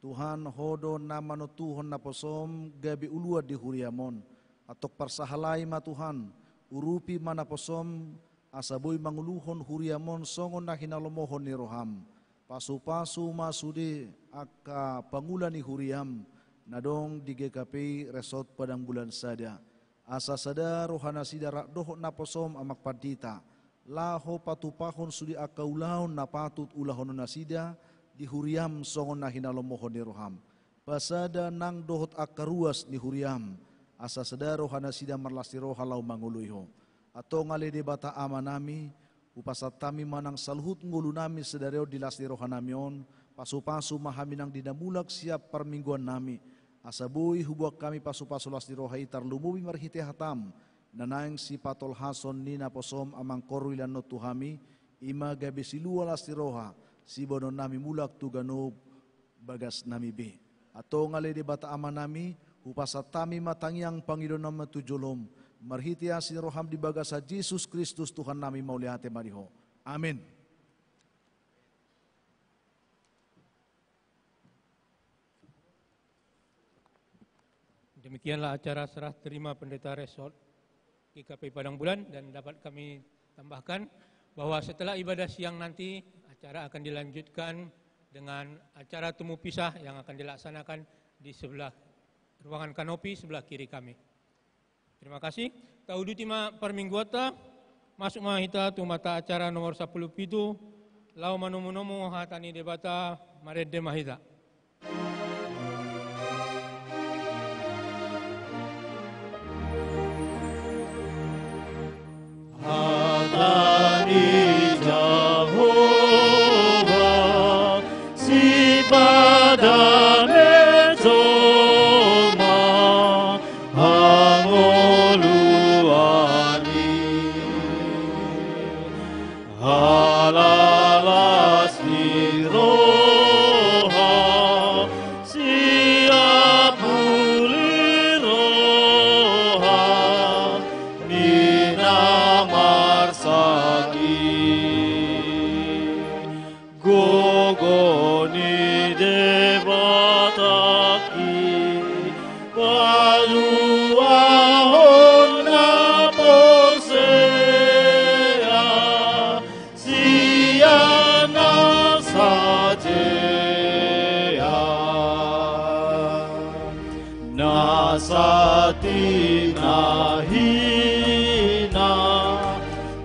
[SPEAKER 16] Tuhan hodo nama no Tuhan na posom gabi ulua di huriamon. Atok parsahalai ma Tuhan urupi mana posom asaboi manguluhon huriamon songon nahinalomohon ni roham. Pasu-pasu masude aka pangulani huriam nadong di GKP Resort Padang Bulan Sada. Asa sada rohana sidara dohok naposom amak padita. Laho patupahon sudi aka ulahon napatut ulahon nasida di huriam songon nahinalomohon ni roham. Pasada nang dohot akaruas ni huriam, asa sada rohana sida marlasti roha lau manguluiho. Atau ngale debata amanami, upasatami manang saluhut ngulu nami sedareo dilasti rohanami on, pasu-pasu mahaminang dinamulak siap permingguan nami. Asa bui hubuak kami pasu-pasu lasti roha itar lumubi marhite hatam, nanaing si patol hason nina posom amang korwilan no tuhami, ima gabe silua lasti roha, si bono nami mulak tuganub bagas nami be. Atau ngale di bata amanami upasatami matangiang Panginoon nama tujolom marhiti asin roham di bagasa Yesus Kristus Tuhan nami mauliate mariho. Amin.
[SPEAKER 1] Demikianlah acara serah terima pendeta resort GKP Padang Bulan, dan dapat kami tambahkan bahwa setelah ibadah siang nanti acara akan dilanjutkan dengan acara temu pisah yang akan dilaksanakan di sebelah ruangan kanopi sebelah kiri kami. Terima kasih. Taudutima permingguata masuk mahita tu mata acara nomor 10 pitu lau manomu-nomu hatani debata marede mahita.
[SPEAKER 17] Hatani Jehovah si padane zoma hangoluani halalas ni roha siap pulih roha nina marsaki gogoni devataki paluahon na posea siana sajea nasati nahina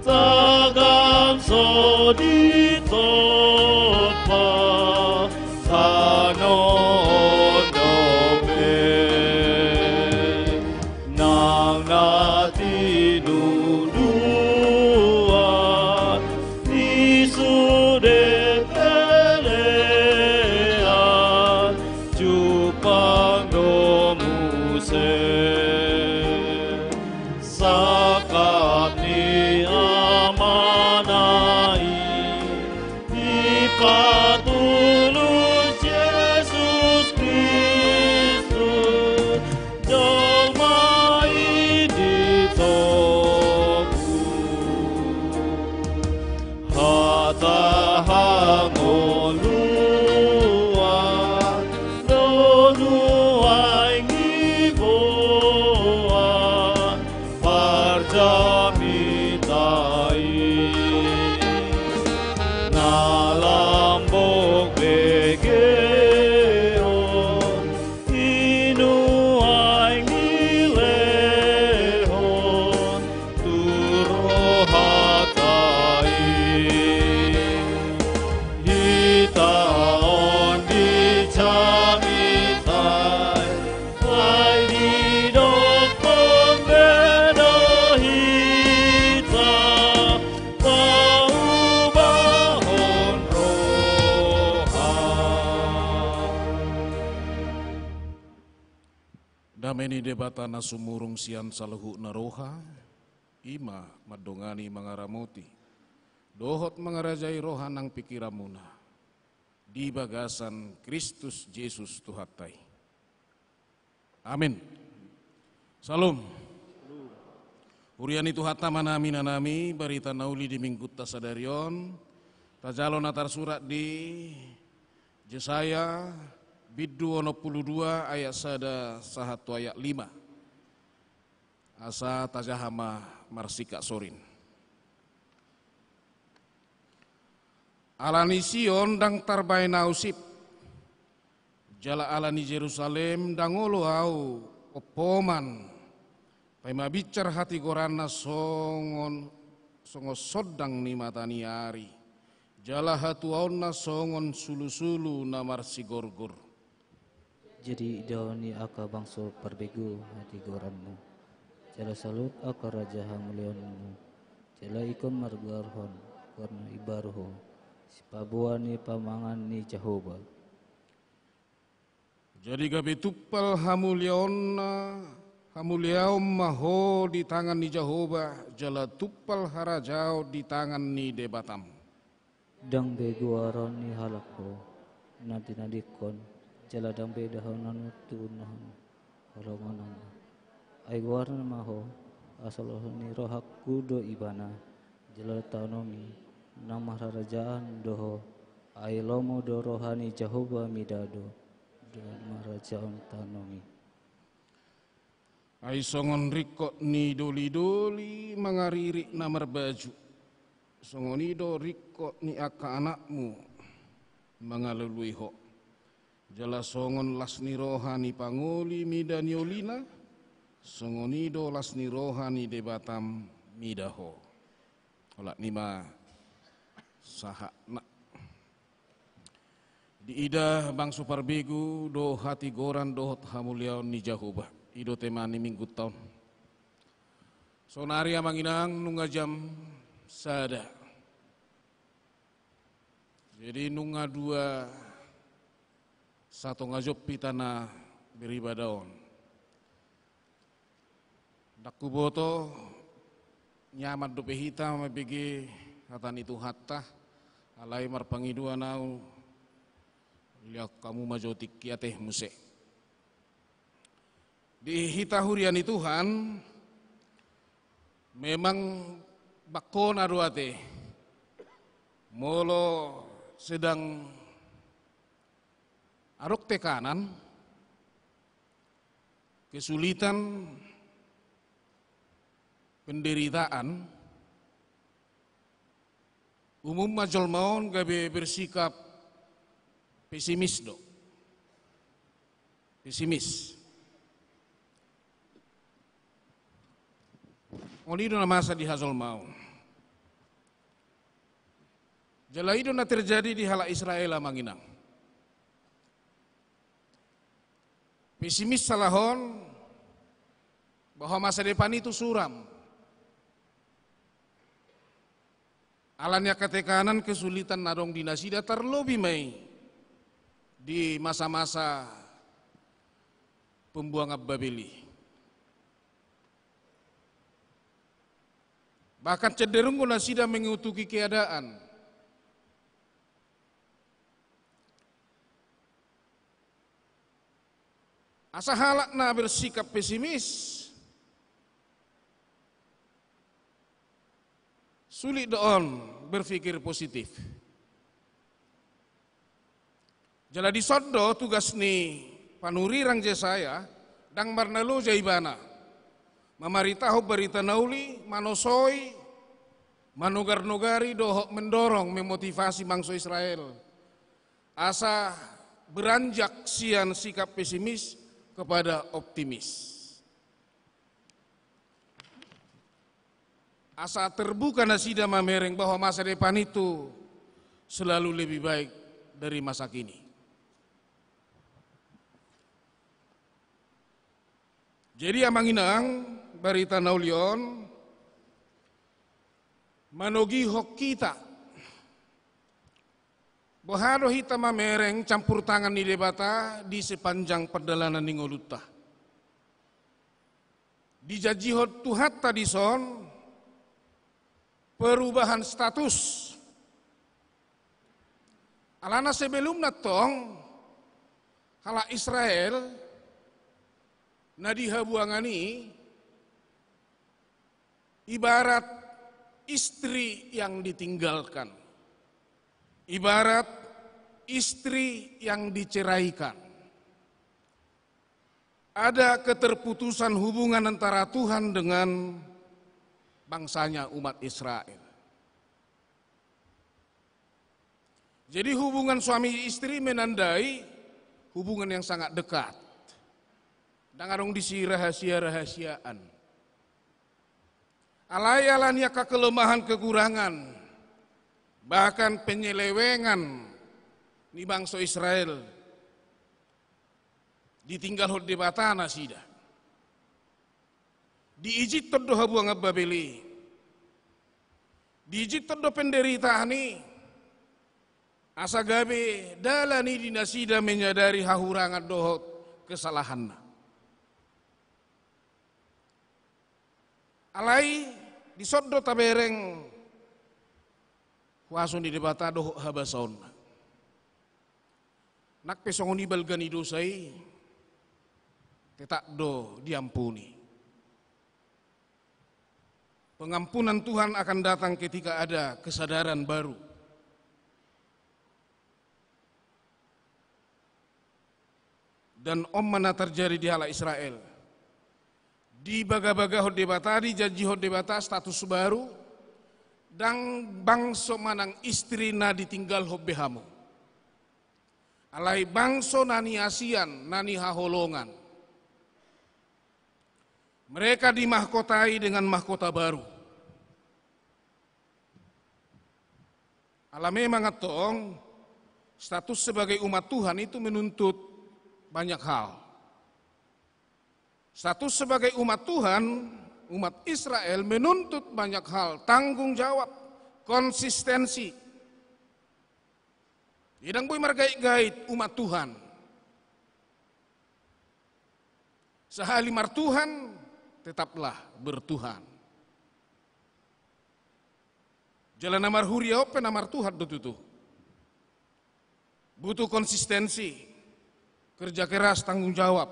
[SPEAKER 17] tagang sodito pa sanodobe nang natinudua isude pelean cupang domuse sakap ni amanai ipatulus Yesus Kristus domai ditoku hata hangoluan donuai ngiboan parjamitai nalambok begeon inuai ngilehon turohatai hitaon dicamitai ai didok pembeda hita paubahon roha.
[SPEAKER 5] Dameni debata nasumurung sian saluhu naroha, ima madongani mangaramuti, dohot mangarajai roha nang pikiramuna, di bagasan Kristus Yesus Tuhatai. Amin. Salam. Uriani Tuhata manami nanami barita nauli di minggu tasadarion, tajalo natar surat di Yesaya Biddu 22 ayat sada sahatu ayat 5. Asa tajahama marsika sorin. Alani Sion dang tarbai nausip, jala alani Jerusalem dang olo au opoman, pai mabicar hati gorana songo sodang ni matani ari, jala hatu auna songon sulu-sulu namar si gorgor.
[SPEAKER 4] Jadi dauni aka bangso perbegu hati goranmu, jala salut aka raja hamulionmu, jala ikon margarhon karena ibarho, sipabuani pamangan ni Jehovah.
[SPEAKER 5] Jadi gabe tupal hamuliona, hamuliaum maho di tangan ni Jehovah, jala tupal harajau di tangan ni debatam.
[SPEAKER 4] Dang begu aron ni halakho, nanti nadikon, jala dang bedahonan tunahan, halaman. Ay warna maho, asal ni rohak kudo ibana, jala tanomi, nama harajaan doho, ay lomo do rohani Jehovah midado, dan marajaan tanomi.
[SPEAKER 5] Ay songon rikot ni doli-doli mangaririk namar baju. Songon ido rikot ni aka anakmu mangalului ho. Jala songon lasni rohani pangoli midani olina. Songon ido lasni rohani debatam midaho. Olak nima sahak nak. Di ida bang suparbegu do hati goran dohot hamuliaon ni Jehovah. Ido temani minggu tahun. Sonari amanginang nunga jam sada. Jadi nunga dua satu ngajop pitana beribadaon. Dakku boto nyamat dope hitam mabege hatan itu hatta alai marpangidua nau liak kamu majotik kiateh musek. Di hitahuriani Tuhan memang bakon aduate molo sedang arok tekanan kesulitan penderitaan umum majol maon gabe bersikap pesimis do pesimis. Olido na masa di hazol mau. Jala itu na terjadi di hala Israel manginang. Pesimis salahon bahwa masa depan itu suram. Alanya ketekanan kesulitan nadong dinasida terlebih mai di masa-masa pembuangan Babeli. Bahkan cenderung nasida mengutuki keadaan. Asa halakna bersikap pesimis. Sulit doon berpikir positif. Jala di sodo tugas ni panurirang Jesaya dang marnalo jaibana. Mamaritahu berita nauli, manosoi, manugar-nugari dohok mendorong, memotivasi bangsa Israel. Asa beranjak sian sikap pesimis kepada optimis. Asa terbuka nasida mamereng bahwa masa depan itu selalu lebih baik dari masa kini. Jadi amanginang barita naulion manogi hok kita bahado hita mamereng campur tangan ni debata di sepanjang perjalanan ningoluta dijaji hot tuhat tadi son perubahan status alana sebelum natong hala Israel nadi habuangani ibarat istri yang ditinggalkan, ibarat istri yang diceraikan. Ada keterputusan hubungan antara Tuhan dengan bangsanya umat Israel. Jadi hubungan suami istri menandai hubungan yang sangat dekat. Dan adong disi rahasia-rahasiaan. Alay-alanya kelemahan kekurangan, bahkan penyelewengan di bangsa Israel ditinggal hod debatana sida. Diijit todo habuang Babeli. Diijit todo penderitaan ni. Asa gabe dalani dinasida menyadari hahurangan dohot kesalahanna. Alai disoddo tabereng wasun di debata dohot habason. Nak pesongoni balgani dosai tetak do diampuni. Pengampunan Tuhan akan datang ketika ada kesadaran baru. Dan mana terjadi di hala Israel. Di baga-baga hod debata, di janji hod debata status baru. Dan bangso manang istri na ditinggal hod behamu. Alai bangso nani asian, nani haholongan. Mereka dimahkotai dengan mahkota baru. Ala memang atong status sebagai umat Tuhan itu menuntut banyak hal. Status sebagai umat Tuhan, umat Israel menuntut banyak hal, tanggung jawab, konsistensi. Idang boy margait-gait umat Tuhan. Sehali mar Tuhan, tetaplah bertuhan. Jalan namar huria open namar Tuhan tutu. Butuh konsistensi, kerja keras, tanggung jawab.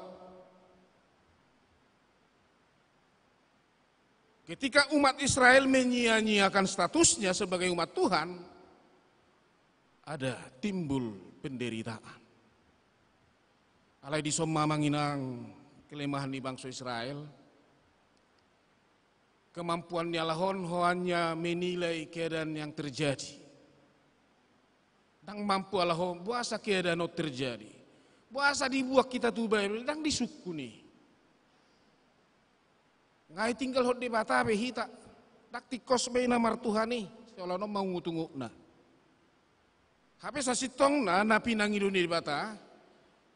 [SPEAKER 5] Ketika umat Israel menyia-nyiakan statusnya sebagai umat Tuhan, ada timbul penderitaan. Alai di soma manginang kelemahan di bangsa Israel, kemampuannya lahon hoannya menilai keadaan yang terjadi. Dan mampu alahon buasa keadaan yang terjadi. Buasa dibuat kita tuh Bible, dan disukuni. Ngai tinggal hot di bata behita, dak tikos be namar Tuhani, seolah mau ngutunguk na. Hape sasitong na pinangi dunia di bata,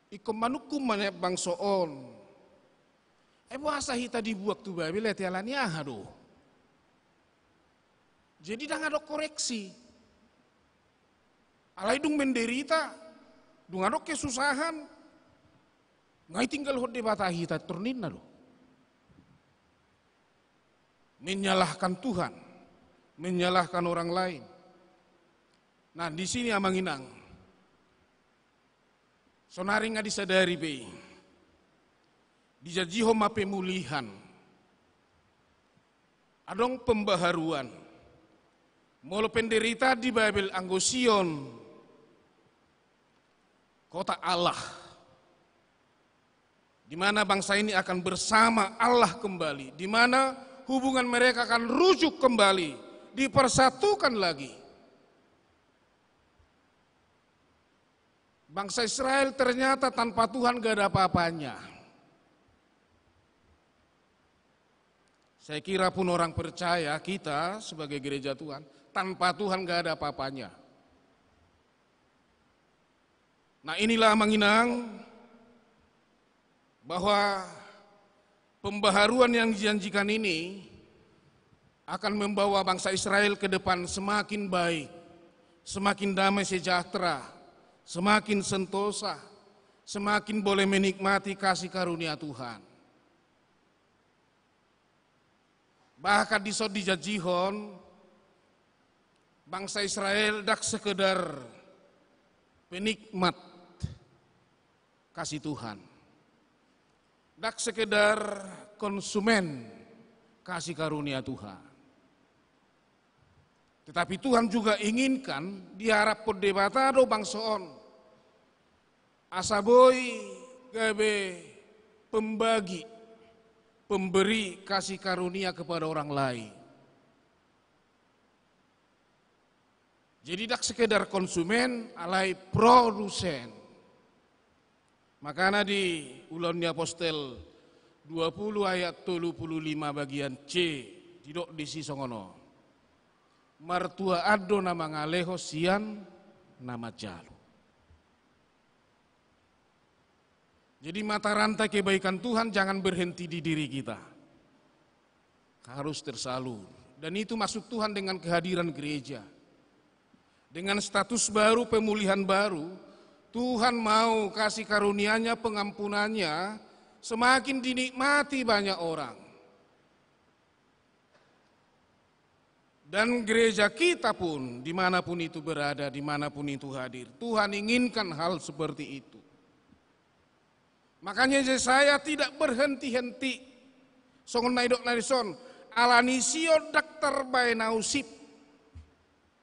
[SPEAKER 5] ikom manukum mana bangsoon. Buasa hita dibuat tu babi lihat jalannya aduh. Jadi dah ada koreksi. Alai dung menderita, dung ada kesusahan. Ngai tinggal hot di bata hita turnin na do. Menyalahkan Tuhan, menyalahkan orang lain. Nah di sini amanginang, sonari nggak disadari be, dijajiho ma pemulihan, adong pembaharuan, molo penderita di Babel Anggosion, kota Allah, di mana bangsa ini akan bersama Allah kembali, di mana hubungan mereka akan rujuk kembali, dipersatukan lagi. Bangsa Israel ternyata tanpa Tuhan gak ada apa-apanya. Saya kira pun orang percaya kita sebagai gereja Tuhan, tanpa Tuhan gak ada apa-apanya. Nah inilah menginang bahwa pembaharuan yang dijanjikan ini akan membawa bangsa Israel ke depan semakin baik, semakin damai sejahtera, semakin sentosa, semakin boleh menikmati kasih karunia Tuhan. Bahkan di sod dijajihon, bangsa Israel dak sekedar penikmat kasih Tuhan. Dak sekedar konsumen kasih karunia Tuhan. Tetapi Tuhan juga inginkan diharap perdebatado bangsoon. Asaboy gabe pembagi, pemberi kasih karunia kepada orang lain. Jadi dak sekedar konsumen, alai produsen. Makanya di Ulangi Apostel 20 ayat 35 bagian C, tidak disi songono. Martua ado nama ngaleho sian nama jalo. Jadi mata rantai kebaikan Tuhan jangan berhenti di diri kita. Harus tersalur. Dan itu maksud Tuhan dengan kehadiran gereja. Dengan status baru, pemulihan baru, Tuhan mau kasih karunia-Nya, pengampunannya semakin dinikmati banyak orang. Dan gereja kita pun, dimanapun itu berada, dimanapun itu hadir, Tuhan inginkan hal seperti itu. Makanya saya tidak berhenti-henti. Songon naidok narison, alanisio daktar bae nausip.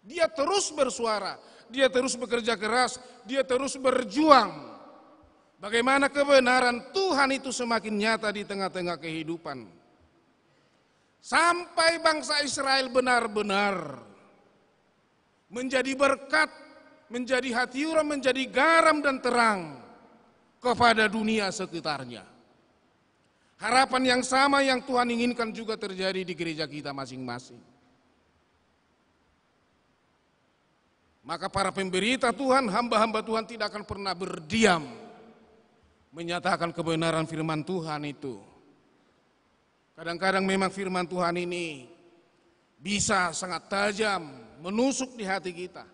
[SPEAKER 5] Dia terus bersuara, dia terus bekerja keras, dia terus berjuang. Bagaimana kebenaran Tuhan itu semakin nyata di tengah-tengah kehidupan. Sampai bangsa Israel benar-benar menjadi berkat, menjadi hatiura, menjadi garam dan terang kepada dunia sekitarnya. Harapan yang sama yang Tuhan inginkan juga terjadi di gereja kita masing-masing. Maka para pemberita Tuhan, hamba-hamba Tuhan tidak akan pernah berdiam menyatakan kebenaran firman Tuhan itu. Kadang-kadang memang firman Tuhan ini bisa sangat tajam, menusuk di hati kita.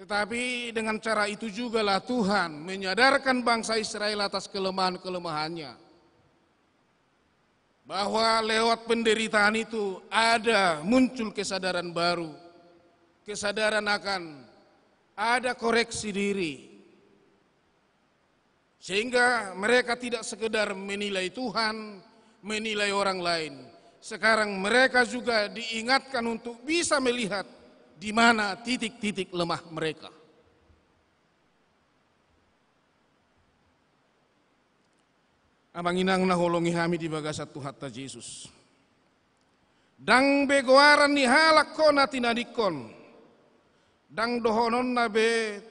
[SPEAKER 5] Tetapi dengan cara itu jugalah Tuhan menyadarkan bangsa Israel atas kelemahan-kelemahannya. Bahwa lewat penderitaan itu ada muncul kesadaran baru. Kesadaran akan ada koreksi diri. Sehingga mereka tidak sekedar menilai Tuhan, menilai orang lain. Sekarang mereka juga diingatkan untuk bisa melihat di mana titik-titik lemah mereka. Abang inang naholongi kami di bagasat Tuhan ta Yesus. Dang begoaran ni halak kona tinadikon. Dang dohonon na be,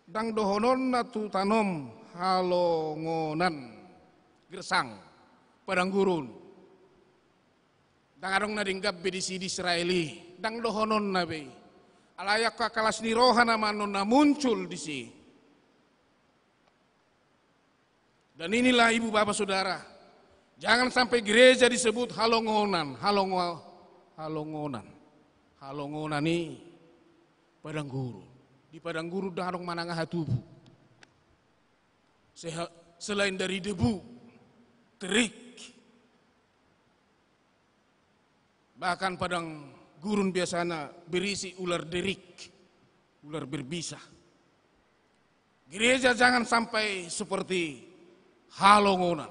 [SPEAKER 5] dang dohonon na tu tanom halongonan gersang. Padang gurun. Dang arong nadinggap bedisi di Israeli. Dang dohonon nabe. Alayak kakalas ni roha naman na muncul di si. Dan inilah ibu bapak saudara. Jangan sampai gereja disebut halongonan. Halongonan. Halongonan ini padang gurun. Di padang gurun darong manangah hatubu. Selain dari debu, terik. Bahkan padang gurun biasanya berisi ular derik, ular berbisa. Gereja jangan sampai seperti halongonan,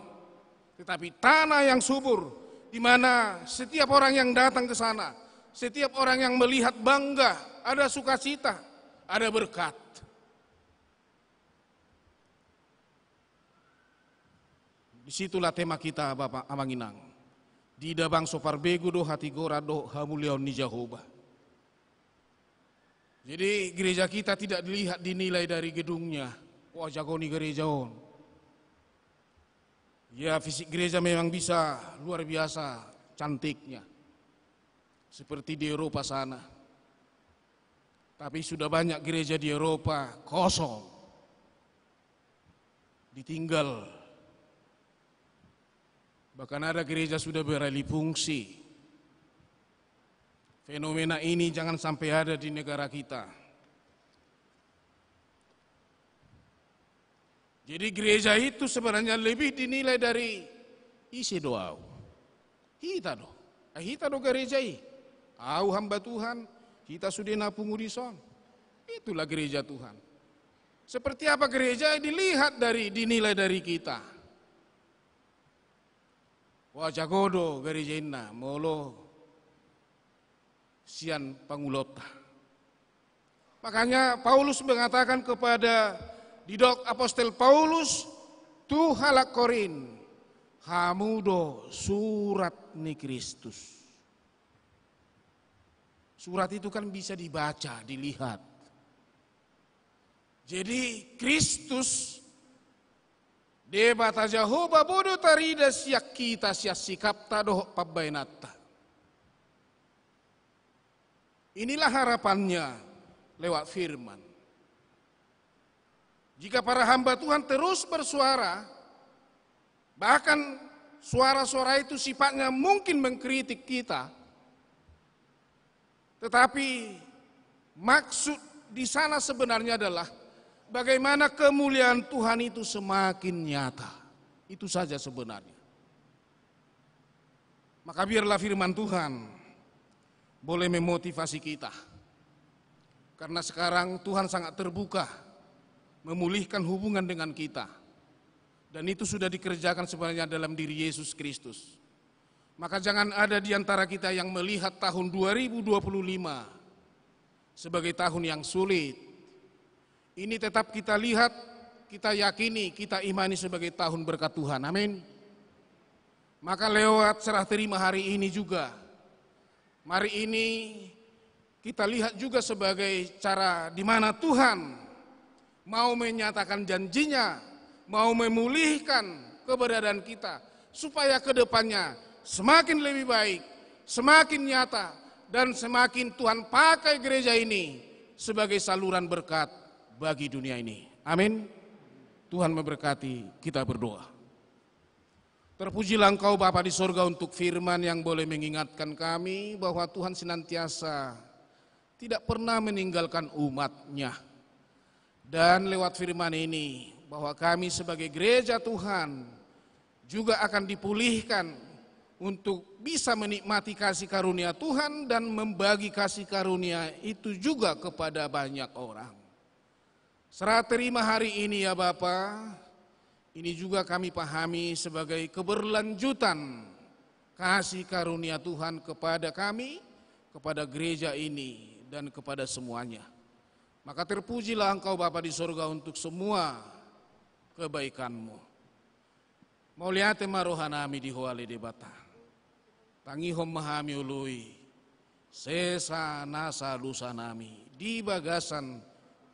[SPEAKER 5] tetapi tanah yang subur, di mana setiap orang yang datang ke sana, setiap orang yang melihat bangga, ada sukacita, ada berkat. Disitulah tema kita Bapak Amanginang. Di dabang sopar bego do hati gora do hamulion ni Jehovah. Jadi gereja kita tidak dilihat dinilai dari gedungnya. Wah jago nih gereja on. Ya fisik gereja memang bisa luar biasa cantiknya. Seperti di Eropa sana. Tapi sudah banyak gereja di Eropa kosong. Ditinggal. Bahkan ada gereja sudah beralih fungsi. Fenomena ini jangan sampai ada di negara kita. Jadi gereja itu sebenarnya lebih dinilai dari isi doa. Kita do gereja ini. Au hamba Tuhan, kita sudah napungu di son. Itulah gereja Tuhan. Seperti apa gereja dilihat dinilai dari kita. Wajah godo gereja inna molo sian pangulota. Makanya Paulus mengatakan kepada didok apostel Paulus tu halak Korin hamudo surat ni Kristus. Surat itu kan bisa dibaca, dilihat. Jadi Kristus debata Jehovah bodo tarida siak kita siak sikap tadoh pabainata. Inilah harapannya lewat firman. Jika para hamba Tuhan terus bersuara, bahkan suara-suara itu sifatnya mungkin mengkritik kita, tetapi maksud di sana sebenarnya adalah bagaimana kemuliaan Tuhan itu semakin nyata. Itu saja sebenarnya. Maka biarlah firman Tuhan boleh memotivasi kita. Karena sekarang Tuhan sangat terbuka memulihkan hubungan dengan kita. Dan itu sudah dikerjakan sebenarnya dalam diri Yesus Kristus. Maka jangan ada di antara kita yang melihat tahun 2025 sebagai tahun yang sulit. Ini tetap kita lihat, kita yakini, kita imani sebagai tahun berkat Tuhan. Amin. Maka lewat serah terima hari ini juga, mari ini kita lihat juga sebagai cara di mana Tuhan mau menyatakan janjinya, mau memulihkan keberadaan kita, supaya ke depannya semakin lebih baik, semakin nyata, dan semakin Tuhan pakai gereja ini sebagai saluran berkat bagi dunia ini. Amin. Tuhan memberkati, kita berdoa. Terpujilah Engkau Bapa di sorga untuk firman yang boleh mengingatkan kami bahwa Tuhan senantiasa tidak pernah meninggalkan umat-Nya. Dan lewat firman ini bahwa kami sebagai gereja Tuhan juga akan dipulihkan untuk bisa menikmati kasih karunia Tuhan dan membagi kasih karunia itu juga kepada banyak orang. Serah terima hari ini ya Bapa, ini juga kami pahami sebagai keberlanjutan kasih karunia Tuhan kepada kami, kepada gereja ini dan kepada semuanya. Maka terpujilah Engkau Bapa di sorga untuk semua kebaikan-Mu. Mauliate marohanami di hoale debata. Tangihom mahami ului. Sesa nasa lusanami di bagasan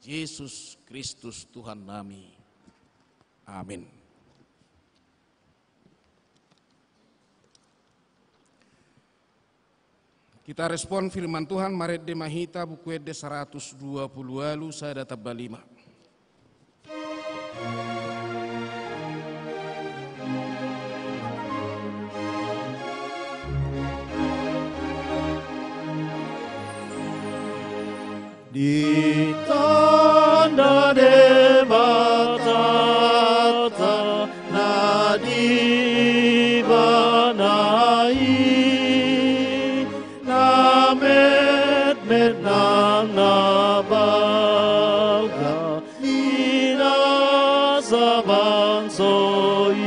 [SPEAKER 5] Yesus Kristus Tuhan nami. Amin. Kita respon firman Tuhan Maret de Mahita buku Ede 120 lalu saya data 5.
[SPEAKER 17] Di tanda debatata nadi banai namet menang nabaga ina sabang soi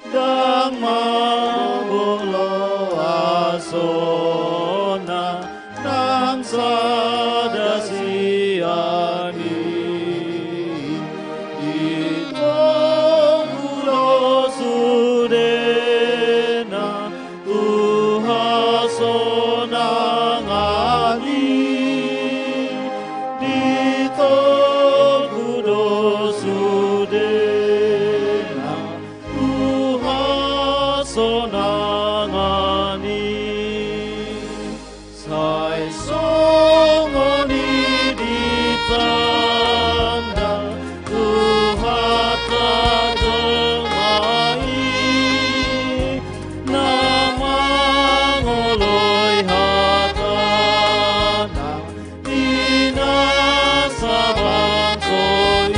[SPEAKER 17] dang mabolo asona nang sadasiani ito ulo sudena tuhasonangani dito kudo sudena tuhasonangani sai songoni ditanda tuhata dengai namangoloi hatana dinasabansoi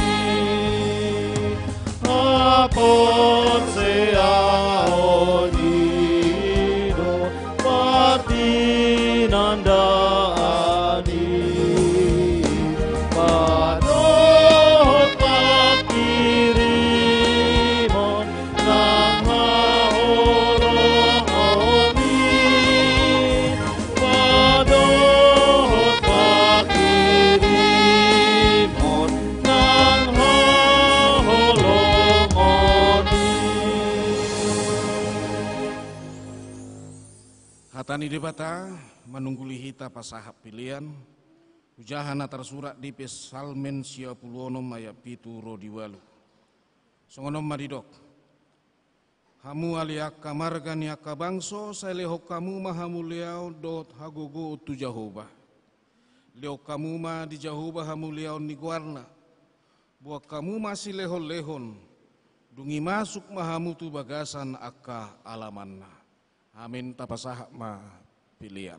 [SPEAKER 17] apot seaonido patinanda
[SPEAKER 5] Tani debata menungguli hita pasahap pilihan, hujahana tersurat di Pesalmen 96 ayat 7 rodiwalu. Songonom madidok. Hamu aliaka margani aka bangso saileho kamu mahamuliau dot hagogo tu Jehovah. Leo kamu ma di Jehovah hamuliau ni guarna. Buat kamu masih lehon-lehon. Dungi masuk mahamu tu bagasan aka alamanna. Amin tapasahak ma pilihan.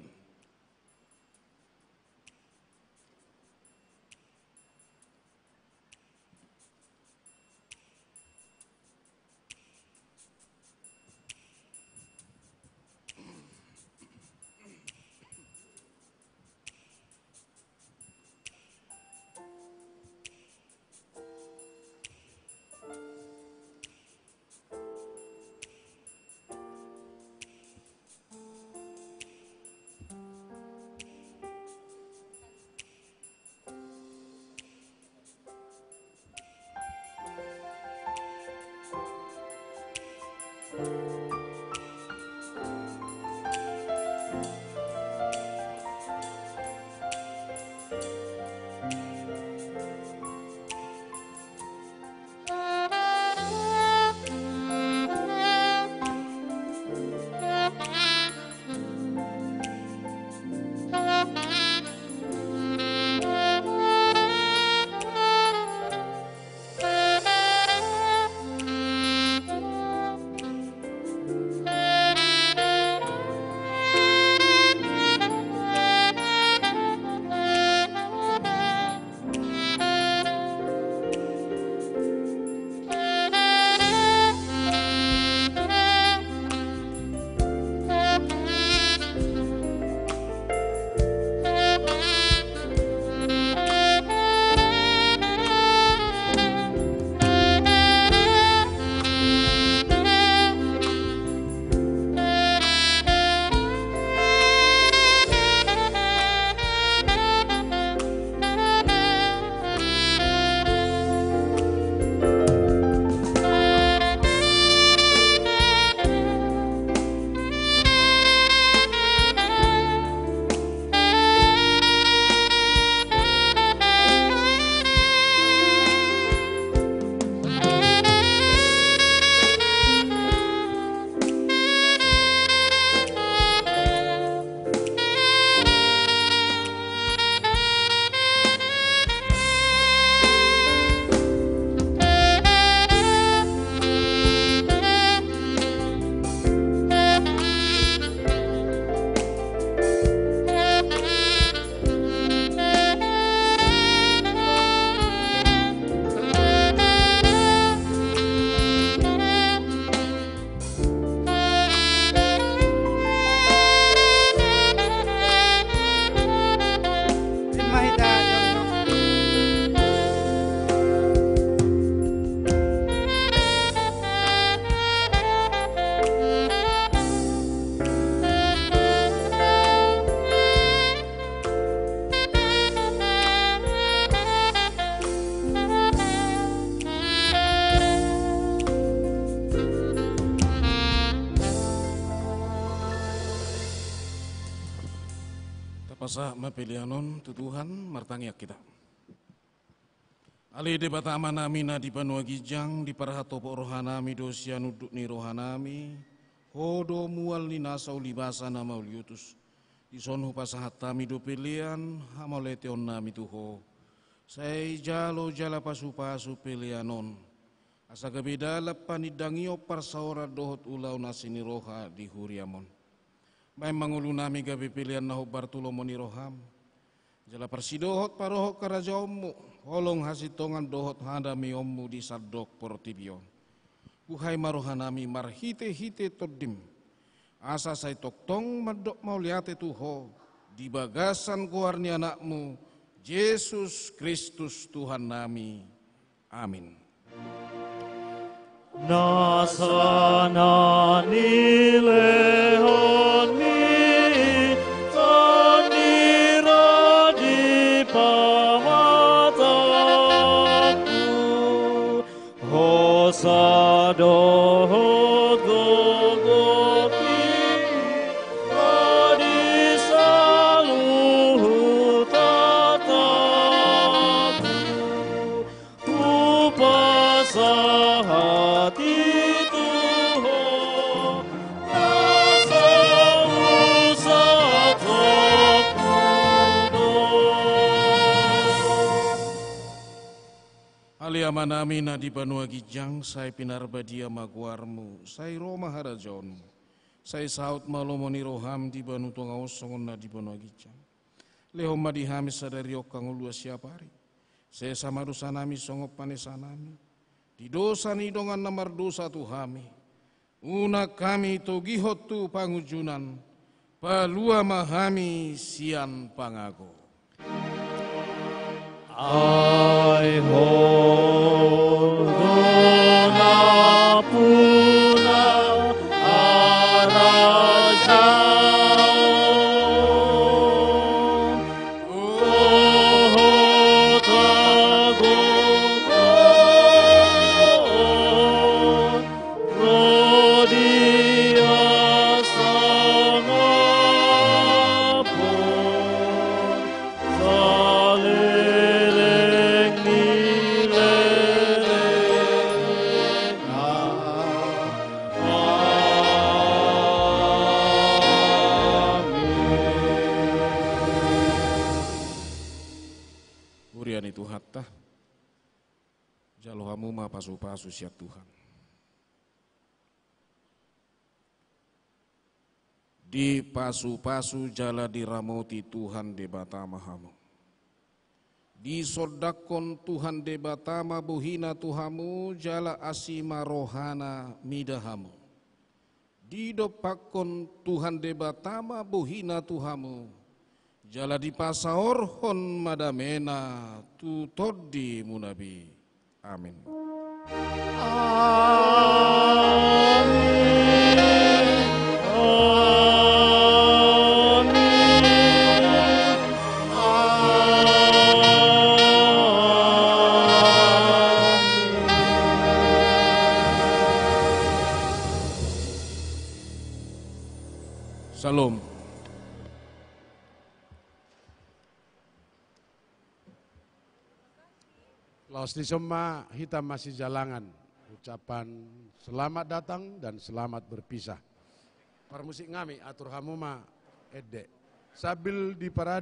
[SPEAKER 5] Pasah mapilianon tutuhan martangiak kita. Ali debata amanami na di Banua Gijang di parahatopo rohanami dosia nuduk ni rohanami hodo mual ni nasau libasa nama uliutus di sonu pasahatami do pilihan hamoleteon nami tuho say jalo jala pasu pilianon asa gabeda lapan idangio parsaora dohot ulau nasini roha di huriamon. May mangulunami gabi pilihan na Bartulo Moniroham. Jala persidohot parohok karaja ommu. Holong hasitongan dohot handami ommu di sadok portibion. Buhay marohanami marhite-hite todim. Asa say toktong madok mauliate tuho. Di bagasan kuarni anakmu. Yesus Kristus Tuhan nami. Amin.
[SPEAKER 17] Nasana nilehon mi tandira di pamataku hosadohot gogoti hati Tuhan, rasa usah
[SPEAKER 5] Aliamanami na di Banua Gijang, sai pinarbadia maguarmu, sai Roma harajonmu, sai saut malomoni roham di Banu Tongau songon na di Banua Gijang. Lehom madihami sadari okang ulua siapari, sai samarusanami songop panesanami, di dosa ni dongan namar dosa tuhami, una kami togihot tu pangujunan, palua mahami sian pangago.
[SPEAKER 17] Ai hondona puna arajau ohota gogon rodia sangapon saleleng
[SPEAKER 5] Urian itu hatta jalohamu ma pasu-pasu siak Tuhan. Di pasu-pasu jala diramoti Tuhan debata mahamu. Di sodakon Tuhan debatama buhina Tuhamu jala asima rohana midahamu. Di dopakon Tuhan debatama buhina Tuhamu jala di pasaorhon madamena tu todi munabi. Amin. Salam.
[SPEAKER 9] Laos di semua hitam masih jalangan. Ucapan selamat datang dan selamat berpisah. Permusik ngami atur hamuma edde. Sabil di parade